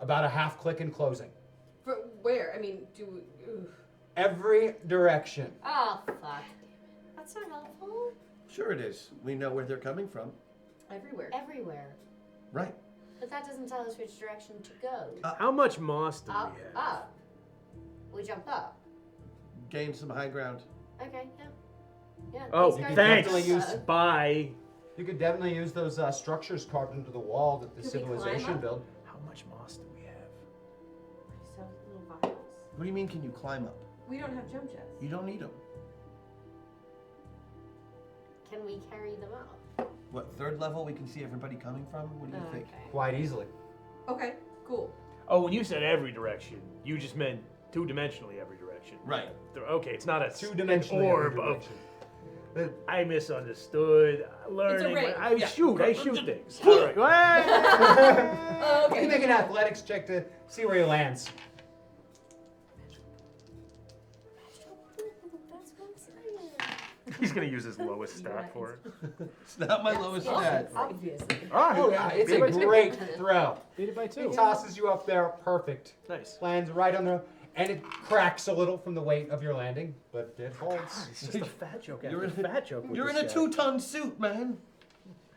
About a half click and closing. For where? I mean, do we, oof. Every direction. Oh fuck. That's not helpful. Sure it is. We know where they're coming from. Everywhere. Everywhere. Right. But that doesn't tell us which direction to go. How much moss do Up, we have? up. We jump up. Gain some high ground. Okay, yeah. Yeah. Oh, these guys thanks. jump definitely up. Bye. You could definitely use those structures carved into the wall that the Could we climb civilization up? built. How much moss do we have? So little vials. What do you mean, can you climb up? We don't have jump jets. You don't need them. Can we carry them up? What, third level we can see everybody coming from? What do you think? Okay. Quite easily. Okay, cool. Oh, when you said every direction, you just meant two-dimensionally every direction. Right. Okay, it's not a Two-dimensionally an orb every of. direction. But I misunderstood. Learning. ring. I Yeah. shoot things. All right. Oh, can you okay. make an athletics check to see where he lands? That's what I'm saying. He's gonna use his lowest stat for it. It's not my lowest stat. Obviously. Oh yeah, it's a great throw. Beat it by He 2. tosses you up there, perfect. Nice. Lands right on the, and it cracks a little from the weight of your landing, but it holds. It's just a fat joke. You're after in- fat joke. with You're in this a guy. 2-ton suit, man.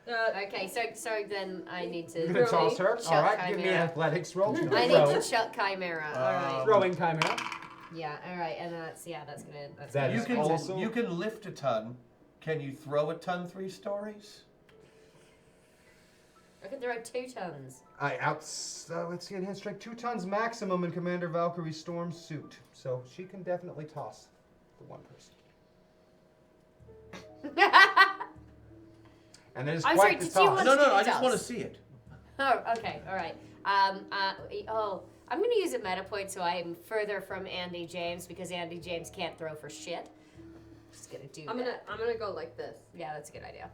Okay, so then I need to. You're gonna toss her. Chuck All right, give me an Chimera. athletics roll. I Throw. need to chuck Chimera. All right. Throwing chimera. Yeah. All right. And that's that's gonna. That's That gonna is work. also- You can lift a ton. Can you throw a ton 3 stories? I can throw 2 tons. Let's see, enhanced strength 2 tons maximum in Commander Valkyrie's storm suit, so she can definitely toss the one person. And there's I'm quite sorry, the did you toss. want- No, Let's do I the just want to toss. see it. Oh, okay, all right. I'm gonna use a meta point so I'm further from Andi James because Andi James can't throw for shit. Just gonna do I'm that. gonna go like this. Yeah, that's a good idea.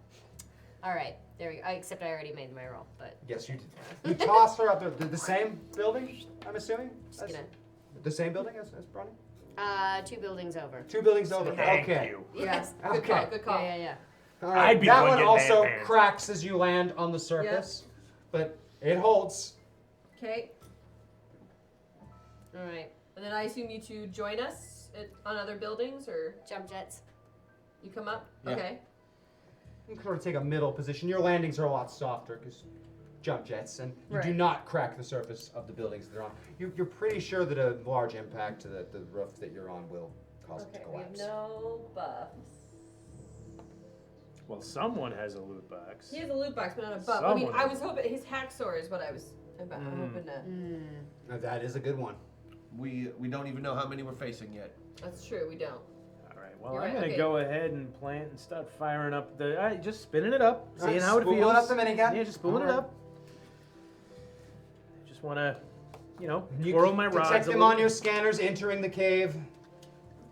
All right, there we go. Except I already made my roll, but Yes, you did. You toss her up the same building, I'm assuming? just gonna. The same building as Brony? 2 buildings over. 2 buildings over. Thank okay. you. Yes. Good Okay. call. Good call. Yeah. All right. I'd be that the one one getting also that man. cracks as you land on the surface, but it holds. Okay. All right. And then I assume you two join us on other buildings, or Jump jets. you come up. Yeah. Okay. You can sort of take a middle position. Your landings are a lot softer because jump jets, and you do Right. not crack the surface of the buildings they're on. You're pretty sure that a large impact to the roof that you're on will cause it to Okay. We have collapse. no buffs. Well, someone has a loot box. He has a loot box, but not a buff. I mean, Someone. I was hoping his hacksaw is what I was about. I'm hoping to. Now, that is a good one. We don't even know how many we're facing yet. That's true. We don't. All right. Well, You're I'm right, gonna okay. go ahead and plant and start firing up the. Just spinning it up, All right, seeing how it spooling feels. up the minigun. Yeah, just spooling All it right. up. Just wanna, You twirl can my rods. detect a them little. on your scanners entering the cave.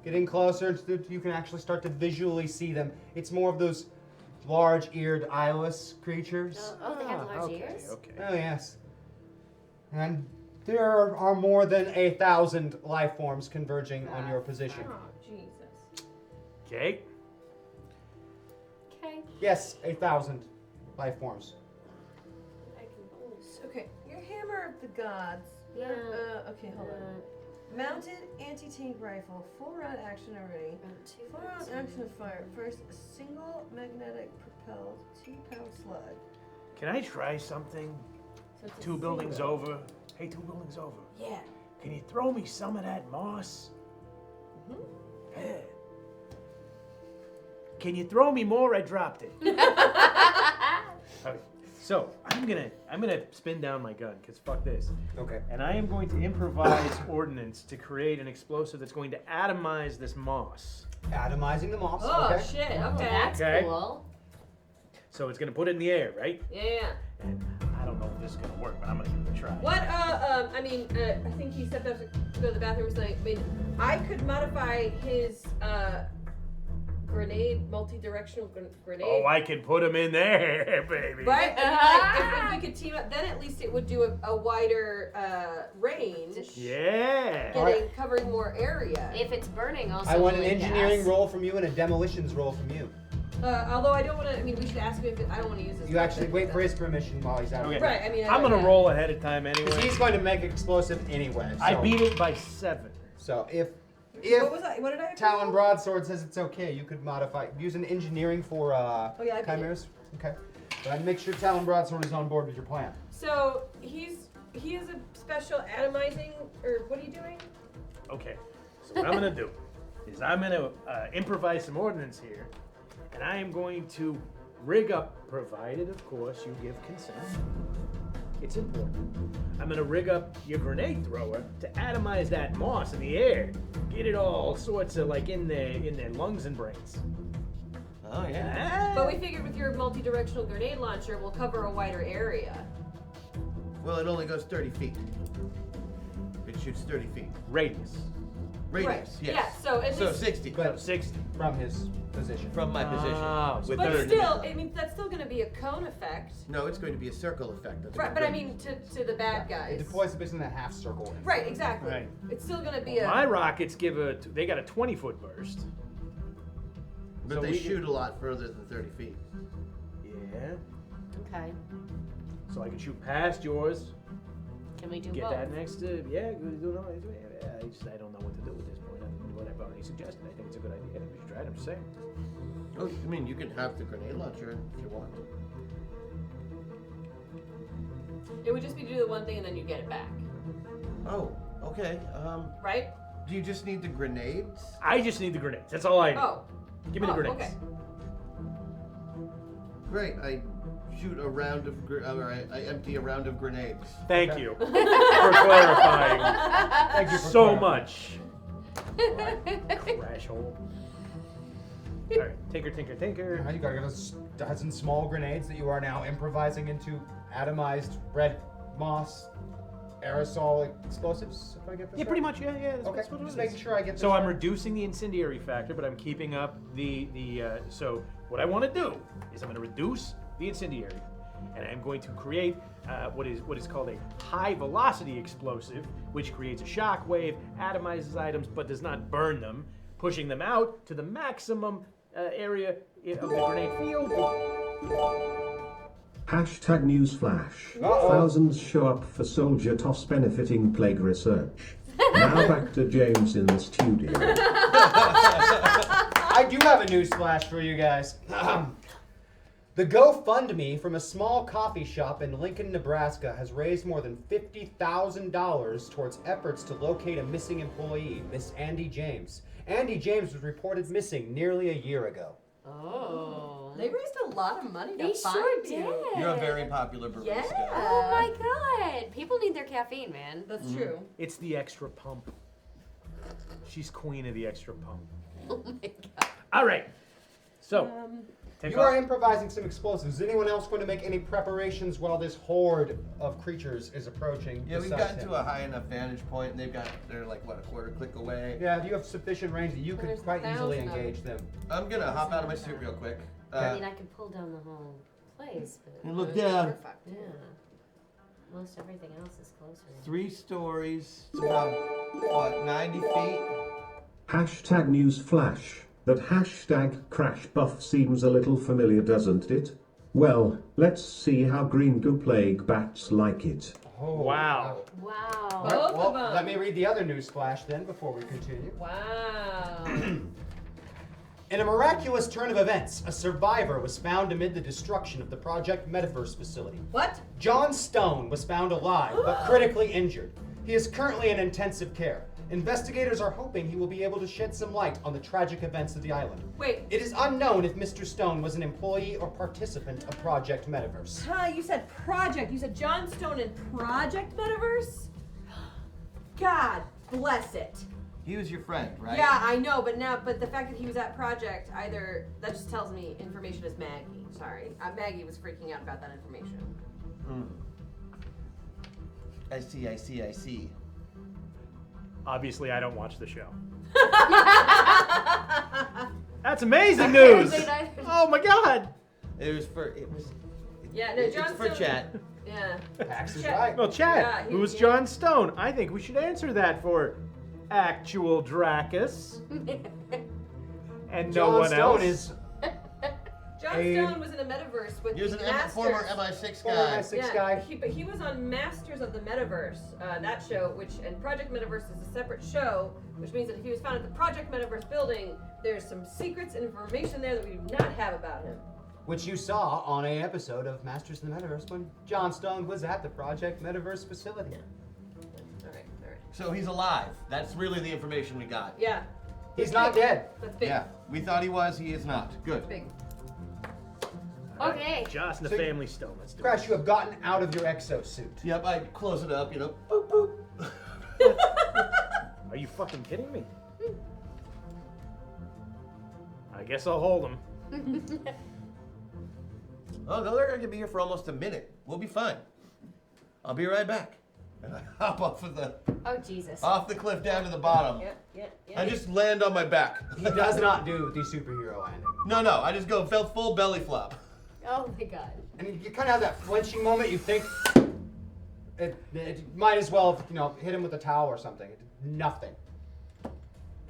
Getting closer, you can actually start to visually see them. It's more of those large-eared eyeless creatures. Oh, they have large okay, ears. Okay. Oh, yes. And there are more than 1,000 life forms converging on your position. Oh, Jesus. Okay. Okay. Yes, 1,000 life forms. Okay. Your hammer of the gods. Yeah. Okay, hold on. Mounted anti-tank rifle, full round action already. Full round action of fire. First, a single magnetic propelled 2-pound slug. Can I try something? So it's a 2 buildings single. over. Hey, 2 buildings over. Yeah. Can you throw me some of that moss? Yeah. Can you throw me more? I dropped it. Okay. So I'm gonna spin down my gun because fuck this, Okay. and I am going to improvise ordnance to create an explosive that's going to atomize this moss. Atomizing the moss. Oh, okay. shit. Oh, Okay. that's Okay. cool. So it's gonna put it in the air, right? Yeah. And I don't know if this is gonna work, but I'm gonna give it a try. What, I mean, I think he stepped up to go to the bathroom or something. I mean, I could modify his, grenade, multi-directional grenade. Oh, I can put him in there, baby. Right? I mean, like, if we could team up, then at least it would do a wider, range. Yeah. Covering more area. If it's burning, also. I want an like engineering gas. roll from you and a demolitions roll from you. Although I don't want to, I mean, we should ask him if I don't want to use this. You actually wait for his permission while he's out. Okay. Right, I mean, I'm gonna yeah. roll ahead of time Because anyway. he's going to make explosive anyway. I so- beat it by 7. So if What was I? What did I? Talon Broadsword says it's okay, you could modify. Use an engineering for yeah, I beat it. chimeras. Okay. But I'd make sure Talon Broadsword is on board with your plan. So he has a special atomizing, or what are you doing? Okay. So what I'm gonna do is I'm gonna improvise some ordnance here, and I am going to rig up, provided of course you give consent. It's important. I'm gonna rig up your grenade thrower to atomize that moss in the air. Get it all sorts of like in their lungs and brains. Oh, yeah. But we figured with your multi-directional grenade launcher, we'll cover a wider area. Well, it only goes 30 feet. It shoots 30 feet. Radius. Radius, yes. Yeah, so at least. 60 So 60. From his position. from my position. Oh, with But 30 still, meters. I mean, that's still going to be a cone effect. No, it's going to be a circle effect. That's Right, what but I I'm mean to the bad It guys. deploys the in that half circle. Right, exactly. Right. It's still going to be a. My rockets they got a 20-foot burst. But So they we shoot a lot further than 30 feet. Yeah. Okay. So I can shoot past yours. Can we do Get both? that next to I don't know what to do at this point. What I've already suggested. I think it's a good idea. We should try it. I'm just saying. Oh, I mean, you can have the grenade launcher if you want. It would just be to do the one thing and then you get it back. Oh, okay. Right? Do you just need the grenades? I just need the grenades. That's all I need. Oh. Give me the Oh, grenades. okay. Great. I shoot a round of, I empty a round of grenades. Thank you for clarifying Thank you for so clarifying. much. Crash hole. All right, tinker, tinker, tinker. Now you gotta get a dozen small grenades that you are now improvising into atomized red moss aerosol explosives. If I get this Yeah, right? pretty much. Yeah. That's, Okay, that's what it just is. making sure I get this So I'm right. reducing the incendiary factor, but I'm keeping up the so what I want to do is I'm going to reduce the incendiary, and I'm going to create what is called a high velocity explosive, which creates a shock wave, atomizes items, but does not burn them, pushing them out to the maximum area of the grenade field. Hashtag newsflash. Uh-oh. Thousands show up for soldier toss benefiting plague research. Now back to James in the studio. I do have a news flash for you guys. The GoFundMe from a small coffee shop in Lincoln, Nebraska has raised more than $50,000 towards efforts to locate a missing employee, Miss Andi James. Andi James was reported missing nearly a year ago. Oh. They raised a lot of money to They find sure you. did. You're a very popular barista. Yeah. Oh my god. People need their caffeine, man. That's true. It's the extra pump. She's queen of the extra pump. Oh my god. All right. So, take You off. are improvising some explosives. Is anyone else going to make any preparations while this horde of creatures is approaching? Yeah, we've besides gotten him? to a high enough vantage point, and they're like, what, a quarter click away? Yeah, you have sufficient range that you could There's quite easily 1,000 of them. engage them. I'm gonna hop out of my suit real quick. I mean, I could pull down the whole place, but And look down. Perfect. yeah. Most everything else is closer. 3 stories. It's about, what, 90 feet? Hashtag newsflash. That hashtag crash buff seems a little familiar, doesn't it? Well, let's see how green goo plague bats like it. Oh, Wow. Wow. All right, Both well, of 'em. let me read the other news flash then before we continue. Wow. In a miraculous turn of events, a survivor was found amid the destruction of the Project Metaverse facility. What? John Stone was found alive but critically injured. He is currently in intensive care. Investigators are hoping he will be able to shed some light on the tragic events of the island. Wait. It is unknown if Mr. Stone was an employee or participant of Project Metaverse. You said project. You said John Stone in Project Metaverse? God bless it. He was your friend, right? Yeah, I know, but the fact that he was at Project, either that just tells me information is Maggie. Sorry, Maggie was freaking out about that information. I see. Obviously, I don't watch the show. That's amazing news. Apparently neither. Oh my god. Yeah, no, John It's for Stone. chat. Yeah. Pax is Chat. right. Well, Chad, Yeah, who's yeah. John Stone? I think we should answer that for actual Dracus. And no John one Stone else. is John A- Stone was in a Metaverse with He was the an Masters. former MI6 former guy. MI6 guy. But he was on Masters of the Metaverse, that show, and Project Metaverse is a separate show, which means that if he was found at the Project Metaverse building, there's some secrets and information there that we do not have about him. which you saw on a episode of Masters of the Metaverse when John Stone was at the Project Metaverse facility. All right. So he's alive. That's really the information we got. Yeah. He's not dead. That's big. Yeah, we thought he was. He is not. Good. Big. Okay. Joss and the So- Family Stone. Let's do Crash, you have gotten out of your exosuit. Yep, I close it up. Boop boop. it. Are you fucking kidding me? I guess I'll hold him. Oh no, they're going to be here for almost a minute. We'll be fine. I'll be right back. And I hop off of the Jesus. cliff down to the bottom. Yeah. I just land on my back. He does not do the superhero landing. No, I just go full belly flop. Oh my god. And you kind of have that flinching moment. You think it might as well, hit him with a towel or something. Nothing.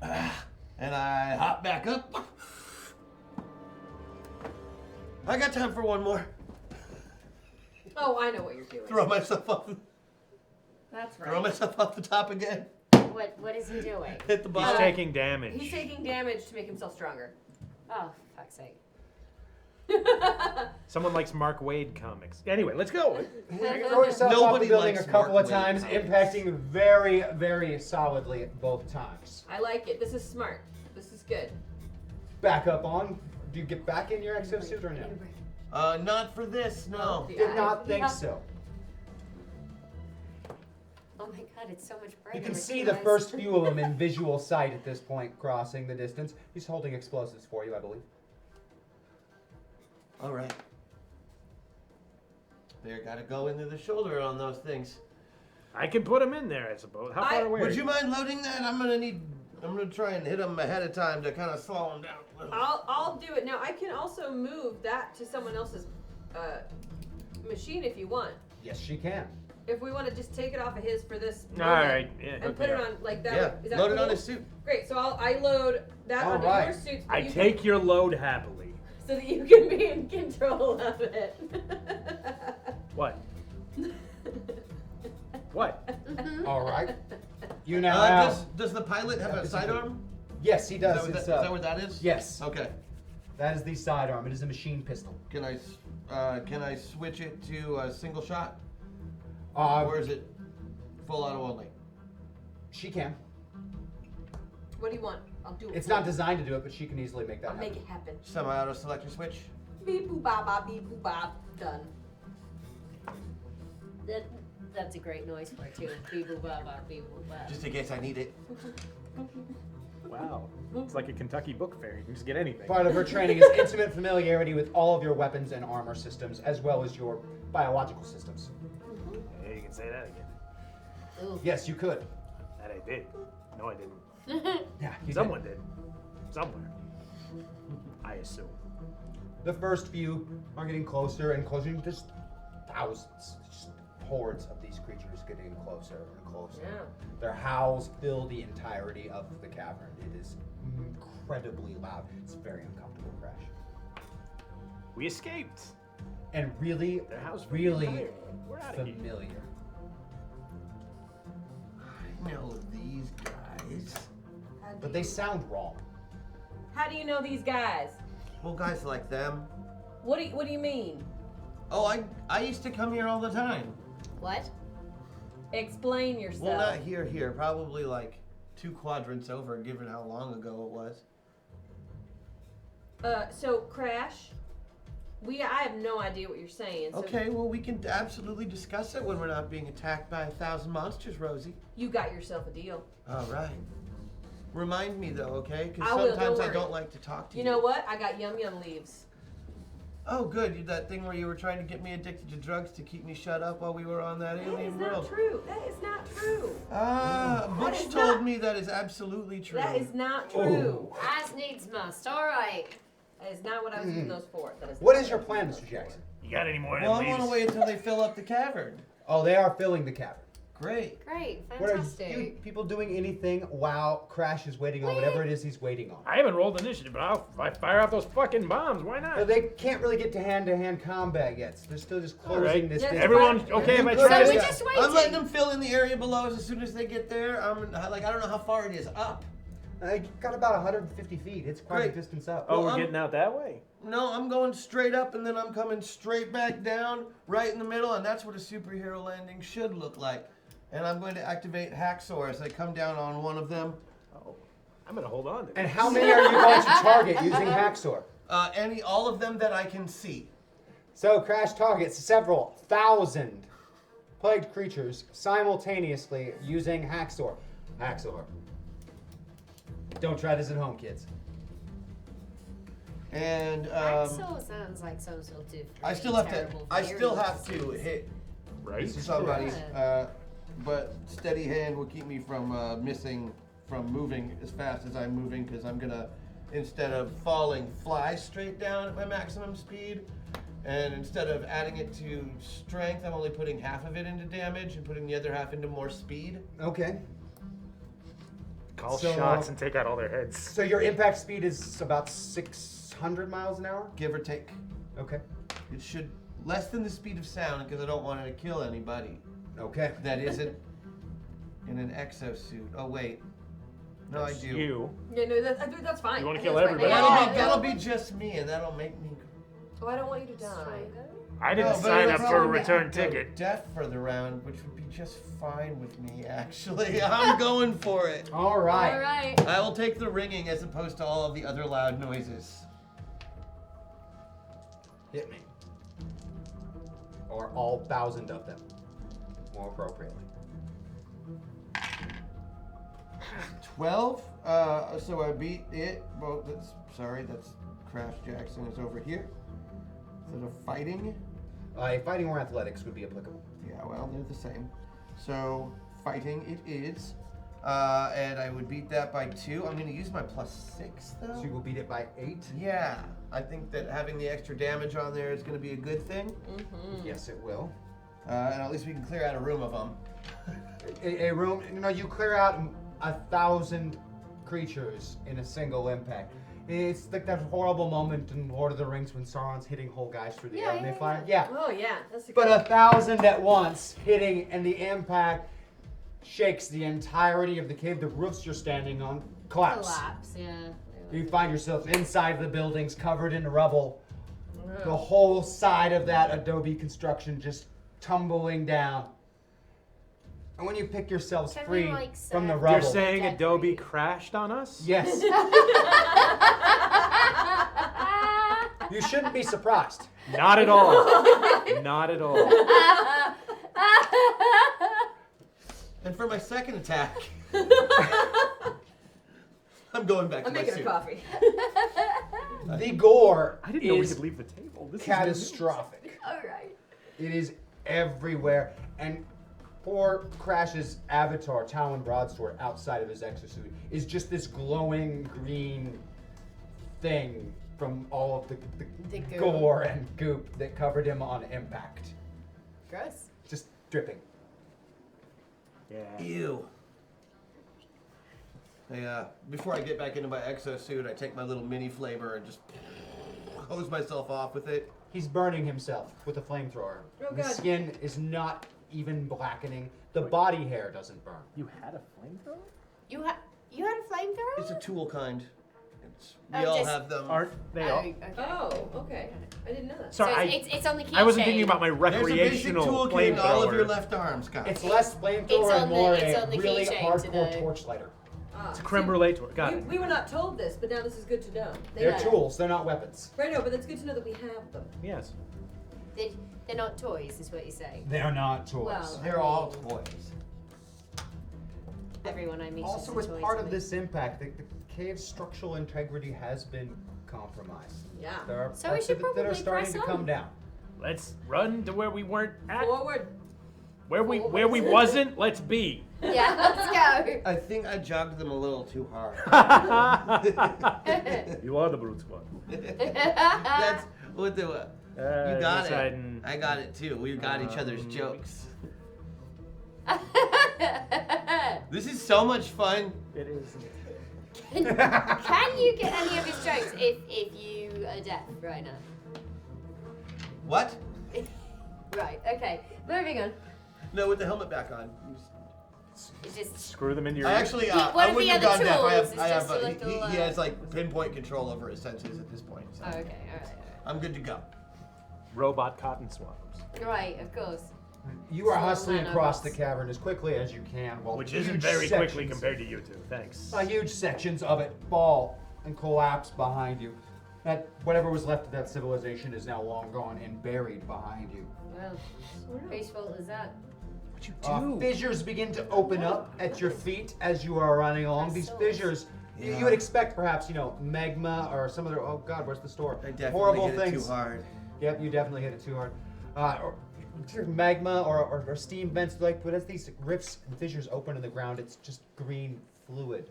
And I hop back up. I got time for one more. Oh, I know what you're doing. Throw myself off. That's right. Throw myself off the top again. What is he doing? Hit the He's bottom. taking damage. He's taking damage to make himself stronger. Oh, fuck's sake. Someone likes Mark Wade comics. Anyway, let's go. You throw yourself off Nobody the building a likes couple Mark of Wade times, comics. impacting very, very solidly both times. I like it. This is smart. This is good. Back up on. Do you get back in your exosuit or no? Not for this, no. Did not think so. Oh my god, it's so much brighter. You can with see you the guys. first few of them in visual sight at this point, crossing the distance. He's holding explosives for you, I believe. All right. They're gotta go into the shoulder on those things. I can put him in there, I suppose. How far away? Would you mind loading that? I'm gonna try and hit them ahead of time to kind of slow them down a little. I'll do it. Now, I can also move that to someone else's machine if you want. Yes, she can. If we want to just take it off of his for this All moment right. Yeah. and put it on like that. Yeah, Is that load it cool? on his suit. Great. So I load that All onto right. your suits. but I you take your load happily. so that you can be in control of it. What? What? All right. You now have. Does the pilot have a sidearm? Yes, he Is does. that, It's, is that what that is? Yes. Okay. That is the sidearm. It is a machine pistol. Can I switch it to a single shot? Uh, Or is it full auto only? She can. What do you want? I'll do it. It's for not you. designed to do it, but she can easily make that I'll happen. make it happen. Semi-auto selector switch. Beep boop beep boop done. That's a great noise for it too. Beep-boop-ba-ba, beep-boop-ba. Just in case I need it. Wow. It's like a Kentucky book fair. You can just get anything. Part of her training is intimate familiarity with all of your weapons and armor systems, as well as your biological systems. Yeah, you can say that again. Ooh. Yes, you could. That I did. No, I didn't. Yeah, you Someone did. Somewhere. I assume. The first few are getting closer and closer. Just thousands, just hordes of these creatures getting closer and closer. Yeah. Their howls fill the entirety of the cavern. It is incredibly loud. It's very uncomfortable, Crash. We escaped. And really, Their house was really familiar. We're outta here. familiar. I know these guys. But they sound wrong. How do you know these guys? Well, guys like them. What do you mean? Oh, I used to come here all the time. What? Explain yourself. Well, not here. Probably like 2 quadrants over, given how long ago it was. So Crash, I have no idea what you're saying. So Okay, well, we can absolutely discuss it when we're not being attacked by 1,000 monsters, Rosie. You got yourself a deal. All right. Remind me, though, okay? Because I will, sometimes don't I worry. don't like to talk to you. You know what? I got yum leaves. Oh, good. That thing where you were trying to get me addicted to drugs to keep me shut up while we were on that That alien is world. not true. That is not true. Butch is told not- me that is absolutely true. That is not true. As needs must. All right. That is not what I was using those for. That is What not is your what I plan, was Mr. using those Jackson? You got any more Well, I leaves? want to wait until they fill up the cavern. Oh, they are filling the cavern. Great. Great. What are Fantastic. you people doing anything while Crash is waiting on whatever it is he's waiting on? I haven't rolled initiative, but I fire out those fucking bombs. Why not? They can't really get to hand combat yet. So they're still just closing right. this Yeah, distance. Everyone, fine. okay if I Good. try So to... we're just waiting. I'm letting them fill in the area below us as soon as they get there. I don't know how far it is up. I got about 150 feet. It's quite a Great. distance up. Oh, Well, we're I'm- getting out that way? No, I'm going straight up and then I'm coming straight back down, right in the middle, and that's what a superhero landing should look like. And I'm going to activate Hacksaw as I come down on one of them. Oh, I'm going to hold on to And it. how many are you going to target using Hacksaw? All of them that I can see. So Crash targets several thousand plagued creatures simultaneously using Hacksaw. Hacksaw. Don't try this at home, kids. And Axel sounds like some sort of I still have to. terrible I still fairy have to disease. hit Right? somebody. Yeah. but steady hand will keep me from moving as fast as I'm moving, because I'm gonna, instead of falling, fly straight down at my maximum speed. And instead of adding it to strength, I'm only putting half of it into damage and putting the other half into more speed. Okay. Call So- shots and take out all their heads. So your impact speed is about 600 miles an hour? Give or take. Okay. It should, less than the speed of sound, because I don't want it to kill anybody Okay. that isn't in an exosuit. Oh, wait. No, I do. You. Yeah, no, that's fine. You wanna I kill think that's fine. everybody. That'll be just me, and that'll make me. Oh, I don't want you to die. I didn't No, but sign it'll up for a probably return make me ticket. Death for the round, which would be just fine with me, actually. I'm going for it. All right. Alright. I will take the ringing as opposed to all of the other loud noises. Hit me. Or all 1,000 of them, more appropriately. 12. So I beat it. Well, that's Crash Jackson is over here. So the fighting. Fighting or athletics would be applicable. Yeah, well, they're the same. So fighting it is. And I would beat that by 2. I'm going to use my +6 though. So you will beat it by 8? Yeah, I think that having the extra damage on there is going to be a good thing. Yes, it will. And at least we can clear out a room of them. A room, you clear out 1,000 creatures in a single impact. It's like that horrible moment in Lord of the Rings when Sauron's hitting whole guys through the air and they fly. Yeah. Oh yeah, that's a But 1,000 at once hitting, and the impact shakes the entirety of the cave. The roofs you're standing on collapse. Yeah. You find yourself inside the buildings covered in rubble. The whole side of that adobe construction just tumbling down. And when you pick yourselves Can we, free like, from the serve- rubble. You're saying Dead Adobe free. crashed on us? Yes. You shouldn't be surprised. Not at all. Not at all. And for my second attack, I'm going back to I'm my making a suit. coffee. The gore I didn't know we is could leave the table. This catastrophic. Alright. It is everywhere. And poor Crash's avatar, Talon Broadsword, outside of his exosuit, is just this glowing green thing from all of the The gore and goop that covered him on impact. Gross. Just dripping. Yeah. Ew. Before I get back into my exosuit, I take my little mini flavor and just hose myself off with it. He's burning himself with a flamethrower. Oh, The God. skin is not even blackening. The body hair doesn't burn. You had a flamethrower? You had a flamethrower? It's a tool kind. We Oh, all just- have them. Aren't they all? okay. Oh, okay. I didn't know that. So Sorry, it's on the keychain. I wasn't thinking about my There's a basic recreational toolkit in all of your flamethrower. left arms, guys. It's less It's flamethrower on and the- more it's a on the really keychain to hardcore the- torchlighter. It's a creme brulee tour. Got it. We were not told this, but now this is good to know. They're tools, they're not weapons. Right, no, but it's good to know that we have them. Yes. They're not toys, is what you're saying. They're not toys. Well, They're all toys. Everyone I meet Also, is as a toy part to of me. this impact, the cave's structural integrity has been compromised. Yeah. There are So we parts should of it that are probably starting press to come on. down. Let's run to where we weren't at. Forward. Where we wasn't, let's be. Yeah, let's I think I jogged them a little too hard. You are the brute squad. That's what the. You got it. deciding- I got it too. We got each other's jokes. go. This is so much fun. It is. Can you get any of his jokes if you are deaf right now? What? Right, okay. Moving on. No, with the helmet back on. It's just Screw them into your I ears. actually, One I of wouldn't the have other gone deaf. tools is I have, just a little, he has like pinpoint control over his senses at this point. So Oh, okay, alright. I'm good to go. Robot cotton swabs. Right, of course. You are Full hustling nano across bots. the cavern as quickly as you can, while Which huge isn't very quickly sections- compared to you two. Thanks. Huge sections of it fall and collapse behind you. That whatever was left of that civilization is now long gone and buried behind you. Well, whose fault is that? What you do? Fissures begin to open up at your feet as you are running along. That's These so fissures, you would expect perhaps, magma or some other, oh God, where's the store? I definitely Horrible hit things. it too hard. Yep, you definitely hit it too hard. Or magma or steam vents, like, but as these rifts and fissures open in the ground, it's just green fluid.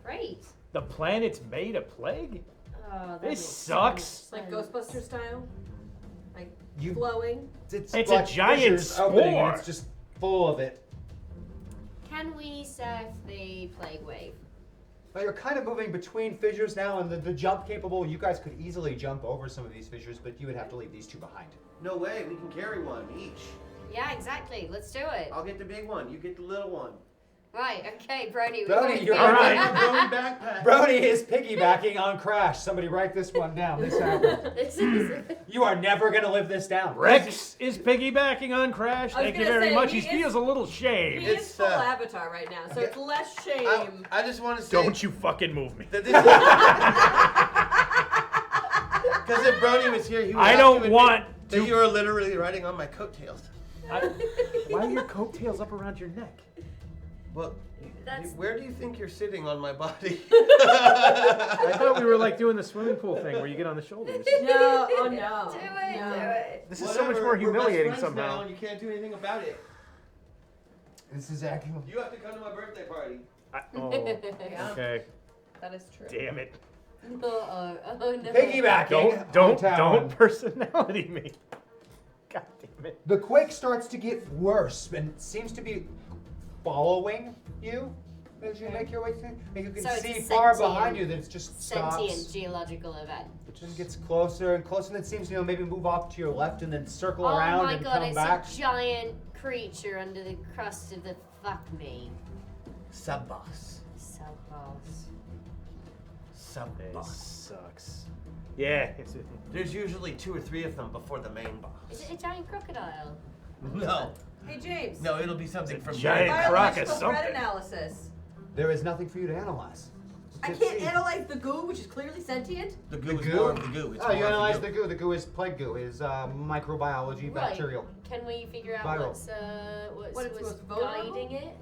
Great. The planet's made of plague? Oh, that This makes sucks. so Like much Ghostbuster sense. style? Like You- flowing? It's It's like a giant fissures opening, and spore. it's just full of it. Can we surf the plague wave? But you're kind of moving between fissures now, and the jump capable. You guys could easily jump over some of these fissures, but you would have to leave these two behind. No way, we can carry one each. Yeah, exactly. Let's do it. I'll get the big one, you get the little one. Right, okay, Brony. Brony, you're all right. Brony backpack. Brony is piggybacking on Crash. Somebody write this one down. This happened. This is You are never gonna live this down. Rex is piggybacking on Crash. I was Thank you gonna very say, much. he He is- feels a little He shame. is It's, full uh, avatar right now, so it's less shame. I just want to say Don't you fucking move me. that this because if Brony was here, he would I have don't to admit want that to- you are literally riding on my coattails. Why are your coattails up around your neck? Well, That's- where do you think you're sitting on my body? I thought we were like doing the swimming pool thing where you get on the shoulders. No, oh no. Do it, No. do it. This is so much Whatever, more we're best humiliating friends now, somehow. and you can't do anything about it. This is accurate. You have to come to my birthday party. Oh, Yeah, okay. that is true. Damn it. Oh no. Piggybacking. Don't on town. personality me. God damn it. The quake starts to get worse and seems to be following you as you make your way through. And you can So it's see a far sentient- behind you that it just stops. Sentient geological event. It just gets closer and closer, and it seems to maybe move off to your left and then circle Oh around my and god, come it's back. a giant creature under the crust of the fuck me. Sub-boss. Sub-boss. This Sub-boss. sucks. Yeah, it's a, There's usually 2 or 3 of them before the main Is boss. it a giant crocodile? No. Hey James. No, it'll be something from giant very- croc Biological is threat something. analysis. There is nothing for you to analyze. I Just can't see. analyze the goo, which is clearly sentient. The The goo is goo? more of the goo. It's Oh, you more of analyze the the goo. The goo is plague goo, is microbiology, bacterial. Right. Can we figure out Viral. what's What it's what's most vulnerable guiding it?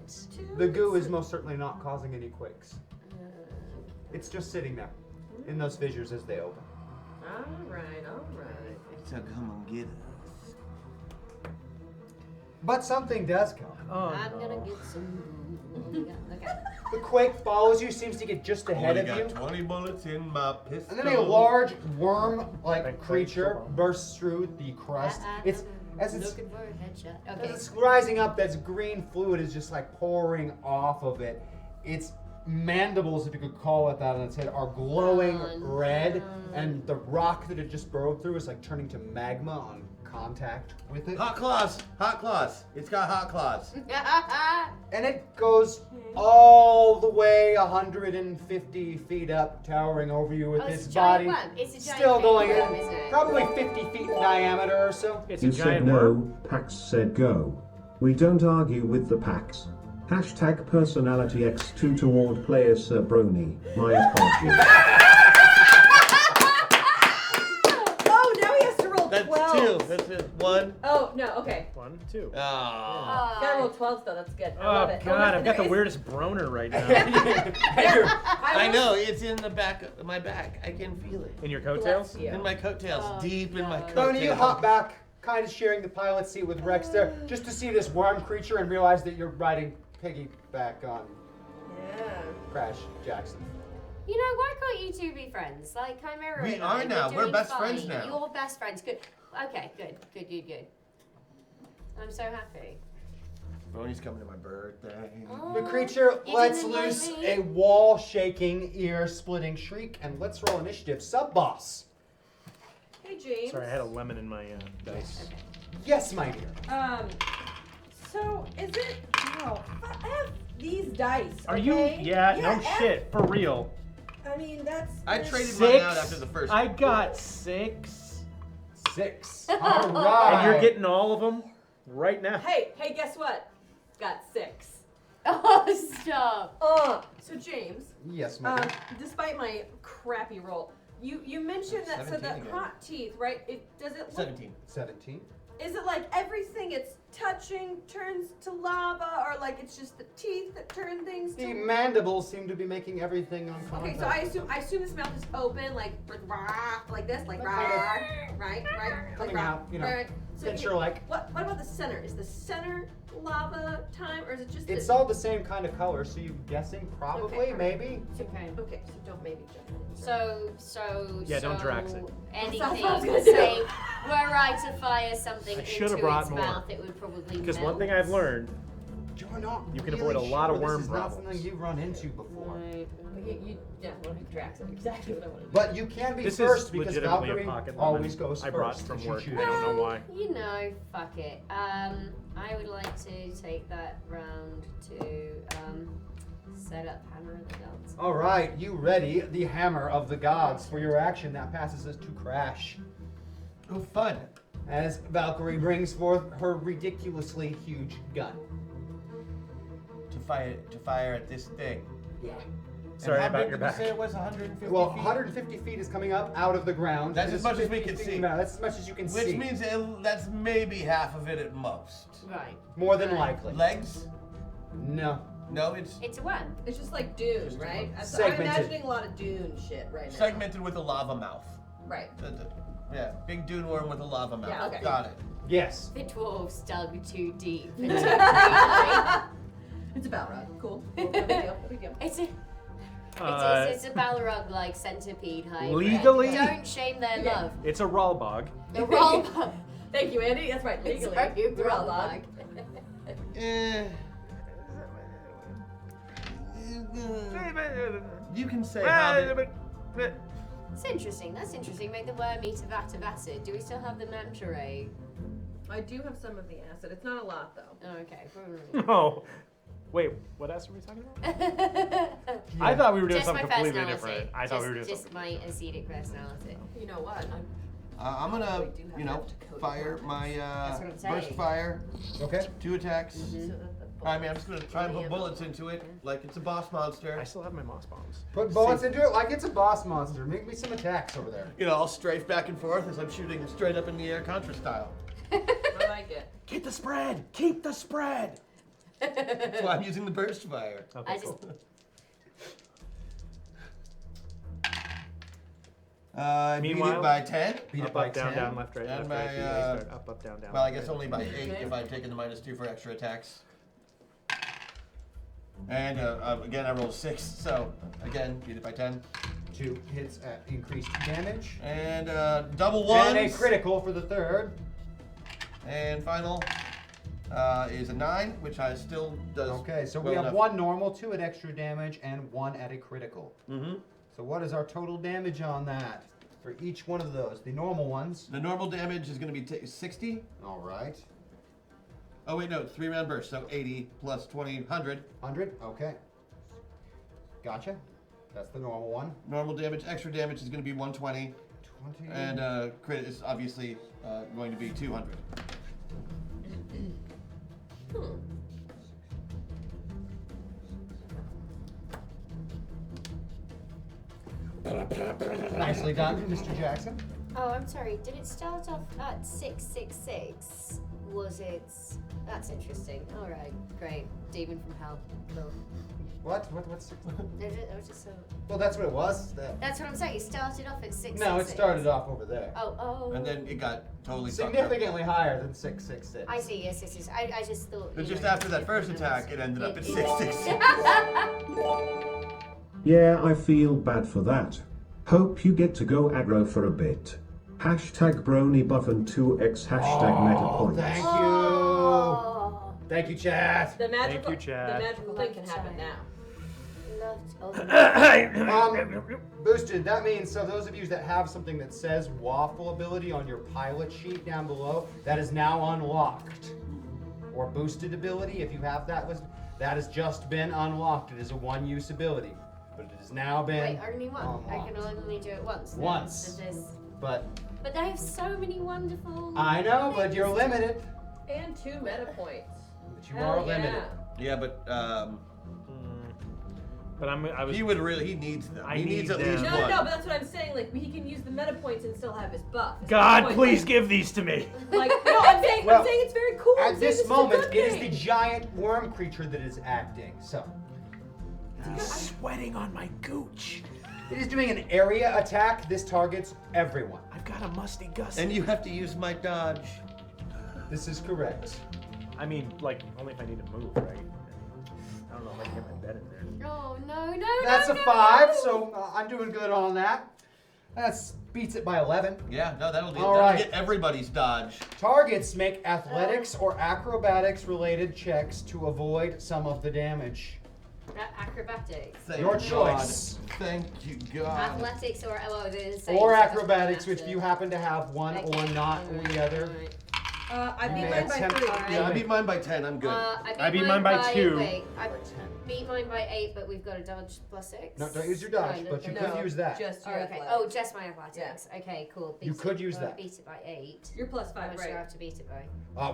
The goo is most certainly not causing any quakes. Uh, It's just sitting there in those fissures as they open. Alright. So come and get us. But something does come. oh, I'm no. gonna get some. Okay. The quake follows you, seems to get just ahead of Only you. got 20 bullets in my pistol. And then a large worm-like Like creature so long. bursts through the crust. It's as it's looking for a headshot. as Okay. it's rising up. That green fluid is just like pouring off of it. Its mandibles, if you could call it that, on its head are glowing Oh, red, no. and the rock that it just burrowed through is like turning to magma on contact with it. Hot claws. Hot claws. It's got hot claws. And it goes all the way 150 feet up, towering over you with Oh, its it's a giant body worm. It's a giant still going worm, in, isn't it? probably 50 feet in diameter or so. It's You a said giant no, worm. Pax said go. We don't argue with the Pax. Hashtag personality X2 toward player Sir Brony. My apologies. Oh, now he has to roll That's 12. 2. That's it. 1. Oh, no, okay. 1, 2. Ah. Gotta roll 12 though, that's good. I Oh love it. god, I've got the there is- weirdest broner right now. I know. It's in the back of my back. I can feel it. In your coattails? Bless you. In my coattails. Oh, deep in my God. coattails. Brony, you hop back, kind of sharing the pilot seat with Rex there, just to see this worm creature and realize that you're riding piggyback on Yeah. Crash Jackson. You know, why can't you two be friends? Like Chimera. We and are I, now. We're We're doing best fine. friends now. You're best friends. Good. Okay, good. I'm so happy. Brony's coming to my birthday. The creature You lets didn't invite loose me? a wall-shaking, ear-splitting shriek, and let's roll initiative. Sub-boss. Hey James. Sorry, I had a lemon in my dice. Okay. Yes, my dear. So is it? No, F these dice. Are you? okay? Yeah, no F- shit, for real. I mean, that's. I that's- traded 6. mine out after the first. I got 6. 6. All right. And you're getting all of them right now. Hey, guess what? Got 6. Oh, stop. So James, Yes, my dear. despite my crappy roll, you mentioned that so 17 the again. hot teeth, right? Does it look? 17. 17. Is it like everything it's touching turns to lava, or like it's just the teeth that turn things The to? mandibles seem to be making everything on Okay, contact. so I assume this mouth is open, like this, like Like rah, kind right, like coming rah, out, you know. right. Since you're like, What about the center? Is the center lava time, or is it just? it's all the same kind of color, so you're guessing probably, Okay. maybe. Okay. Okay, so don't maybe jump in. Yeah, don't Drax it. Anything, That's what I was gonna do. say, were I to fire something I into should've its brought more. mouth, it would probably Because melt. one thing I've learned, You're not You can really avoid a lot of sure. worm This is not problems. something you've run into before. Yeah, want to Drax it. Exactly what I want to do. But you can be this first is because legitimately Valkyrie a pocket always lemon goes I brought first. from if she work. chooses. I don't know why. You know, fuck it. I would like to take that round to set up Hammer of the Gods. All right, you ready? The hammer of the gods for your action. That passes us to Crash. Oh, fun. As Valkyrie brings forth her ridiculously huge gun. To fire at this thing. Yeah. Sorry And how about big your did you back. say it was 150 Well, feet? 150 feet is coming up out of the ground. That's It as is much as we 50 can feet see. now. That's as much as you can Which see. means that's maybe half of it at most. Right. More than likely. Legs? No. No, it's It's a one. It's just like Dune, right? I'm Segmented. imagining a lot of Dune shit right now. segmented with a lava mouth. Right. Yeah, big dune worm with a lava mouth. Yeah, okay. Got it. Yes. The dwarves dug too deep and too deeply. It's about right. Cool. No big deal. No big deal. It's a it's a Balrog like centipede hybrid. Legally? Don't shame their Yeah. love. It's a Ralbog. The Ralbog. Thank you, Andy. That's right. Legally. Sorry, The Ralbog. You can say how It's interesting. That's interesting. Make the worm eat a vat of acid. Do we still have the manta ray? I do have some of the acid. It's not a lot though. Oh, okay. No. Wait, what else were we talking about? I thought we were doing Just my something completely personality. different. I thought we were doing just something. my acidic personality. You know what? I'm gonna, We do have to code fire words. my That's what I'm saying. burst fire. Okay. 2 attacks. So that the I mean, I'm just gonna try and put bullets into it like it's a boss monster. I still have my moss bombs. Put bullets into it like it's a boss monster. Make me some attacks over there. You know, I'll strafe back and forth as I'm shooting straight up in the air, Contra style. I like it. Keep the spread. Keep the spread. That's why I'm using the burst fire. Okay, I just cool. I beat Meanwhile- it by 10. Beat it Up, by up, down, 10. down, left, right, And left, right. my, B, A, start. Up, down, down. Well, I left, guess right. only by 8 if I've taken the -2 for extra attacks. And again, I rolled a 6, so again, beat it by 10. 2 hits at increased damage. And double ones. And a critical for the third. And final is a 9, which I still does. Okay, so well we have enough. 1 normal, 2 at extra damage, and 1 at a critical. Mm-hmm. So what is our total damage on that? For each one of those, the normal ones. The normal damage is going to be 60. All right. Oh wait, no, 3-round burst, so 80 plus 20, 100. 100. Okay. Gotcha. That's the normal one. Normal damage, extra damage is going to be 120, 20. and crit is obviously going to be 200. Nicely done, Mr. Jackson. Oh, I'm sorry. Did it start off at 666? Was it? That's interesting. All right, great. Demon from hell. Cool. What? What's? I was just so. Well, that's what it was. That's what I'm saying. It started off at 666. No, it started off over there. Oh. And then it got totally fucked up. Significantly higher than 666. I see. Yes. I just thought. But you just know, after that first attack, it ended up at 666. Yeah, I feel bad for that. Hope you get to go aggro for a bit. Hashtag Brony buff and 2x hashtag meta points. Thank you. Oh. Thank you, Chad. The magical, you, Chad. the magical thing can happen now. Boosted, that means, so those of you that have something that says waffle ability on your pilot sheet down below, that is now unlocked. Or boosted ability, if you have that, that has just been unlocked. It is a one-use ability, but it has now been Wait, only one. I unlocked. can only do it once. then. Once. So this- But But they have so many wonderful. I know, but you're things. limited. And 2 meta points. But you Hell are yeah. limited. Yeah, but But I was. he needs them. I He needs need at least them. No, one. but that's what I'm saying. Like, he can use the meta points and still have his buff. His God, point, please like- give these to me. Like, no, I'm saying Well, it's very cool. I'm At saying this is a moment, good it is thing. the giant worm creature that is acting. So, He's sweating on my gooch. it is doing an area attack. This targets everyone. I've got a musty gusset. And you have to use my dodge. This is correct. I mean, like, only if I need to move, right? I don't know if I can get my bed in there. Oh, no, That's no, a no. 5, so I'm doing good on that. That's beats it by 11. Yeah, no, that'll do. All That'll right. get everybody's dodge. Targets make athletics or acrobatics related checks to avoid some of the damage. Acrobatics. Thank Your God. choice. Thank you, God. Athletics or the same. Or so acrobatics, which massive. you happen to have one or not the other. Alright. I beat may mine by attempt- 3. Yeah, I beat mine by 10. I'm good. I beat mine by 2. Wait, I beat mine by 8, but we've got a dodge plus 6. No, don't use your dodge, but you could use that. Just Oh, your okay. athletics. Oh, just my athletics. Okay, cool. You could use that. Beat it by 8. You're plus How 5, much do I right? have to beat it by?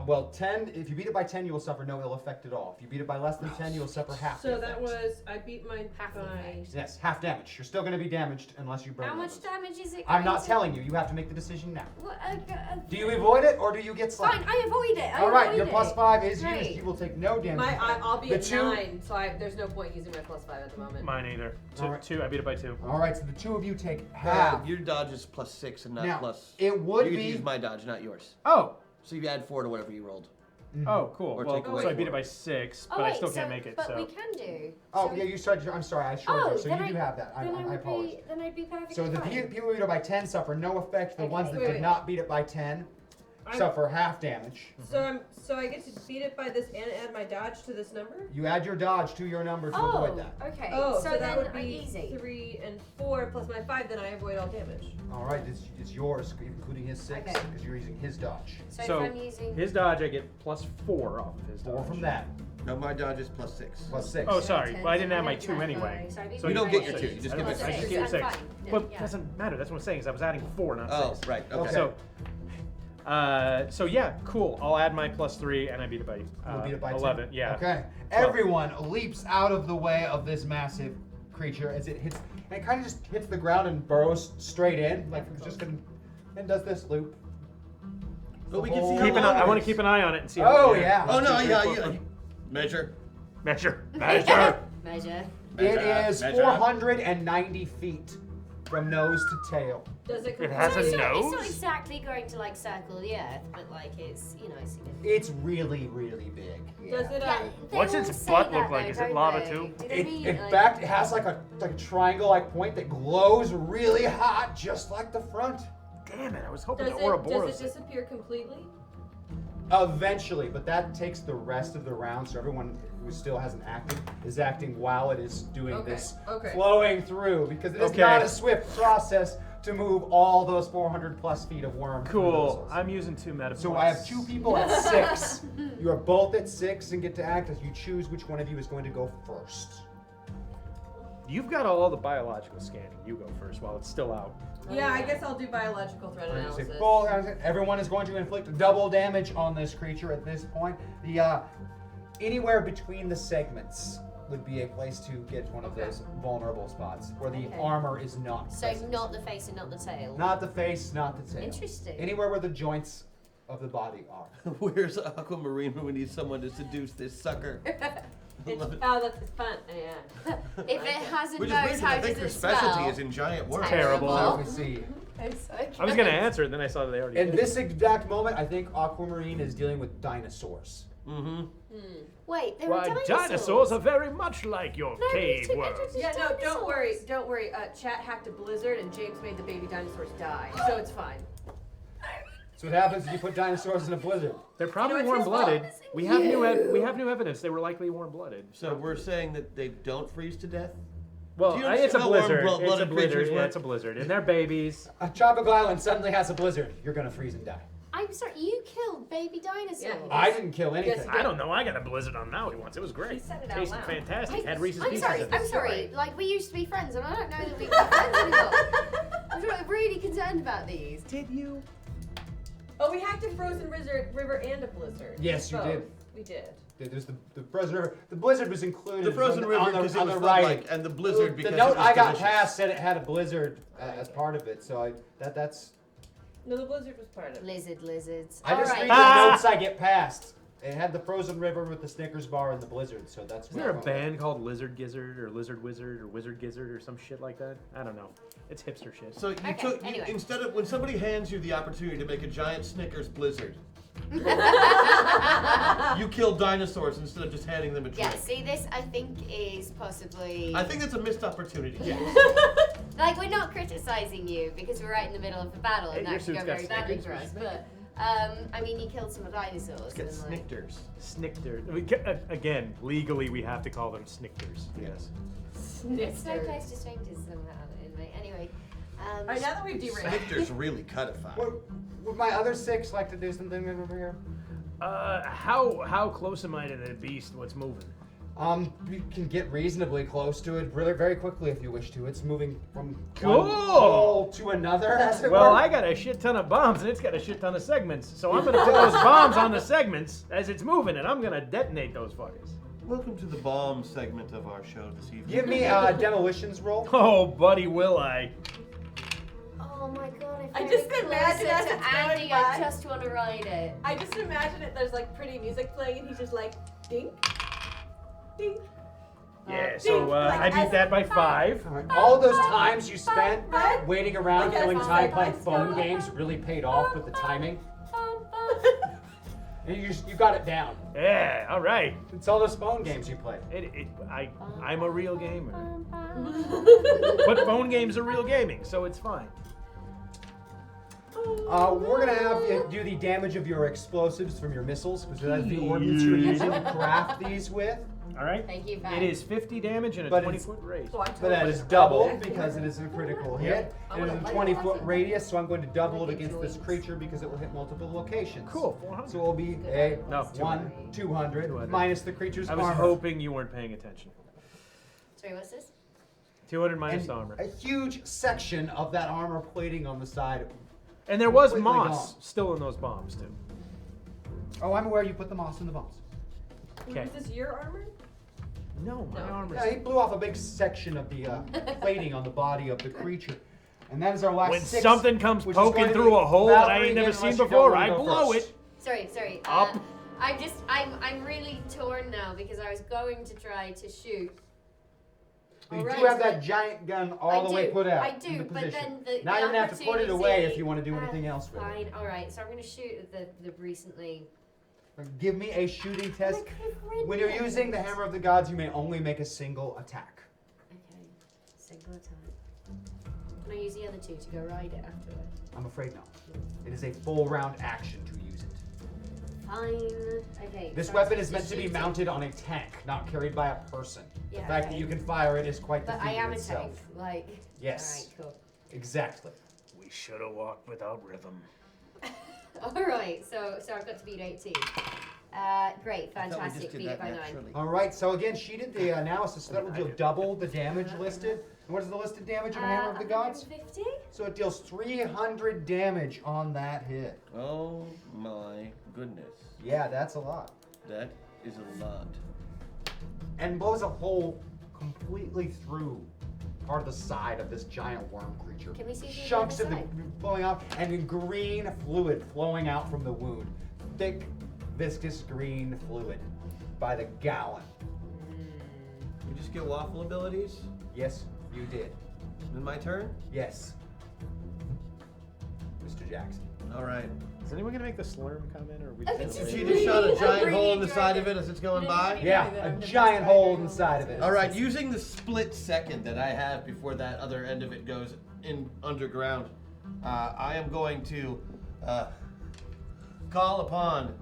Well, 10. If you beat it by 10, you will suffer no ill effect at all. If you beat it by less than 10, you will suffer half. So the that effect. was, I beat mine Half the by... effect. Yes, half damage. You're still going to be damaged unless you burn. How much weapons. damage is it? I'm going not to- telling you. You have to make the decision now. What, Do you avoid it or do you get slapped? Fine, I avoid it. All right, your plus 5 is Great. used. You will take no damage. I'll be The at 2 9, so there's no point using my plus 5 at the moment. Mine either. All right. 2. I beat it by 2. All right, so the 2 of you take half. Your dodge is plus 6 and not Now, plus. it would you get be- to use my dodge, not yours. Oh. So you add 4 to whatever you rolled. Oh, cool. Or Well, take away so I beat 4. it by 6, Oh, but I wait, still so, can't make it. But So we can do. Oh, so yeah, you started. I'm sorry, I shorted you. So then you do have that. I then would apologize. Then I'd be perfectly So the fine. people who beat it by 10 suffer no effect. The Okay. ones that Wait, did wait. not beat it by 10 suffer half damage. So I get to beat it by this and add my dodge to this number? You add your dodge to your number to Oh, avoid that. okay. Oh, so that then would be easy. 3 and 4 plus my 5, then I avoid all damage. All right, it's yours, including his 6, Okay. because you're using his dodge. So, So, if I'm using. his dodge, I get plus 4 off of his dodge. 4 from that, No, my dodge is plus 6. plus 6. Oh, sorry. 10, Well, I didn't have my yeah, 2 anyway. So I beat So You mine don't by get your 8. 2, you just I get don't the get- I 6. just get I'm 6. fine. Yeah, Well, yeah. doesn't matter. That's what I'm saying. Is I was adding 4, not Oh, 6. right, okay. So yeah, cool. I'll add my plus 3, and I beat it by, You'll beat it by 11. 10. Yeah. Okay. 12. Everyone leaps out of the way of this massive creature as it hits, and it kind of just hits the ground and burrows straight in, like it's just gonna, and does this loop. But we can see how Keep an long eye, I it want is. to keep an eye on it and see. Oh how, yeah. Oh, no, 1, 2, 3, yeah, 4, yeah. 5. Measure. Measure. Measure. Measure. It is Measure. 490 feet from nose to tail. Does it It has So a it's not nose? exactly going to like circle the earth, but like it's significant. It's really, really big. Does it, Yeah, they What's all its say butt that, look like? though, Is it don't lava they? too? Do they mean, In like- fact, it has like a triangle-like point that glows really hot, just like the front. Damn it! I was hoping does the it Ouroboros. disappear completely? Eventually, but that takes the rest of the round, so everyone who still hasn't acted is acting while it is doing Okay, this okay. flowing through, because it is Okay. not a swift process to move all those 400 plus feet of worm. through Cool. those. I'm using 2 metaphors. So I have 2 people at 6. You are both at 6 and get to act as you choose which one of you is going to go first. You've got all the biological scanning. You go first while it's still out. Yeah, I guess I'll do biological threat I'm gonna say analysis. full- everyone is going to inflict double damage on this creature at this point. The anywhere between the segments would be a place to get one of those vulnerable spots where the Okay. armor is not So present. not the face and not the tail. Not the face, not the tail. Interesting. Anywhere where the joints of the body are. Where's Aquamarine when we need someone to seduce this sucker? That's fun. Yeah. If it has a Which is nose, weird, 'cause how I does think it your smell? specialty is in giant worms. Terrible. So we see. I was gonna answer it, then I saw that they already. In did. this exact moment, I think Aquamarine is dealing with dinosaurs. Mm-hmm. Wait, there Why, are dinosaurs are very much like your No, cave it's- worms. it's- Yeah, no, don't Dinosaurs. worry, don't worry. Chat hacked a blizzard and James made the baby dinosaurs die, so it's fine. So what happens if you put dinosaurs in a blizzard? They're probably You know, it's his warm-blooded. fault. We have new evidence they were likely warm-blooded. So we're saying that they don't freeze to death? Well, Do you it's a understand how warm blizzard. It's a blooded blizzard. creatures Yeah, work? it's a blizzard, and they're babies. A tropical island suddenly has a blizzard. You're gonna freeze and die. I'm sorry, you killed baby dinosaurs. Yeah. I didn't kill anything. Yes, I don't know. I got a blizzard on Maui once. It was great. He said it out Tasted loud. fantastic. Had Reese's I'm Pieces sorry, in I'm it. sorry. Like, we used to be friends, and I don't know that we can be friends anymore. I'm really concerned about these. Did you? Oh, we hacked a frozen river and a blizzard. Yes, you Both. did. We did. There's the frozen river. The blizzard was included. The frozen on river on because the, it on was the felt right. like, and the blizzard The because note it was I got delicious. passed said it had a blizzard as part of it, so that's. No, the blizzard was part of it. Lizards. I just Alright. read the notes I get passed. It had the frozen river with the Snickers bar and the blizzard, so that's. Is there a band called Lizard Gizzard or Lizard Wizard or Wizard Gizzard or some shit like that? I don't know. It's hipster shit. So you Okay, took anyway. instead of when somebody hands you the opportunity to make a giant Snickers blizzard, You kill dinosaurs instead of just handing them a drink. Yeah, see, this I think is possibly. I think that's a missed opportunity. Like, we're not criticizing you because we're right in the middle of the battle and Your that could suit's go got very badly Snickers. for us. But, I mean, you killed some dinosaurs. Get and, like, snickers. Snickers. Again, legally, we have to call them Snickers. Yes. It's no place to strangers somehow, anyway. Anyway. All right, now that we've derailed. Snickers really codified. Would my other 6 like to do something over here? How close am I to the beast? What's moving? You can get reasonably close to it really very quickly if you wish to. It's moving from Cool. one pole to another, as it Well, were. I got a shit ton of bombs and it's got a shit ton of segments. So I'm gonna put those bombs on the segments as it's moving and I'm gonna detonate those fuckers. Welcome to the bomb segment of our show this evening. Give me a demolitions roll. Oh, buddy, will I? Oh my god, if I we're just closer imagine as to it's going Andy, by. I just want to ride it. I just imagine it. There's like pretty music playing, and he's just like, ding, ding. Yeah, so like I beat as that by a 5. All right, all those times you spent Right. waiting around Okay, filling so time like playing let's phone go. games really paid off with the timing. And you got it down. Yeah, all right. It's all those phone games you play. I'm a real gamer. But phone games are real gaming, so it's fine. We're gonna have you do the damage of your explosives from your missiles, because that's the ordnance you're using to craft these with. All right? Thank you, It is 50 damage and a But 20-foot raise. But that is double because it is a critical hit. And it is a 20-foot radius, so I'm going to double it against this creature because it will hit multiple locations. Cool, 400. So it will be a No, 200 minus the creature's I was armor. hoping you weren't paying attention. Sorry, what's this? 200 minus And armor. a huge section of that armor plating on the side. And there was completely moss gone. still in those bombs, too. Oh, I'm aware you put the moss in the bombs. Okay. Is this your armor? No, my armor. Yeah, he blew off a big section of the plating on the body of the creature. And that is our last When 6. something comes which is going poking to through be a hole that I Valerie ain't never again, seen unless you don't before, wanna I go blow first. it. Sorry. Up. I'm really torn now because I was going to try to shoot. You Alright, do have that but- giant gun all the way put out. I in do, the but position. then the Now you're gonna have to put it away if you want to do opportunity- anything else with Fine, alright, so I'm gonna shoot at the recently. it. Give me a shooting test. I could've ridden When you're it. using the Hammer of the Gods, you may only make a single attack. Okay, single attack. Can I use the other 2 to go ride it afterward? I'm afraid no. It is a full round action to use it. Fine. Okay. This so weapon I'm is meant to be shoot it. mounted on a tank, not carried by a person. Yeah, The fact okay. that you can fire it is quite the But feat I am in a itself. tank, like. Yes. Alright, Exactly. We should have walked without rhythm. cool. Alright, so I've got to beat 18. Great, fantastic, beat it by 9. All right. So again, she did the analysis, so that will deal double the damage listed. And what is the listed damage of a Hammer of the Gods? 150? So it deals 300 damage on that hit. Oh my goodness. Yeah, that's a lot. That is a lot. And blows a hole completely through part of the side of this giant worm creature. Can we see the chunks other of the side? blowing off, and then green fluid flowing out from the wound. Thick, viscous green fluid by the gallon. You just get waffle abilities? Yes, you did. Then my turn? Yes, Mr. Jackson. Alright. Is anyone gonna make the slurm comment, or are we Okay, just just She gonna just shot a I'm giant really hole in the enjoying side it. of it as it's going by? Yeah, a giant hole inside of it. Alright, using the split second that I have before that other end of it goes in underground, I am going to call upon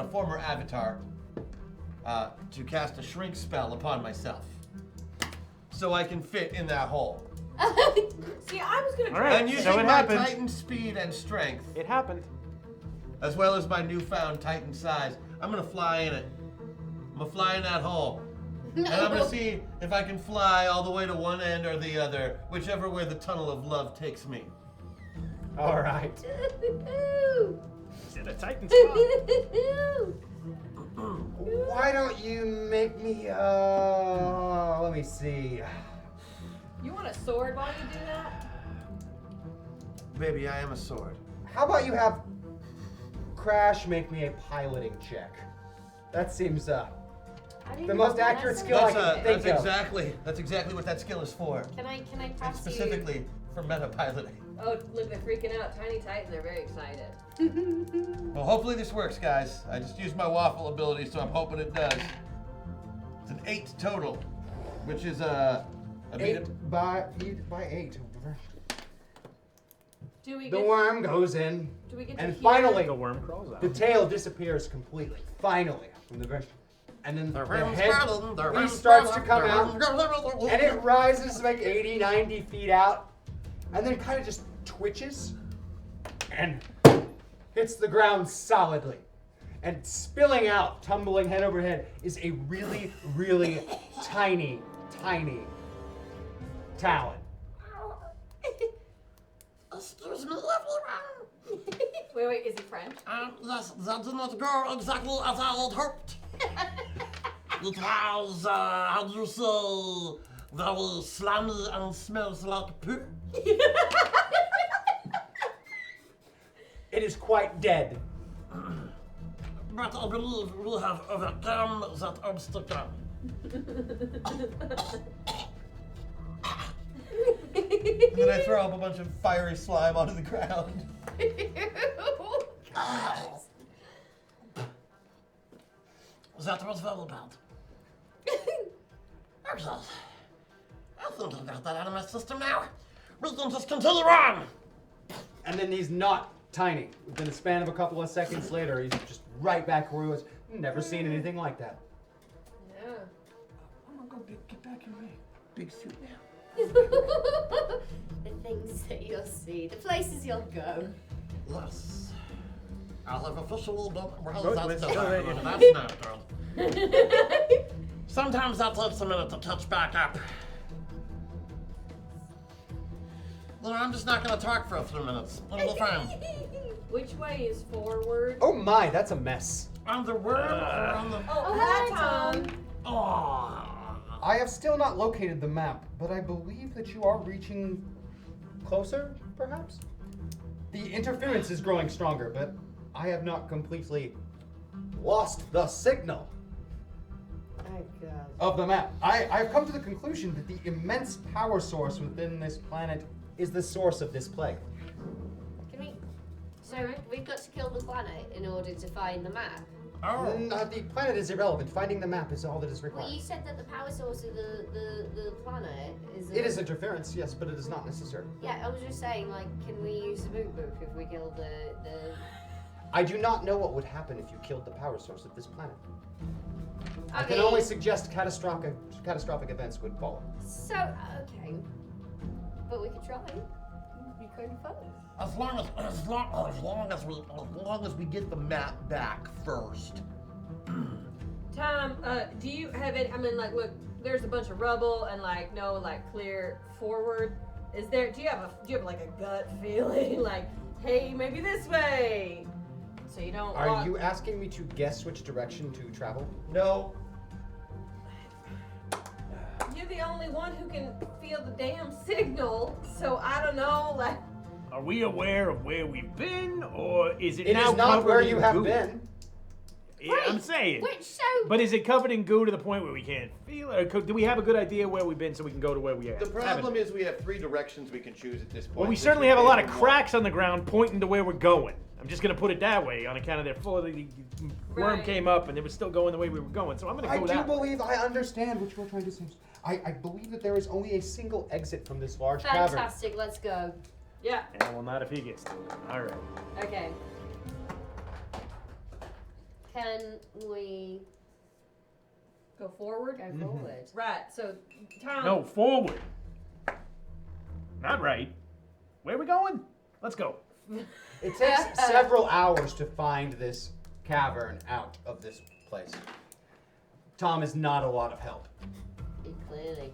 a former avatar to cast a shrink spell upon myself, so I can fit in that hole. See, I was gonna. All right. And using so it my happened. Titan speed and strength, It happened. as well as my newfound Titan size, I'm gonna fly in it. I'm gonna fly in that hole. And I'm gonna see if I can fly all the way to one end or the other, whichever way the tunnel of love takes me. All right. Is it a Titan spot? Why don't you make me? Let me see. You want a sword while you do that? Baby, I am a sword. How about you have Crash make me a piloting check? That seems the most accurate skill I can think of. That's exactly what that skill is for. Can I And pass you? specifically for meta piloting. Oh, look, they're freaking out. Tiny Titans are very excited. Well, hopefully this works, guys. I just used my waffle ability, so I'm hoping it does. It's an 8 total, which is a 8 by 8. Do we The get, worm goes in, do we get and to finally, The worm crawls out. the tail disappears completely. Finally, from the version. And then the head starts to come out, and it rises like 80, 90 feet out, and then kind of just twitches, and hits the ground solidly. And spilling out, tumbling head over head, is a really, really tiny, tiny talon. Excuse me, everyone. Wait, is he French? Yes, that did not go exactly as I had hoped. It was, how do you say, very slimy and smells like poo. It is quite dead. But I believe we have overcome that obstacle. And then I throw up a bunch of fiery slime onto the ground. That was very bad. Okay. I think I got that out of my system now. We can just continue on. And then he's not tiny. Within a span of a couple of seconds later, he's just right back where he was. Never seen anything like that. Yeah. I'm gonna go get back in my big suit now. The things that you'll see, the places you'll go. Yes. I have officially done. Well, Good, that's let's still go happening. there. That's not good. Sometimes that takes a minute to catch back up. You know, I'm just not gonna talk for a few minutes. It'll be fine. Which way is forward? Oh my, that's a mess. On the worm or on the... Oh, hi, Tom. Oh. I have still not located the map, but I believe that you are reaching closer, perhaps? The interference is growing stronger, but I have not completely lost the signal Oh god. of the map. I've come to the conclusion that the immense power source within this planet is the source of this plague. Can we? So we've got to kill the planet in order to find the map. Oh. The planet is irrelevant. Finding the map is all that is Well, required. you said that the power source of the planet is. It is interference, yes, but it is not necessary. Yeah, I was just saying, like, can we use the boot if we kill the? I do not know what would happen if you killed the power source of this planet. I can mean, only suggest catastrophic events would follow. So okay, but we could try. It'd be kind of fun. As long as we get the map back first. Tom, do you have it? I mean, like, look, there's a bunch of rubble and like no like clear forward. Is there? Do you have like a gut feeling like, hey, maybe this way? So you don't. Are you asking me to guess which direction to travel? No. You're the only one who can feel the damn signal. So I don't know, like. Are we aware of where we've been, or is it It now is not covered where in you have goo? been. Yeah, I'm saying. Which so? But is it covered in goo to the point where we can't feel it? Or do we have a good idea where we've been so we can go to where we are? The problem is we have 3 directions we can choose at this point. Well, we which certainly we have a lot of picked one. cracks on the ground pointing to where we're going. I'm just gonna put it that way on account of their full. The worm Right. came up and it was still going the way we were going, so I'm gonna go I do that way. believe I understand what you are trying to say. I believe that there is only a single exit from this large cavern. Fantastic. Let's go. Yeah. Yeah, well, not if he gets to it. All right. Okay. Can we Go forward. go forward? Right. So, Tom. No, forward. Not right. Where are we going? Let's go. It takes several hours to find this cavern out of this place. Tom is not a lot of help. Clearly.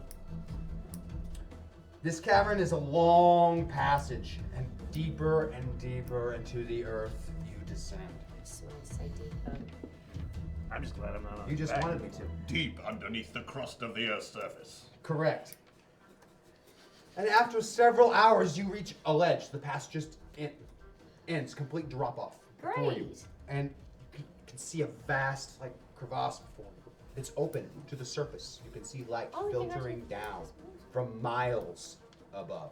This cavern is a long passage, and deeper into the earth you descend. I just want to say deeper. I'm just glad I'm not on You his just back. wanted me to. Deep underneath the crust of the Earth's surface. Correct. And after several hours, you reach a ledge. The pass just ends, complete drop off before you. Great. And you can see a vast, like, crevasse before you. It's open to the surface. You can see light Oh, filtering down from miles above.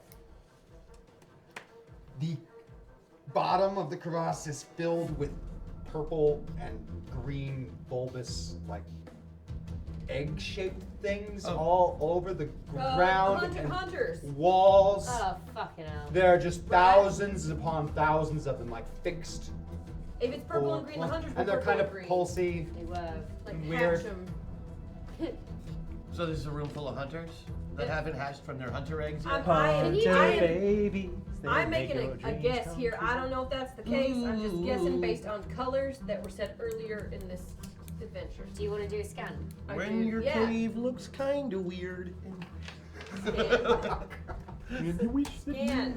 The bottom of the crevasse is filled with purple and green bulbous, like egg-shaped things all over the ground and hunters. walls. Oh, fucking hell. There are just thousands upon thousands of them, like fixed. If it's purple and green, the hunters were and they're purple kind of and green. pulsy. They were. Like weird. hatch 'em. So this is a room full of hunters that haven't hatched from their hunter eggs yet? I'm babies. making a guess here. I don't know if that's the case. I'm just guessing based on colors that were said earlier in this adventure. Do you want to do a scan? When your yeah. cave looks kinda weird. Scan.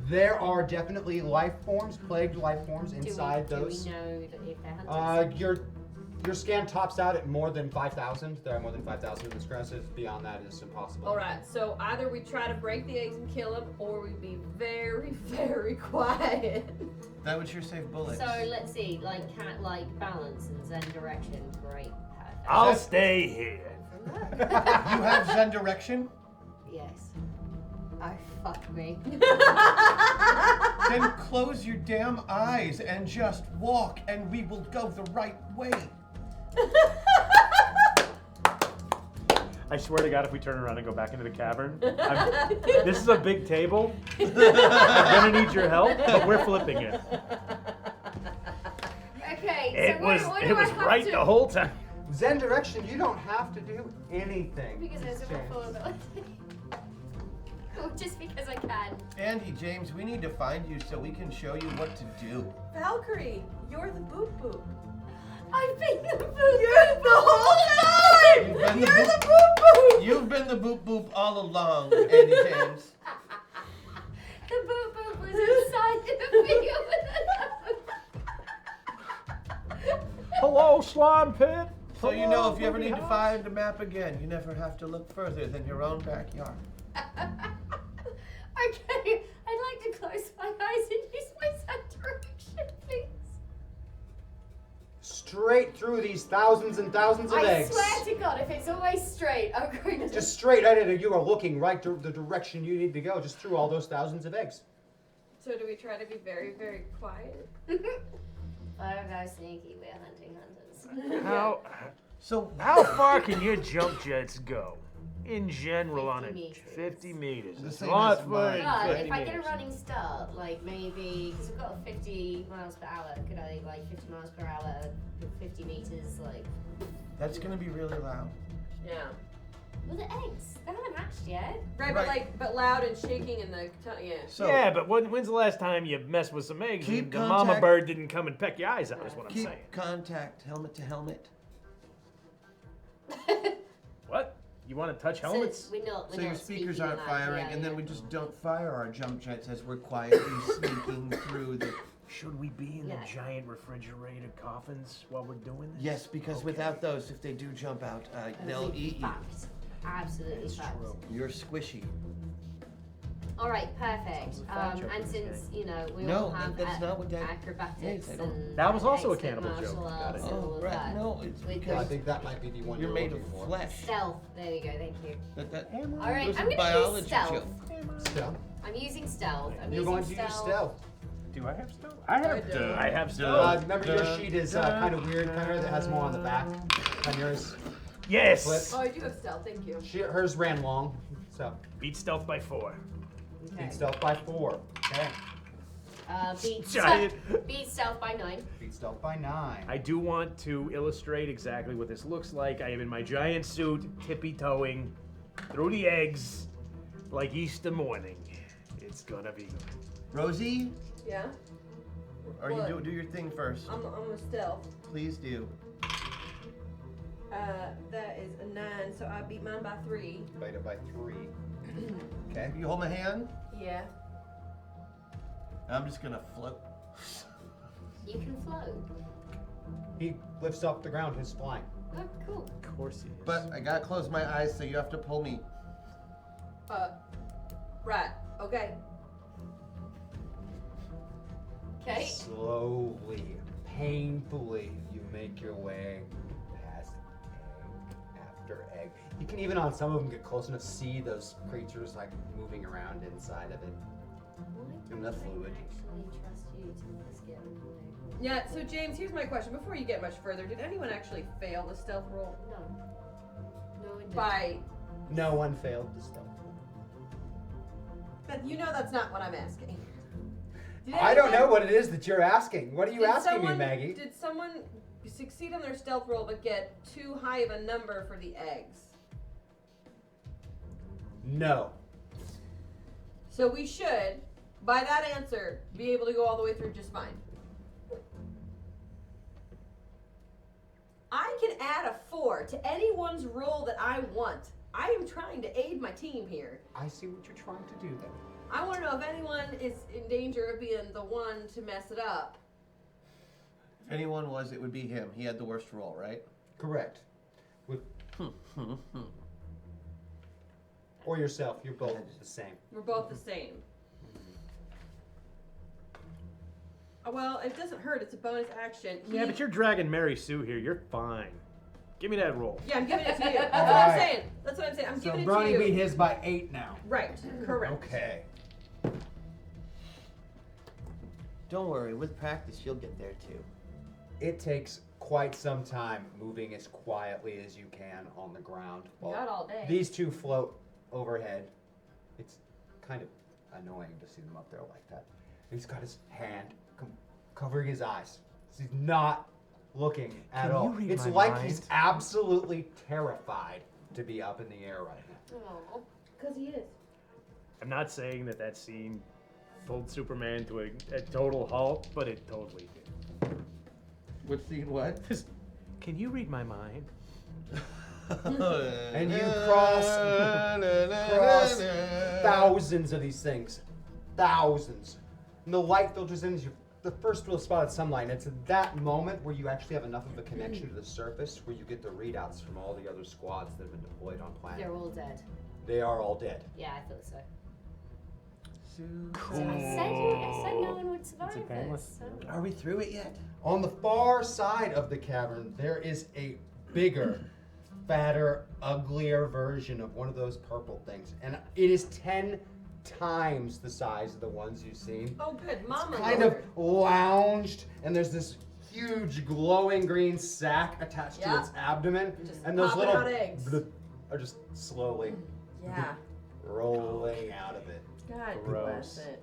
There are definitely life forms, plagued life forms inside those. Do we know that if they're hunters? Your scan tops out at more than 5,000. There are more than 5,000 in this grass. Beyond that is impossible. All right, so either we try to break the eggs and kill them, or we be very, very quiet. That would sure save bullets. So let's see, like cat, like balance and Zen direction. Great, perfect. I'll stay here. You have Zen direction? Yes. Oh fuck me. Then close your damn eyes and just walk, and we will go the right way. I swear to God, if we turn around and go back into the cavern, this is a big table. I'm gonna need your help, but we're flipping it. Okay, It so was what do I have right to... the whole time. Zen direction, you don't have to do anything. Because there's a James. full ability. Or just because I can. Andy, James, we need to find you so we can show you what to do. Valkyrie, you're the boop boop. I've been the boop You're the whole time! You're the boop boop! You've been the boop boop all along, Andy James. The boop boop was inside the video. Hello, slime pit. So you know if you ever need to find a map again, you never have to look further than your own backyard. Okay, I'd like to close my eyes and use my Zen direction, please. Straight through these thousands and thousands of I eggs. swear to God, if it's always straight, I'm going to Just straight at it, you are looking right to the direction you need to go, just through all those thousands of eggs. So do we try to be very, very quiet? Go sneaky, we're hunting hunters. How far can your jump jets go? In general, on 50 it, meters. 50 meters. The It's same not as for mine. But 50 if I get a meters. running start, like maybe, because I've got 50 miles per hour, could I like 50 miles per hour, 50 meters, like... That's gonna be really loud. Yeah. Well, the eggs, they haven't hatched yet. Right, Right. but loud and shaking in the yeah. So Yeah, but when's the last time you messed with some eggs Keep and the mama contact- bird didn't come and peck your eyes out, is what I'm keep saying. contact, helmet to helmet. What? You want to touch helmets? So we're not So your speaking speakers aren't aloud, firing, yeah, and then yeah. we just don't fire our jump jets as we're quietly sneaking through the... Should we be in Yeah. the giant refrigerated coffins while we're doing this? Yes, because without those, if they do jump out, they'll eat you. Fact. Absolutely fact. You're squishy. All right, perfect. fat joke And in this since game. you know we No, all have that's not what that- acrobatics Yes, I don't- and That was also a excellent cannibal joke. martial Got arts it. and all Oh, of right. that. No, it's We because I think that might be the one you're you're made looking of for. flesh. Stealth. There we go. Thank you. That All right, was a I'm gonna biology use stealth. joke. Stealth. I'm using stealth. You're going to use stealth. Do I have stealth? I have stealth. Remember your sheet is kind of weird, kind of that has more on the back on yours. Yes! Flip. Oh, I do have stealth. Thank you. Hers ran long, so Beat stealth by 4. Okay. beat stealth by 4. Okay. Giant. Beat stealth by 9. Beat stealth by 9. I do want to illustrate exactly what this looks like. I am in my giant suit, tippy-toeing through the eggs like Easter morning. It's gonna be good. Rosie, Yeah. or you What? do your thing first. I'm a stealth. Please do. That is a 9, so I beat mine by 3. Beat it by 3. Okay. You hold my hand. Yeah. I'm just gonna float. You can float. He lifts off the ground. He's flying. Oh, cool. Of course he is. But I gotta close my eyes, so you have to pull me. Right. Okay. Okay. Slowly, painfully, you make your way past egg after egg. You can even on some of them get close enough to see those creatures like moving around inside of it. In the fluid. Actually trust you to make us get on the Yeah, so James, here's my question. Before you get much further, did anyone actually fail the stealth roll? No. No one did. By... No one failed the stealth. But you know that's not what I'm asking. Did I don't anyone- know what it is that you're asking. What are you Did asking someone- me, Maggie? Did someone succeed on their stealth roll but get too high of a number for the eggs? No. So we should, by that answer, be able to go all the way through just fine. I can add a 4 to anyone's roll that I want. I am trying to aid my team here. I see what you're trying to do then. I want to know if anyone is in danger of being the one to mess it up. If anyone was, it would be him. He had the worst roll, right? Correct. With or yourself, you're both the same. We're both the same. Well, it doesn't hurt. It's a bonus action. Yeah, but you're dragging Mary Sue here. You're fine. Give me that roll. Yeah, I'm giving it to you. That's what I'm Alright. saying. That's what I'm saying. I'm So giving it to Brony you. beat his by 8 now. Right. Correct. Okay. Don't worry, with practice, you'll get there too. It takes quite some time moving as quietly as you can on the ground. while Not all day. These two float overhead. It's kind of annoying to see them up there like that. He's got his hand covering his eyes. He's not looking at Can all. you read It's my like mind? he's absolutely terrified to be up in the air right now. Oh. Because he is. I'm not saying that scene pulled Superman to a total halt, but it totally did. What scene? What? Can you read my mind? And you cross thousands of these things. Thousands. And the light filters in as you the first real spot of sunlight. And it's at that moment where you actually have enough of a connection to the surface where you get the readouts from all the other squads that have been deployed on planet. They're all dead. They are all dead. Yeah, I thought so. Cool. I said no one would survive It's a painless. this. So. Are we through it yet? On the far side of the cavern, there is a bigger, fatter, uglier version of one of those purple things. And it is 10 times the size of the ones you've seen. Oh, good. Mama. Kind of Lord. lounged, and there's this huge glowing green sack attached to Yeah. its abdomen. Just And those popping little out eggs. are just slowly Yeah. rolling out of it. God Gross. bless it.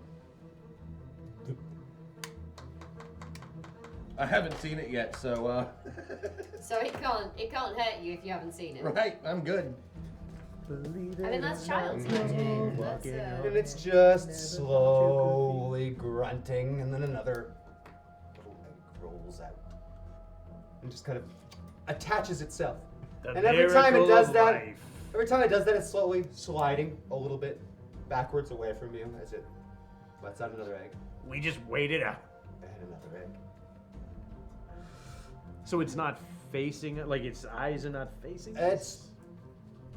I haven't seen it yet, so So it can't hurt you if you haven't seen it. right, I'm good. I mean that's child's magic. That's And it's just slowly grunting, and then another little egg rolls out and just kind of attaches itself. The And every time it miracle does of that, life. it's slowly sliding a little bit backwards away from you as it lets out another egg We just waited out. and another egg. So it's not facing it, like its eyes are not facing It us?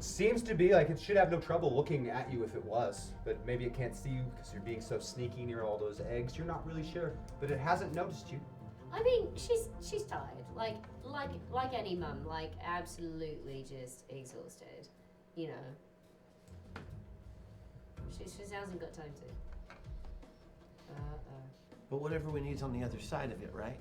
seems to be like it should have no trouble looking at you if it was, but maybe it can't see you because you're being so sneaky near all those eggs. You're not really sure, but it hasn't noticed you. I mean, she's tired. Like any mum, like absolutely just exhausted. You know. She hasn't got time to. But whatever we need's on the other side of it, right?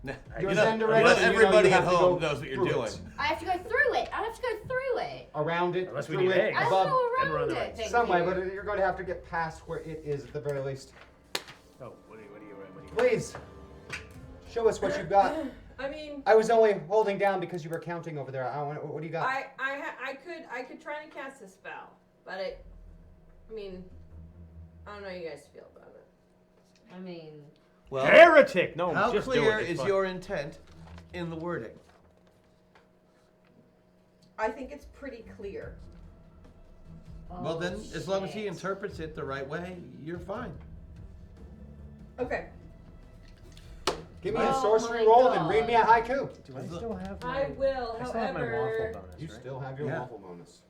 Now, You're you know, Zendarax, you know you know everybody you at have to home go knows what you're through doing. it. I have to go through it. I have to go through it. Around it, Unless we through need it, eggs. I above, have to then go we're on around the it. right Thank some way, you. but you're going to have to get past where it is at the very least. Oh, what do you Please, show us what you've got. I mean, I was only holding down because you were counting over there. What do you got? I could try and cast a spell, but I mean, I don't know how you guys feel about it. I mean, Well, Heretic! No, how just do clear it. It's is fine. your intent in the wording? I think it's pretty clear. Well then, as long as he shit. interprets it the right way, you're fine. Okay. Give me a Oh sorcery my roll and read me a God. haiku. Do I still have I will, I still have my waffle however, bonus, You right? still have your Yeah. waffle bonus.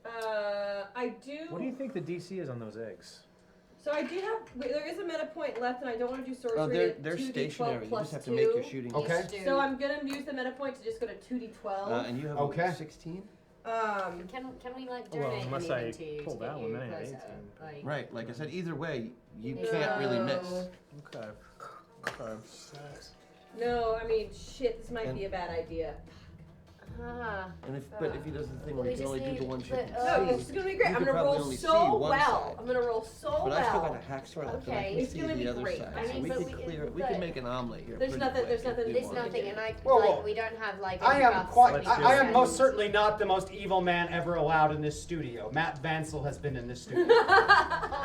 I do. What do you think the DC is on those eggs? So I do have. Wait, there is a meta point left, and I don't want to do sorcery. Oh, they're at 2d12 stationary. You plus just have to 2. make your shooting. Okay. Yes, So I'm gonna use the meta point to just go to 2d12. And you have Okay. 16? Can we like Well, donate unless anything I to you pull to that get one, you then I have closer? 18. Like, Right, like I said, either way, you can't really miss. Okay. Okay. No, I mean, shit, this might be a bad idea. But if he does the thing where We he can just only do need the one the- shit. No, this is gonna be great. You I'm could gonna probably roll only see so one well. side. I'm gonna roll so But I still got well. a hacksaw left, and I Okay. can It's see gonna be the other great. side. I So mean, we but could clear. We can make an omelet here. There's pretty nothing- quick there's nothing- if we There's wanted. nothing, and I Whoa, like whoa. we don't have like. I am buffs quite. that we I can am most spend. certainly not the most evil man ever allowed in this studio. Matt Vansel has been in this studio.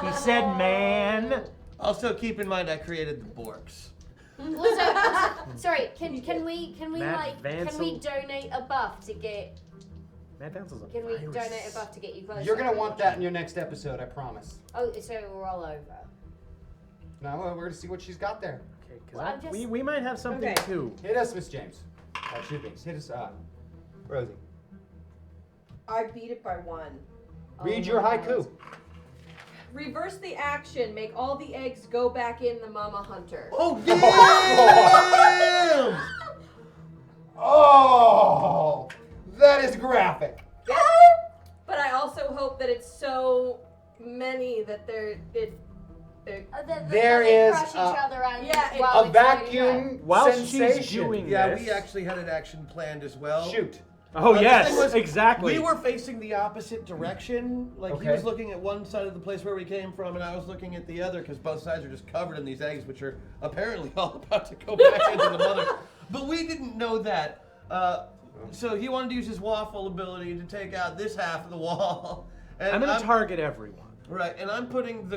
He said, "Man." Also, keep in mind I created the Borks. Also, sorry, can we Matt can we Vansel. donate a buff to get? Matt Vansel's a Can we virus. donate a buff to get you closer? You're gonna want that in your next episode, I promise. Oh, so we're all over. Now we're gonna see what she's got there. Okay, 'cause Well, I'm just- we might have something Okay. too. Hit us, Miss James. Shoot things. Hit us, Rosie. I beat it by 1. Read Oh your my haiku. God. Reverse the action. Make all the eggs go back in the mama hunter. Oh damn! Oh, that is graphic. But I also hope that it's so many that they're There they is crush each other and yeah, while A it's going vacuum While sensation. she's doing Yeah, this. we actually had an action planned as well. Shoot. Oh The yes, thing was, exactly. We were facing the opposite direction. Like he Okay. was looking at one side of the place where we came from, and I was looking at the other because both sides are just covered in these eggs, which are apparently all about to go back into the mother. But we didn't know that. So he wanted to use his waffle ability to take out this half of the wall. And I'm gonna target everyone. Right, and I'm putting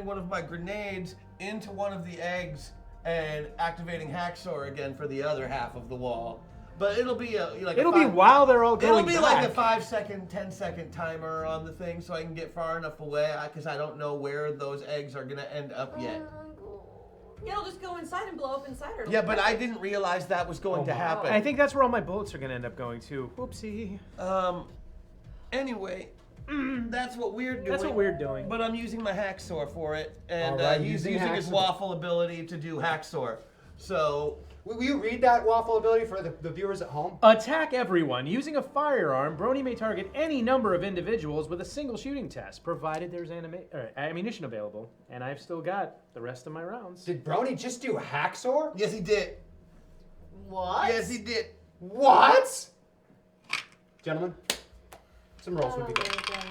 one of my grenades into one of the eggs and activating Hacksaw again for the other half of the wall. But it'll be It'll be while they're all going It'll be back. like a 5-second, 10-second timer on the thing, so I can get far enough away because I don't know where those eggs are gonna end up yet. Yeah, it'll just go inside and blow up inside her. Yeah, but I didn't realize that was going to happen. I think that's where all my bullets are gonna end up going to. Whoopsie. Anyway, that's what we're doing. That's what we're doing. But I'm using my Hacksaw for it, and All right, he's using using his Hacksaw. waffle ability to do Hacksaw. So Will you read that waffle ability for the viewers at home? Attack everyone. Using a firearm, Brony may target any number of individuals with a single shooting test, provided there's ammunition available. And I've still got the rest of my rounds. Did Brony just do Hacksaw? yes, he did. What? Yes, he did. What? Gentlemen, some rolls would Oh be my good. God.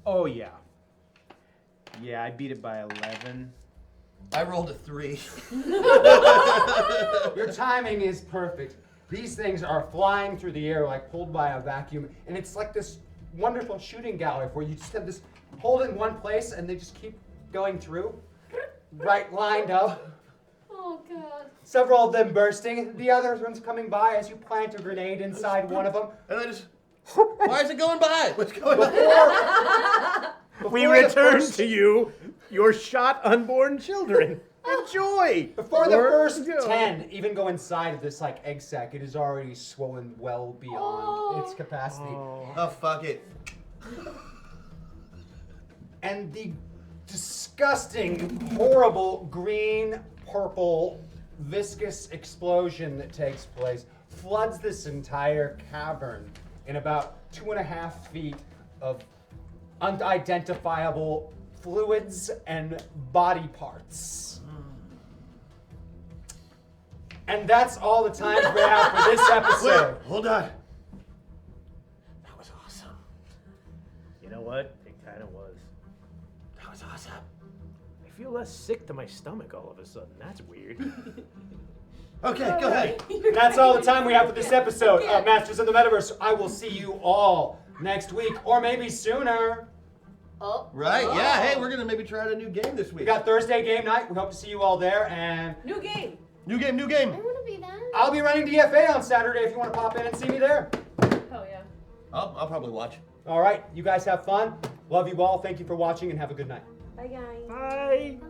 Oh yeah. Yeah, I beat it by 11. I rolled a 3. Your timing is perfect. These things are flying through the air like pulled by a vacuum, and it's like this wonderful shooting gallery where you just have this hold in one place and they just keep going through, right lined up. Oh God. Several of them bursting, the other ones coming by as you plant a grenade inside one of them. And I just, why is it going by? What's going on? We Before the return first- to you, your shot unborn children. Enjoy. Before the Or first go. 10 even go inside of this like egg sac, it is already swollen well beyond its capacity. Oh, fuck it. And the disgusting, horrible green, purple, viscous explosion that takes place floods this entire cavern in about 2.5 feet of unidentifiable fluids and body parts. And that's all the time we have for this episode. Wait, hold on. That was awesome. You know what? It kind of was. That was awesome. I feel less sick to my stomach all of a sudden. That's weird. Okay, go ahead. That's all the time we have for this episode of Masters of the Metaverse. I will see you all next week, or maybe sooner. Oh. Right, yeah, hey, we're gonna maybe try out a new game this We week. got Thursday game night. We hope to see you all there, and New game. New game, new game. I want to be there. I'll be running DFA on Saturday if you want to pop in and see me there. Oh yeah. I'll probably watch. All right, you guys have fun. Love you all. Thank you for watching, and have a good night. Bye guys. Bye. Bye.